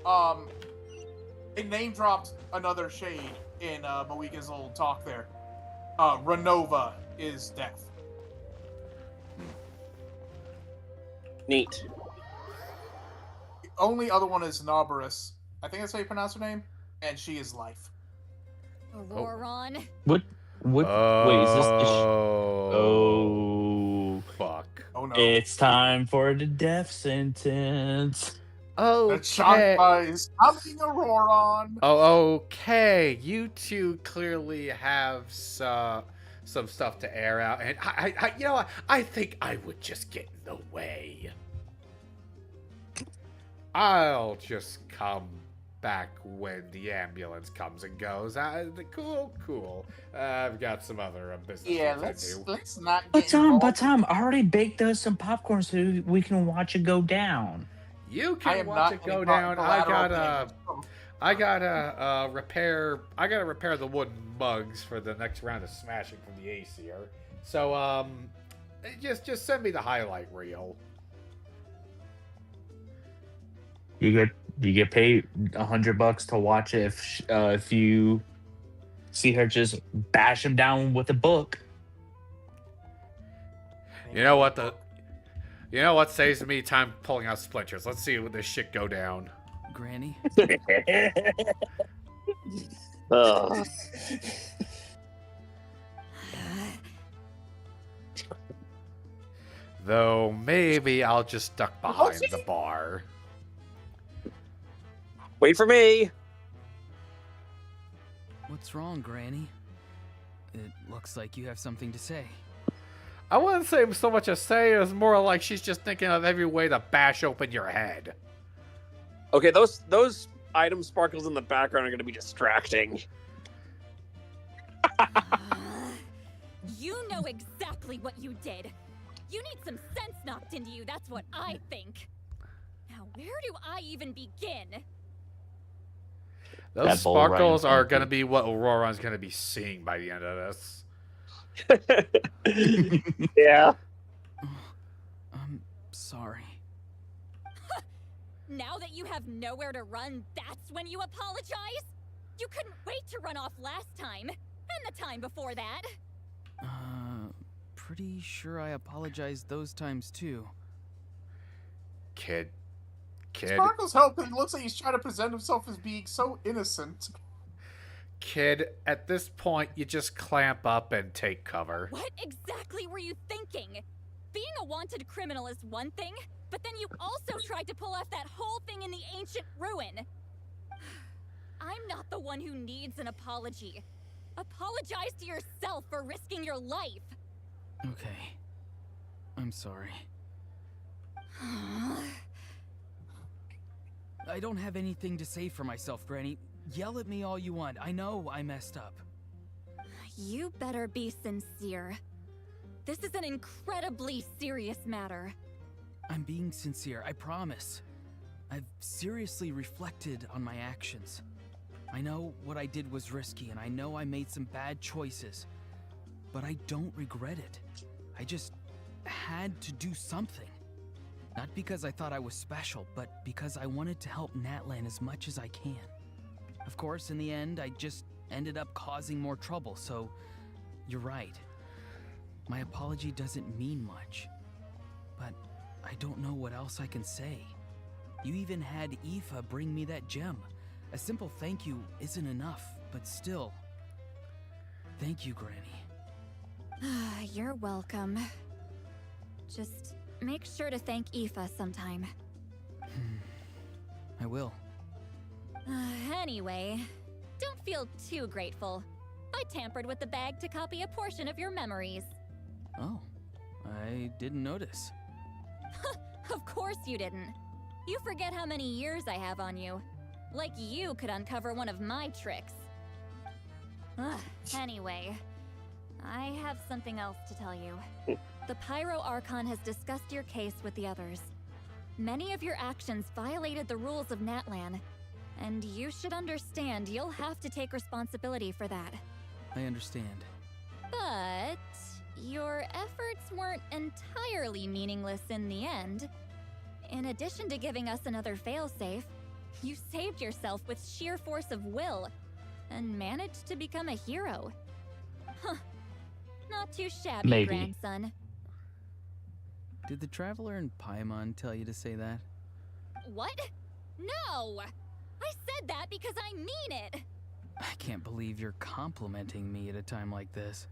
It name dropped another shade in Moika's little talk there. Renova is death. Neat. The only other one is Nauborus. I think that's how you pronounce her name. And she is life. Auroron. What? Wait, is this the Oh. Fuck. Oh no. It's time for the death sentence. Oh, The Chakra is coming, Auroron. Oh, okay. You two clearly have some stuff to air out, and I think I would just get in the way. I'll just come back when the ambulance comes and goes. Cool. I've got some other business. Yeah, to do. let's not. But Tom, I already baked us some popcorn so we can watch it go down. You I can am watch not it go getting down. collateral I gotta repair the wooden mugs for the next round of smashing from the Aesir. So just send me the highlight reel. You get paid $100 to watch it if you see her just bash him down with a book. You know what saves me time pulling out splinters? Let's see this shit go down. Granny? Though maybe I'll just duck behind the bar. Wait for me. What's wrong, Granny? It looks like you have something to say. I wouldn't say so much as say, it was more like she's just thinking of every way to bash open your head. Okay, those item sparkles in the background are going to be distracting. You know exactly what you did. You need some sense knocked into you, that's what I think. Now, where do I even begin? Those sparkles are going to be what Auroron's going to be seeing by the end of this. Yeah. I'm sorry. Now that you have nowhere to run, that's when you apologize? You couldn't wait to run off last time, and the time before that. Pretty sure I apologized those times too. Kid. Sparkles help. It looks like he's trying to present himself as being so innocent. Kid, at this point, you just clamp up and take cover. What exactly were you thinking? Being a wanted criminal is one thing, but then you also tried to pull off that whole thing in the ancient ruin. I'm not the one who needs an apology. Apologize to yourself for risking your life. Okay. I'm sorry. I don't have anything to say for myself, Granny. Yell at me all you want. I know I messed up. You better be sincere. This is an incredibly serious matter. I'm being sincere, I promise. I've seriously reflected on my actions. I know what I did was risky, and I know I made some bad choices. But I don't regret it. I just had to do something. Not because I thought I was special, but because I wanted to help Natlan as much as I can. Of course, in the end, I just ended up causing more trouble, so you're right. My apology doesn't mean much, but I don't know what else I can say. You even had Aoife bring me that gem. A simple thank you isn't enough, but still. Thank you, Granny. You're welcome. Just make sure to thank Aoife sometime. I will. Anyway, don't feel too grateful. I tampered with the bag to copy a portion of your memories. Oh, I didn't notice. Of course you didn't. You forget how many years I have on you. Like you could uncover one of my tricks. Anyway, I have something else to tell you. The Pyro Archon has discussed your case with the others. Many of your actions violated the rules of Natlan, and you should understand you'll have to take responsibility for that. I understand. But your efforts weren't entirely meaningless in the end. In addition to giving us another failsafe, you saved yourself with sheer force of will and managed to become a hero. Huh. Not too shabby, Maybe. grandson. Did the Traveler in Paimon tell you to say that? What? No! I said that because I mean it! I can't believe you're complimenting me at a time like this.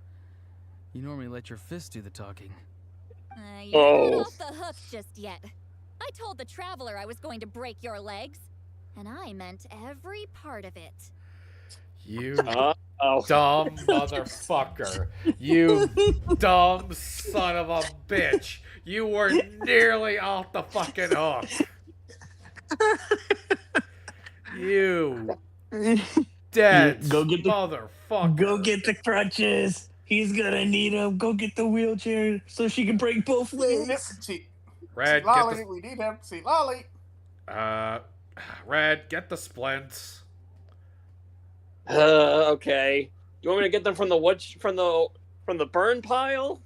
You normally let your fist do the talking. You're not off the hook just yet. I told the Traveler I was going to break your legs, and I meant every part of it. You dumb motherfucker. You dumb son of a bitch. You were nearly off the fucking hook. You dead Go get the motherfucker. Go get the crutches. He's gonna need them. Go get the wheelchair so she can break both legs. Red, Lolly, get the... we need him. See Lolly. Red, get the splints. Okay. You want me to get them from the burn pile?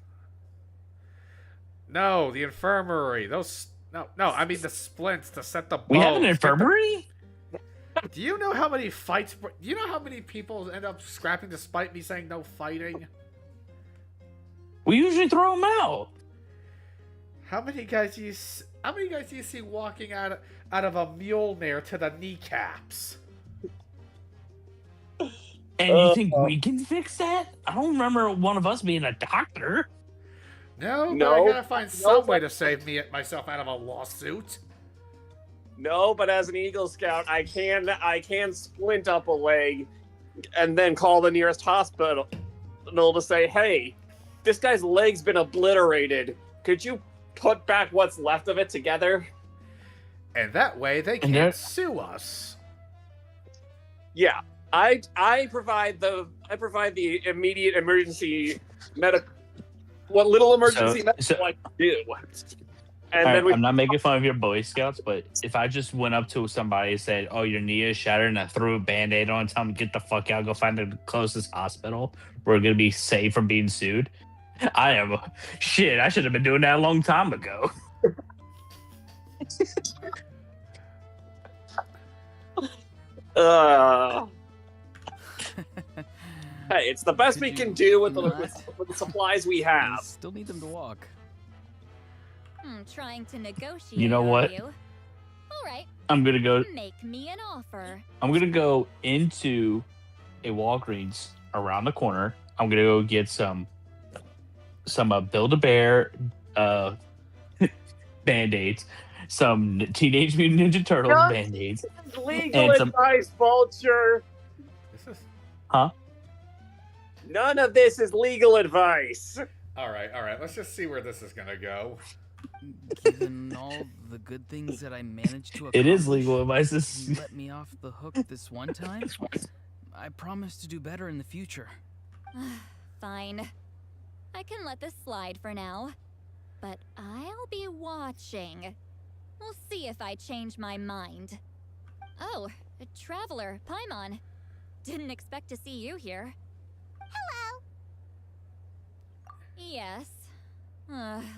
No, the infirmary. Those no, I mean the splints to set the bones. We have an infirmary? Do you know how many fights? Do you know how many people end up scrapping despite me saying no fighting? We usually throw them out. How many guys do you see walking out of a Mjolnir to the kneecaps? And you think we can fix that? I don't remember one of us being a doctor. No, but I gotta find some way to save myself out of a lawsuit. No, but as an Eagle Scout, I can splint up a leg and then call the nearest hospital to say, hey, this guy's leg's been obliterated. Could you put back what's left of it together? And that way they can't sue us. Yeah, I provide the immediate emergency what little emergency medical I can do. And then I'm not making fun of your Boy Scouts, but if I just went up to somebody and said, "Oh, your knee is shattered," and I threw a Band-Aid on, tell them get the fuck out, go find the closest hospital, we're gonna be safe from being sued. I should have been doing that a long time ago. Hey, it's the best we can do with the supplies we have. Still need them to walk. Trying to negotiate. You know what? All right. I'm gonna go. Make me an offer. I'm gonna go into a Walgreens around the corner. I'm gonna go get some Build-A-Bear Band-Aids, some Teenage Mutant Ninja Turtles Band-Aids, Legal advice, Vulture. Huh? None of this is legal advice. All right. Let's just see where this is gonna go. Given all the good things that I managed to accomplish, It is legal advice. you let me off the hook this one time. I promise to do better in the future. Fine. I can let this slide for now. But I'll be watching. We'll see if I change my mind. Oh, a Traveler, Paimon. Didn't expect to see you here. Hello. Yes.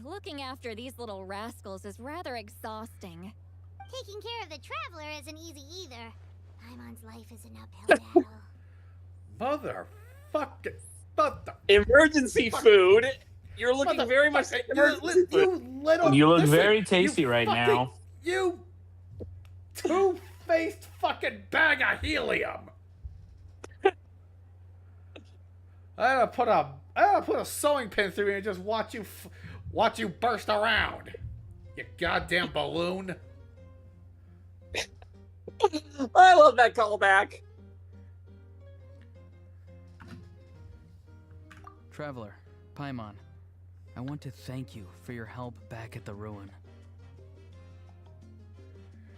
Looking after these little rascals is rather exhausting. Taking care of the Traveler isn't easy either. Paimon's life is an uphill battle. Mother. Emergency food. You're looking very much like emergency food. You look very tasty right now. You two-faced fucking bag of helium. I gotta put a sewing pin through you and just watch you burst around. You goddamn balloon. I love that callback. Traveler, Paimon, I want to thank you for your help back at the ruin.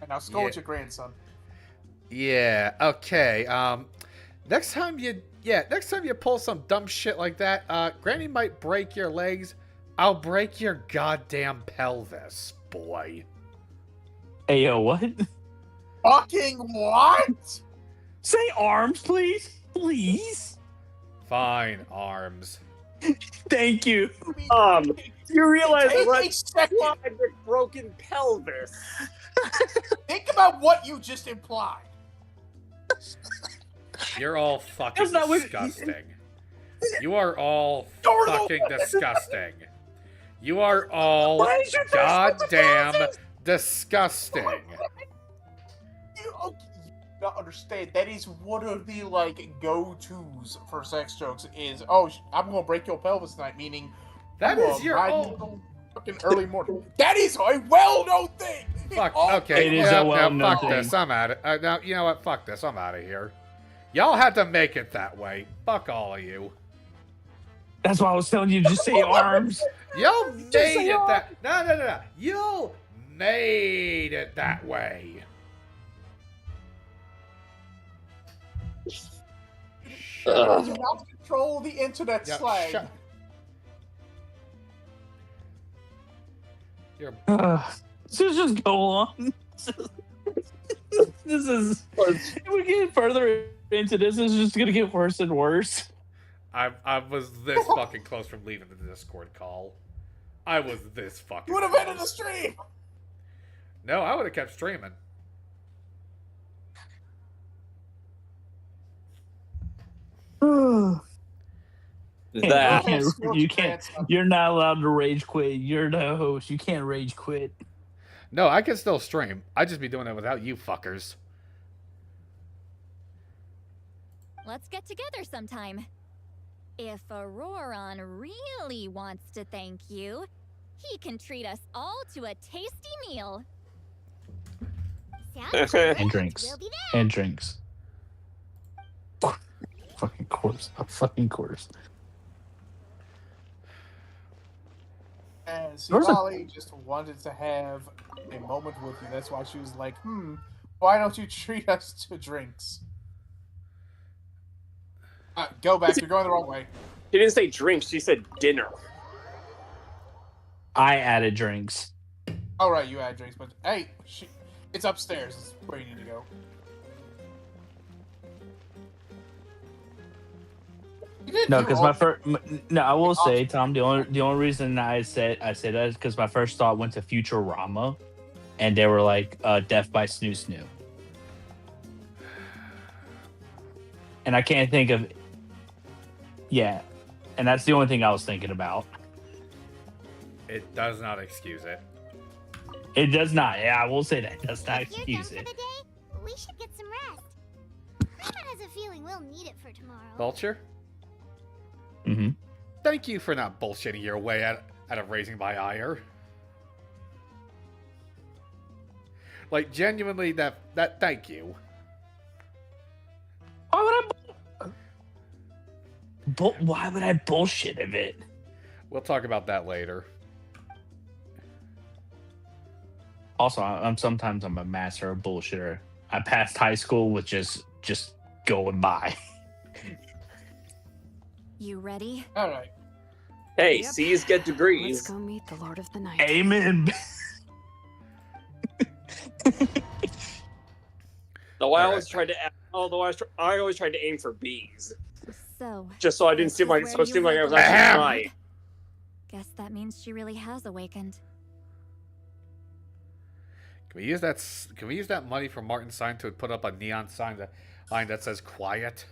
And now scold your grandson. Yeah, okay. Next time you pull some dumb shit like that, Granny might break your legs. I'll break your goddamn pelvis, boy. Hey, yo, what? Fucking what? Say arms, please. Please. Fine, arms. Thank you. You realize Take what a second. with broken pelvis. Think about what you just implied. You're all fucking disgusting. You are all fucking disgusting. You are all goddamn disgusting. You don't understand. That is one of the go-tos for sex jokes. Is I'm gonna break your pelvis tonight, meaning that I'm is gonna your ride own you fucking early morning. That is a well-known thing. Fuck. Okay. It is a well-known fuck thing. this. I'm out of. Now you know what? Fuck this. I'm out of here. Y'all had to make it that way. Fuck all of you. That's why I was telling you to just say arms. Y'all made it that. No. You made it that way. Do not control the internet slang. So just go on. This is. If we get further into this, it's just gonna get worse and worse. I was this fucking close from leaving the Discord call. I was this fucking. You would have ended the stream. No, I would have kept streaming. You can't. You're not allowed to rage quit. You're the host. You can't rage quit. No, I can still stream. I'd just be doing it without you fuckers. Let's get together sometime. If Auroron really wants to thank you, he can treat us all to a tasty meal. Sounds good. And drinks. We'll be there. And drinks. Fucking course. A fucking course. And Molly just wanted to have a moment with you. That's why she was like, why don't you treat us to drinks? Go back. You're going the wrong way. She didn't say drinks. She said dinner. I added drinks. All right, you add drinks, but hey, it's upstairs. It's where you need to go. No, because my first. No, I will say, Tom. The only reason I say that is because my first thought went to Futurama, and they were like, "Death by Snoo Snoo," and I can't think of. Yeah, and that's the only thing I was thinking about. It does not excuse it. It does not. Yeah, I will say that. It does not excuse it. We should get some rest. Paimon has a feeling we'll need it for tomorrow. Vulture? Mm-hmm. Thank you for not bullshitting your way out of raising my ire. Like, genuinely, that thank you. Why would I bullshit of it? We'll talk about that later. Also, sometimes I'm a master of bullshitter. I passed high school with just going by. You ready? All right. Hey, C's get degrees. Let's go meet the Lord of the Night. Amen. Though I always tried to, I always tried to aim for B's. So. Just so I didn't seem like, I was actually right. Guess that means she really has awakened. Can we use that money from Martin's sign to put up a neon sign that says quiet?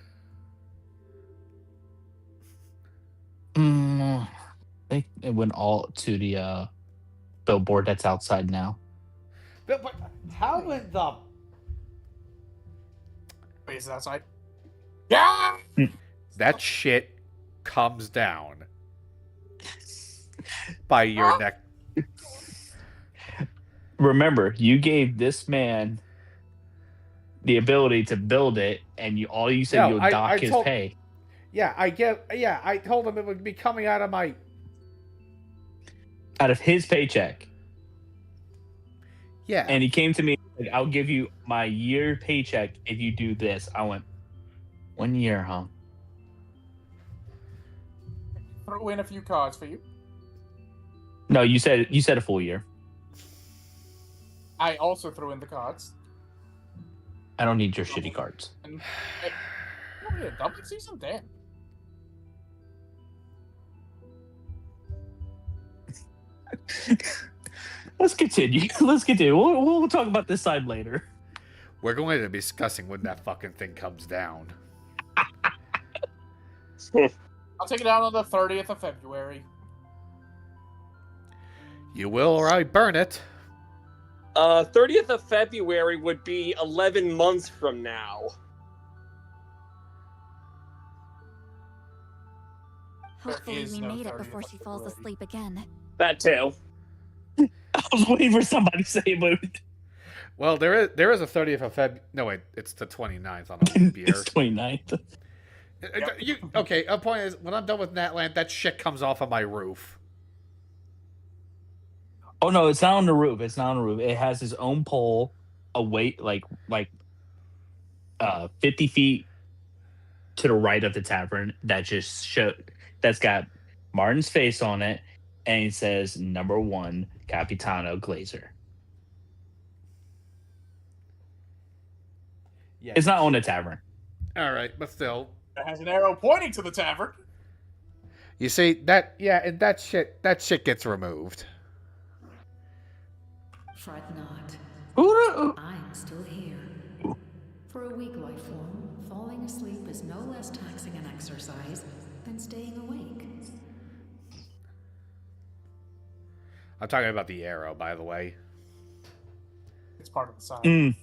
I think it went all to the billboard that's outside now. But how in the Base is outside. Yeah! That shit comes down by your neck. Remember, you gave this man the ability to build it, and all you said No, you'll dock his pay. Yeah, I told him it would be coming out of his paycheck. Yeah. And he came to me and said, I'll give you my year paycheck if you do this. I went, 1 year, huh? Throw in a few cards for you. No, you said a full year. I also threw in the cards. I don't need your shitty cards. And, oh, yeah, double season? Damn. Let's continue. Let's continue. We'll talk about this side later. We're going to be discussing when that fucking thing comes down. I'll take it out on the 30th of February. You will, or I burn it. 30th of February would be 11 months from now. Hopefully we made it before she falls asleep again. That too. I was waiting for somebody to say it, but... Well, there is a 30th of Feb. No, wait, it's the 29th on a leap year. It's 29th. Okay, a point is, when I'm done with Natland, that shit comes off of my roof. Oh no, it's not on the roof. It's not on the roof. It has its own pole, away like 50 feet to the right of the tavern. That's got Martin's face on it, and it says number 1 Capitano Glazer. Yeah, it's not on the tavern. All right, but still, It has an arrow pointing to the tavern. you see that? Yeah, and that shit gets removed. Fret not. I'm still here. For a weak life form, falling asleep is no less taxing an exercise than staying awake. I'm talking about the arrow, by the way. It's part of the sign.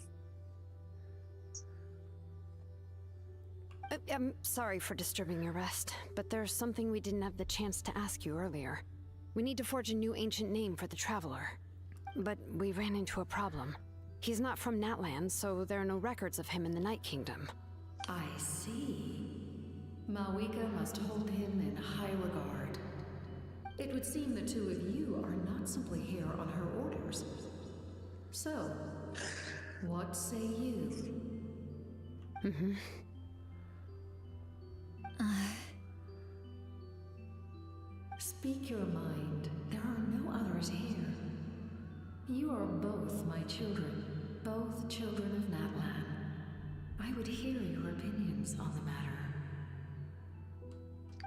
I'm sorry for disturbing your rest, but there's something we didn't have the chance to ask you earlier. We need to forge a new ancient name for the Traveler. But we ran into a problem. He's not from Natland, so there are no records of him in the Night Kingdom. I see. Mawika must hold him in high regard. It would seem the two of you are not simply here on her orders. So, what say you? Mm-hmm. Speak your mind. There are no others here. You are both my children, both children of Natlan. I would hear your opinions on the matter.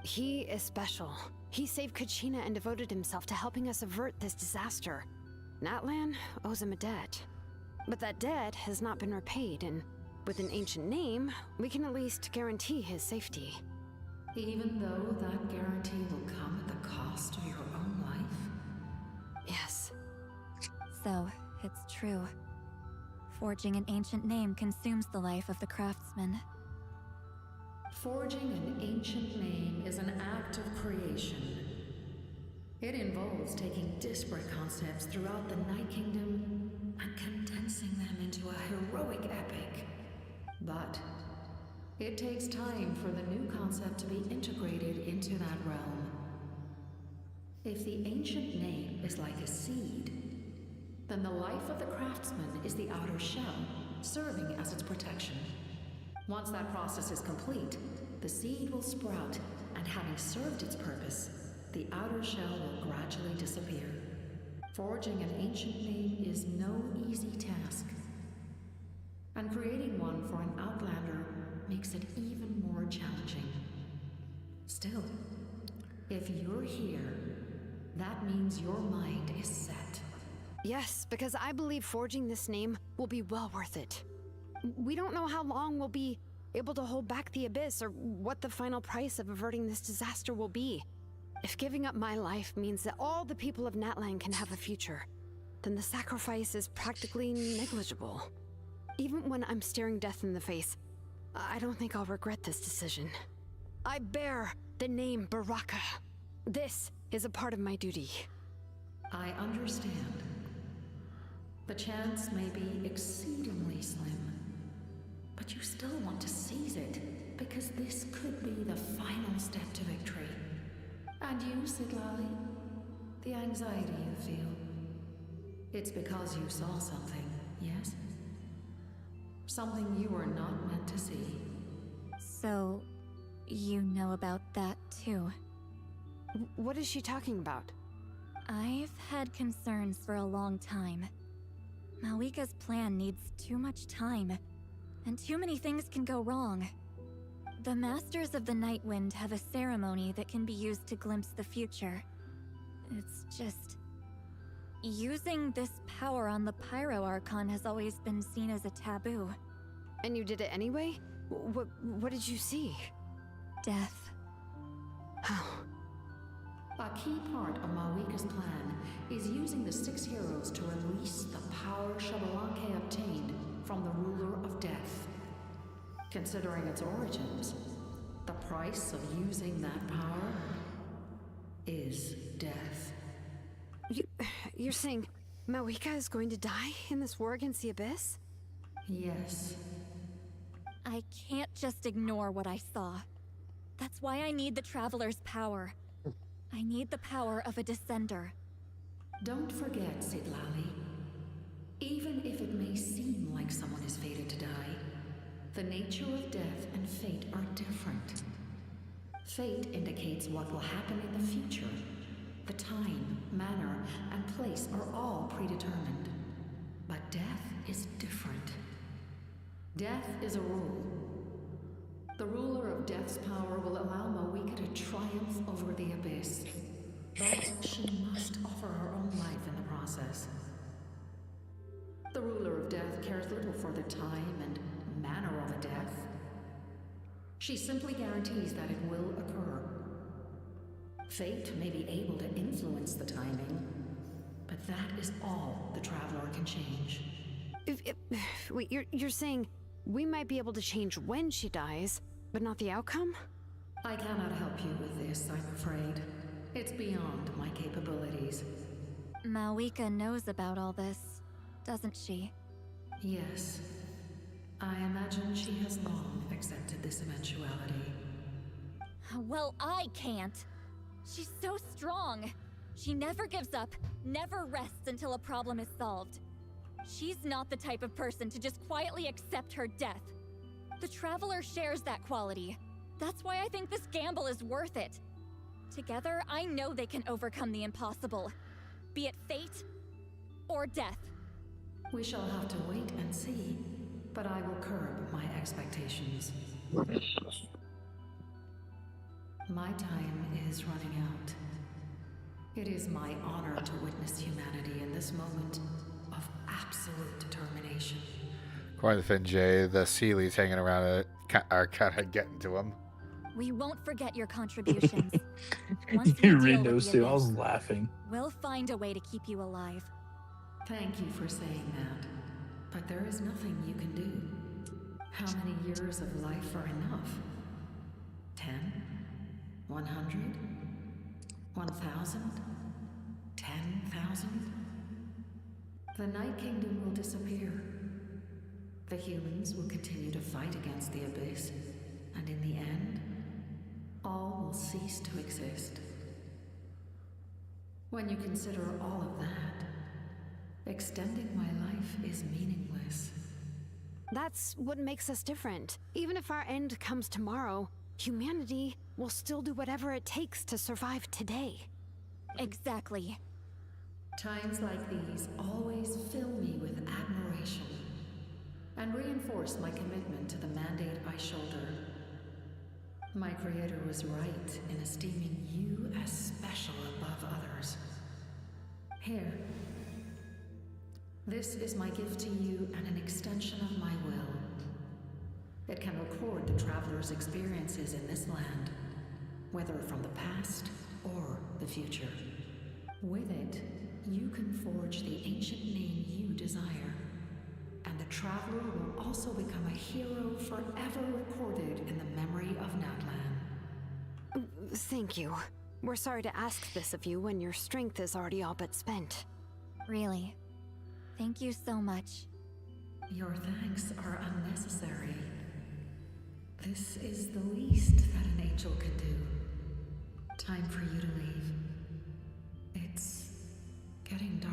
He is special. He saved Kachina and devoted himself to helping us avert this disaster. Natlan owes him a debt. But that debt has not been repaid, and with an ancient name, we can at least guarantee his safety. Even though that guarantee will come at the cost of your own life? Yes. So, it's true. Forging an ancient name consumes the life of the craftsman. Forging an ancient name is an act of creation. It involves taking disparate concepts throughout the Night Kingdom and condensing them into a heroic epic. But it takes time for the new concept to be integrated into that realm. If the ancient name is like a seed, then the life of the craftsman is the outer shell, serving as its protection. Once that process is complete, the seed will sprout, and having served its purpose, the outer shell will gradually disappear. Forging an ancient name is no easy task, and creating one for an outlander makes it even more challenging. Still, if you're here, that means your mind is set. Yes, because I believe forging this name will be well worth it. We don't know how long we'll be able to hold back the Abyss or what the final price of averting this disaster will be. If giving up my life means that all the people of Natlan can have a future, then the sacrifice is practically negligible. Even when I'm staring death in the face, I don't think I'll regret this decision. I bear the name Baraka. This is a part of my duty. I understand. The chance may be exceedingly slim, but you still want to seize it, because this could be the final step to victory. And you, Siglali, the anxiety you feel, it's because you saw something, yes? Something you were not meant to see. So, you know about that too. What is she talking about? I've had concerns for a long time. Malika's plan needs too much time, and too many things can go wrong. The Masters of the Night Wind have a ceremony that can be used to glimpse the future. It's just... using this power on the Pyro Archon has always been seen as a taboo. And you did it anyway? What did you see? Death. How? A key part of Malika's plan is using the 6 heroes to release the power Xbalanque obtained from the ruler of death. Considering its origins, the price of using that power is death. You're saying Malika is going to die in this war against the Abyss? Yes. I can't just ignore what I saw. That's why I need the Traveler's power. I need the power of a Descender. Don't forget, Siglali. Even if it may seem like someone is fated to die, the nature of death and fate are different. Fate indicates what will happen in the future. The time, manner, and place are all predetermined. But death is different. Death is a rule. The ruler of Death's power will allow Malika to triumph over the Abyss. But she must offer her own life in the process. The ruler of Death cares little for the time and manner of a death. She simply guarantees that it will occur. Fate may be able to influence the timing, but that is all the Traveler can change. Wait, you're saying we might be able to change when she dies, but not the outcome? I cannot help you with this, I'm afraid. It's beyond my capabilities. Malika knows about all this, doesn't she? Yes. I imagine she has long accepted this eventuality. Well, I can't. She's so strong. She never gives up, never rests until a problem is solved. She's not the type of person to just quietly accept her death. The Traveler shares that quality. That's why I think this gamble is worth it. Together, I know they can overcome the impossible. Be it fate or death. We shall have to wait and see, but I will curb my expectations. My time is running out. It is my honor to witness humanity in this moment of absolute determination. According to Finjay, the Seelies hanging around it are kind of getting to him. We won't forget your contributions. You read those too. I was laughing. We'll find a way to keep you alive. Thank you for saying that, but there is nothing you can do. How many years of life are enough? 10? 100? 1,000? 10,000? The Night Kingdom will disappear. The humans will continue to fight against the Abyss, and in the end, all will cease to exist. When you consider all of that, extending my life is meaningless. That's what makes us different. Even if our end comes tomorrow, humanity will still do whatever it takes to survive today. Exactly. Times like these always fill me with admiration and reinforce my commitment to the mandate I shoulder. My creator was right in esteeming you as special above others. Here. This is my gift to you and an extension of my will. It can record the Traveler's experiences in this land, whether from the past or the future. With it, you can forge the ancient name you desire, and the traveler will also become a hero forever recorded in the memory of Natlan. Thank you. We're sorry to ask this of you when your strength is already all but spent. Really. Thank you so much. Your thanks are unnecessary. This is the least that an angel can do. Time for you to leave. It's getting dark.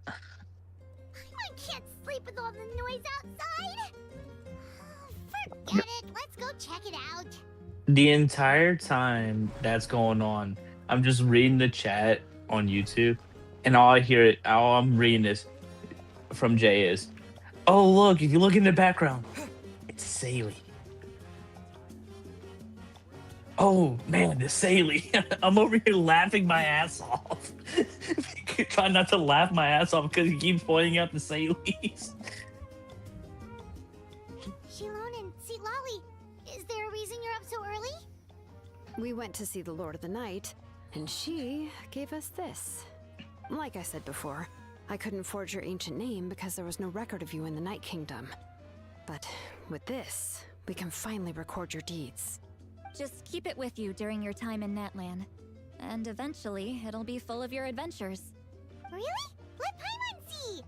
I can't sleep with all the noise outside. Forget it. Let's go check it out. The entire time that's going on, I'm just reading the chat on YouTube, and all I'm reading is from Jay is, "Oh look! If you look in the background, it's Saley. Oh man, the Saley." I'm over here laughing my ass off, trying not to laugh my ass off because he keeps pointing out the Saleys. Shilon and Seat Lolly, is there a reason you're up so early? We went to see the Lord of the Night, and she gave us this. Like I said before, I couldn't forge your ancient name because there was no record of you in the Night Kingdom. But with this, we can finally record your deeds. Just keep it with you during your time in Natlan. And eventually, it'll be full of your adventures. Really? Let Paimon see!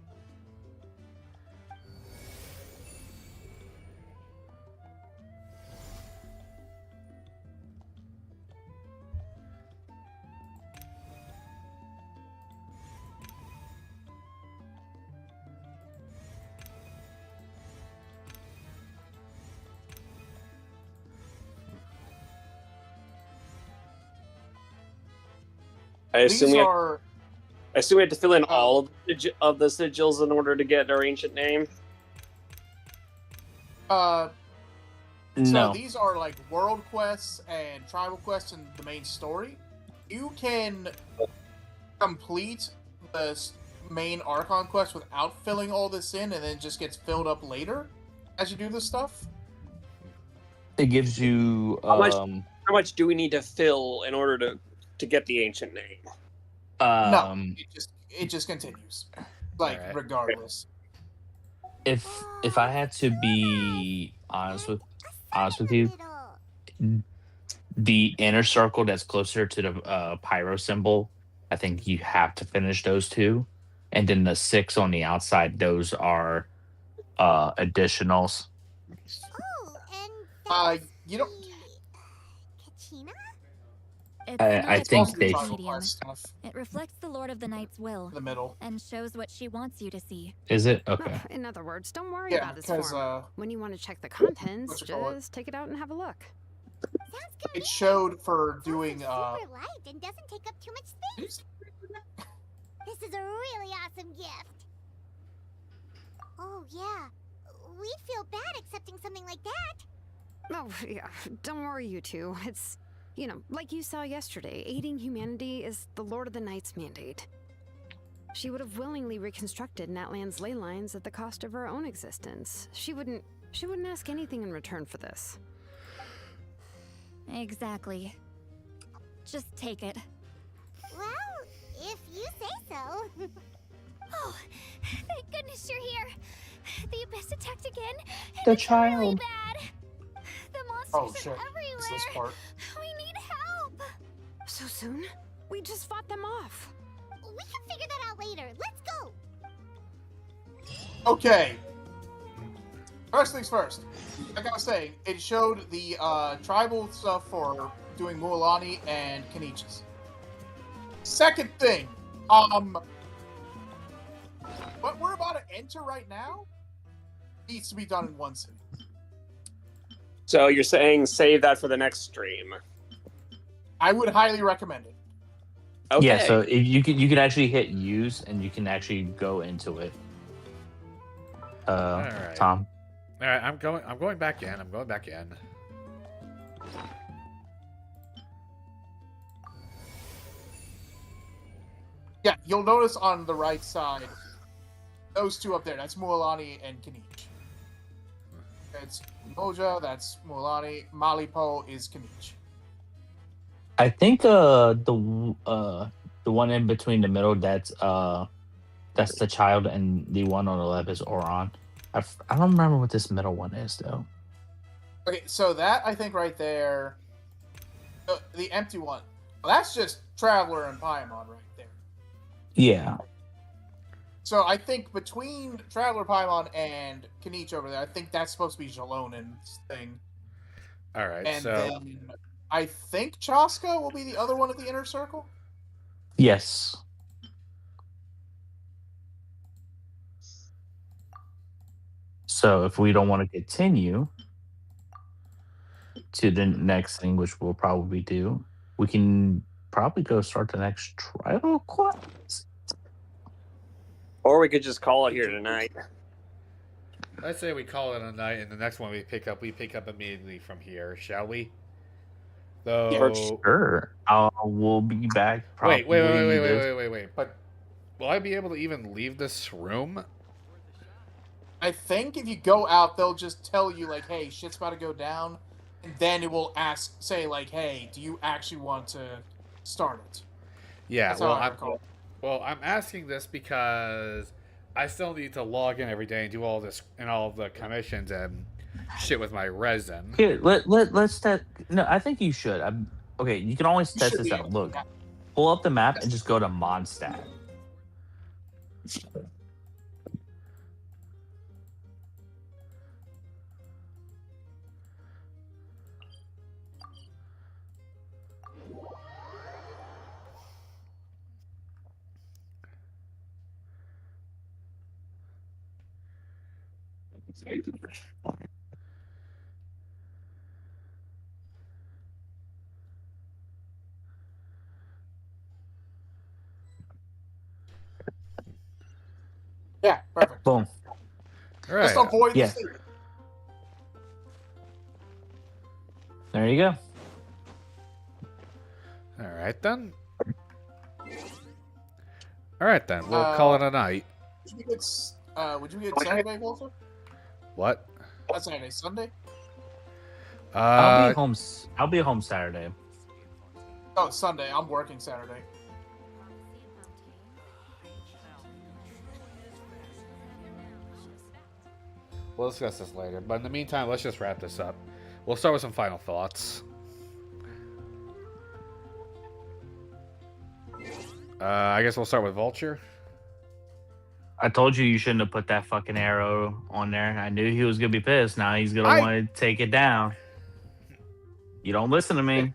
I assume These we are... have to fill in all of the sigils in order to get our ancient name. So No. these are like world quests and tribal quests in the main story. You can complete the main Archon quest without filling all this in, and then it just gets filled up later as you do this stuff. It gives you How much do we need to fill in order to get the ancient name? No, it just continues, like Alright. regardless. If I had to be honest with you, the inner circle that's closer to the pyro symbol, I think you have to finish those two, and then the 6 on the outside, those are additionals. You don't. Kachina? It's I not think a they- perfect medium. It reflects the Lord of the Night's will. The middle. And shows what she wants you to see. Is it? Okay. Oh, in other words, don't worry Yeah, about his because, form. When you want to check the contents, what you call it? just take it out and have a look. It showed for doing Super light and doesn't take up too much space. This is a really awesome gift. Oh yeah, we'd feel bad accepting something like that. Oh, yeah, don't worry, you two. It's, like you saw yesterday, aiding humanity is the Lord of the Night's mandate. She would have willingly reconstructed Natlan's ley lines at the cost of her own existence. She wouldn't ask anything in return for this. Exactly. Just take it. Well, if you say so. Oh, thank goodness you're here. The Abyss attacked again. and The it's really child. bad. The monsters Oh shit! are everywhere. It's this part. We need help. So soon? We just fought them off. We can figure that out later. Let's go. Okay. First things first. Like I was saying, it showed the tribal stuff for doing Mualani and Kenichis. Second thing, what we're about to enter right now needs to be done in one city. So you're saying save that for the next stream? I would highly recommend it. Okay. Yeah, so if you can actually hit use and you can actually go into it. Alright. Tom. All right, I'm going back in. I'm going back in. Yeah, you'll notice on the right side, those two up there. That's Mualani and Kanich. It's Moja. That's Mualani. Malipo is Kanich. I think the The one in between the middle, that's the child, and the one on the left is Oron. I don't remember what this middle one is though. Okay, so that I think right there, the empty one. Well, that's just Traveler and Paimon right there. Yeah. So I think between Traveler, Paimon, and Kanichi over there, I think that's supposed to be Jalonen's thing. All right, And so then I think Chaska will be the other one at the inner circle. Yes. So if we don't want to continue to the next thing, which we'll probably do, we can probably go start the next trial quest. Or we could just call it here tonight. I say we call it a night, and the next one we pick up immediately from here, shall we? Though, For sure. We'll be back. Wait. Probably But will I be able to even leave this room? I think if you go out, they'll just tell you like, "Hey, shit's about to go down," and then it will say like, "Hey, do you actually want to start it?" Yeah. That's how I recall. I'm asking this because I still need to log in every day and do all this and all the commissions and shit with my resin. Here, let's test. No, I think you should. Okay, you can always test this out. Look, pull up the map and just go to Mondstadt. Yeah, perfect. Boom. All right. Just avoid Yeah. the city. There you go. All right then. All right then. We'll call it a night. Would you get Saturday, Walter? What? Not Saturday, Sunday. I'll be home Saturday. Oh, it's Sunday. I'm working Saturday. We'll discuss this later. But in the meantime, let's just wrap this up. We'll start with some final thoughts. I guess we'll start with Vulture. I told you shouldn't have put that fucking arrow on there. I knew he was gonna be pissed. Now he's gonna want to take it down. You don't listen to me.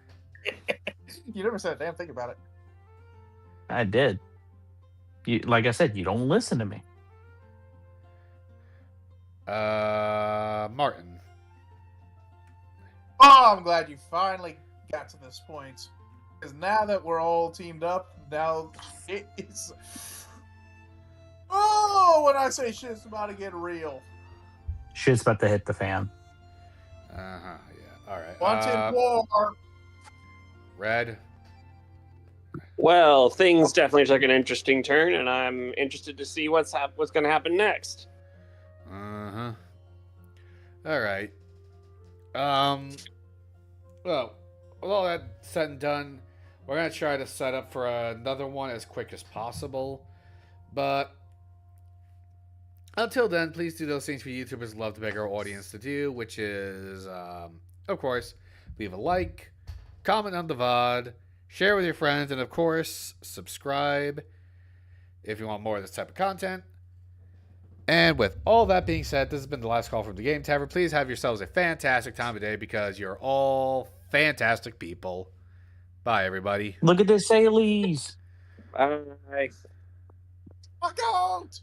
You never said a damn thing about it. I did. Like I said, you don't listen to me. Martin. Oh, I'm glad you finally got to this point. Because now that we're all teamed up, now it is... Oh, when I say shit's about to get real. Shit's about to hit the fan. Yeah. All right. Wanted war. Red. Well, things definitely took an interesting turn, and I'm interested to see what's going to happen next. All right. Well, with all that said and done, we're gonna try to set up for another one as quick as possible. But until then, please do those things we YouTubers love to beg our audience to do, which is, of course, leave a like, comment on the VOD, share with your friends, and of course, subscribe if you want more of this type of content. And with all that being said, this has been the last call from the Game Tavern. Please have yourselves a fantastic time of day because you're all fantastic people. Bye, everybody. Look at this, Salies. Bye. Fuck out!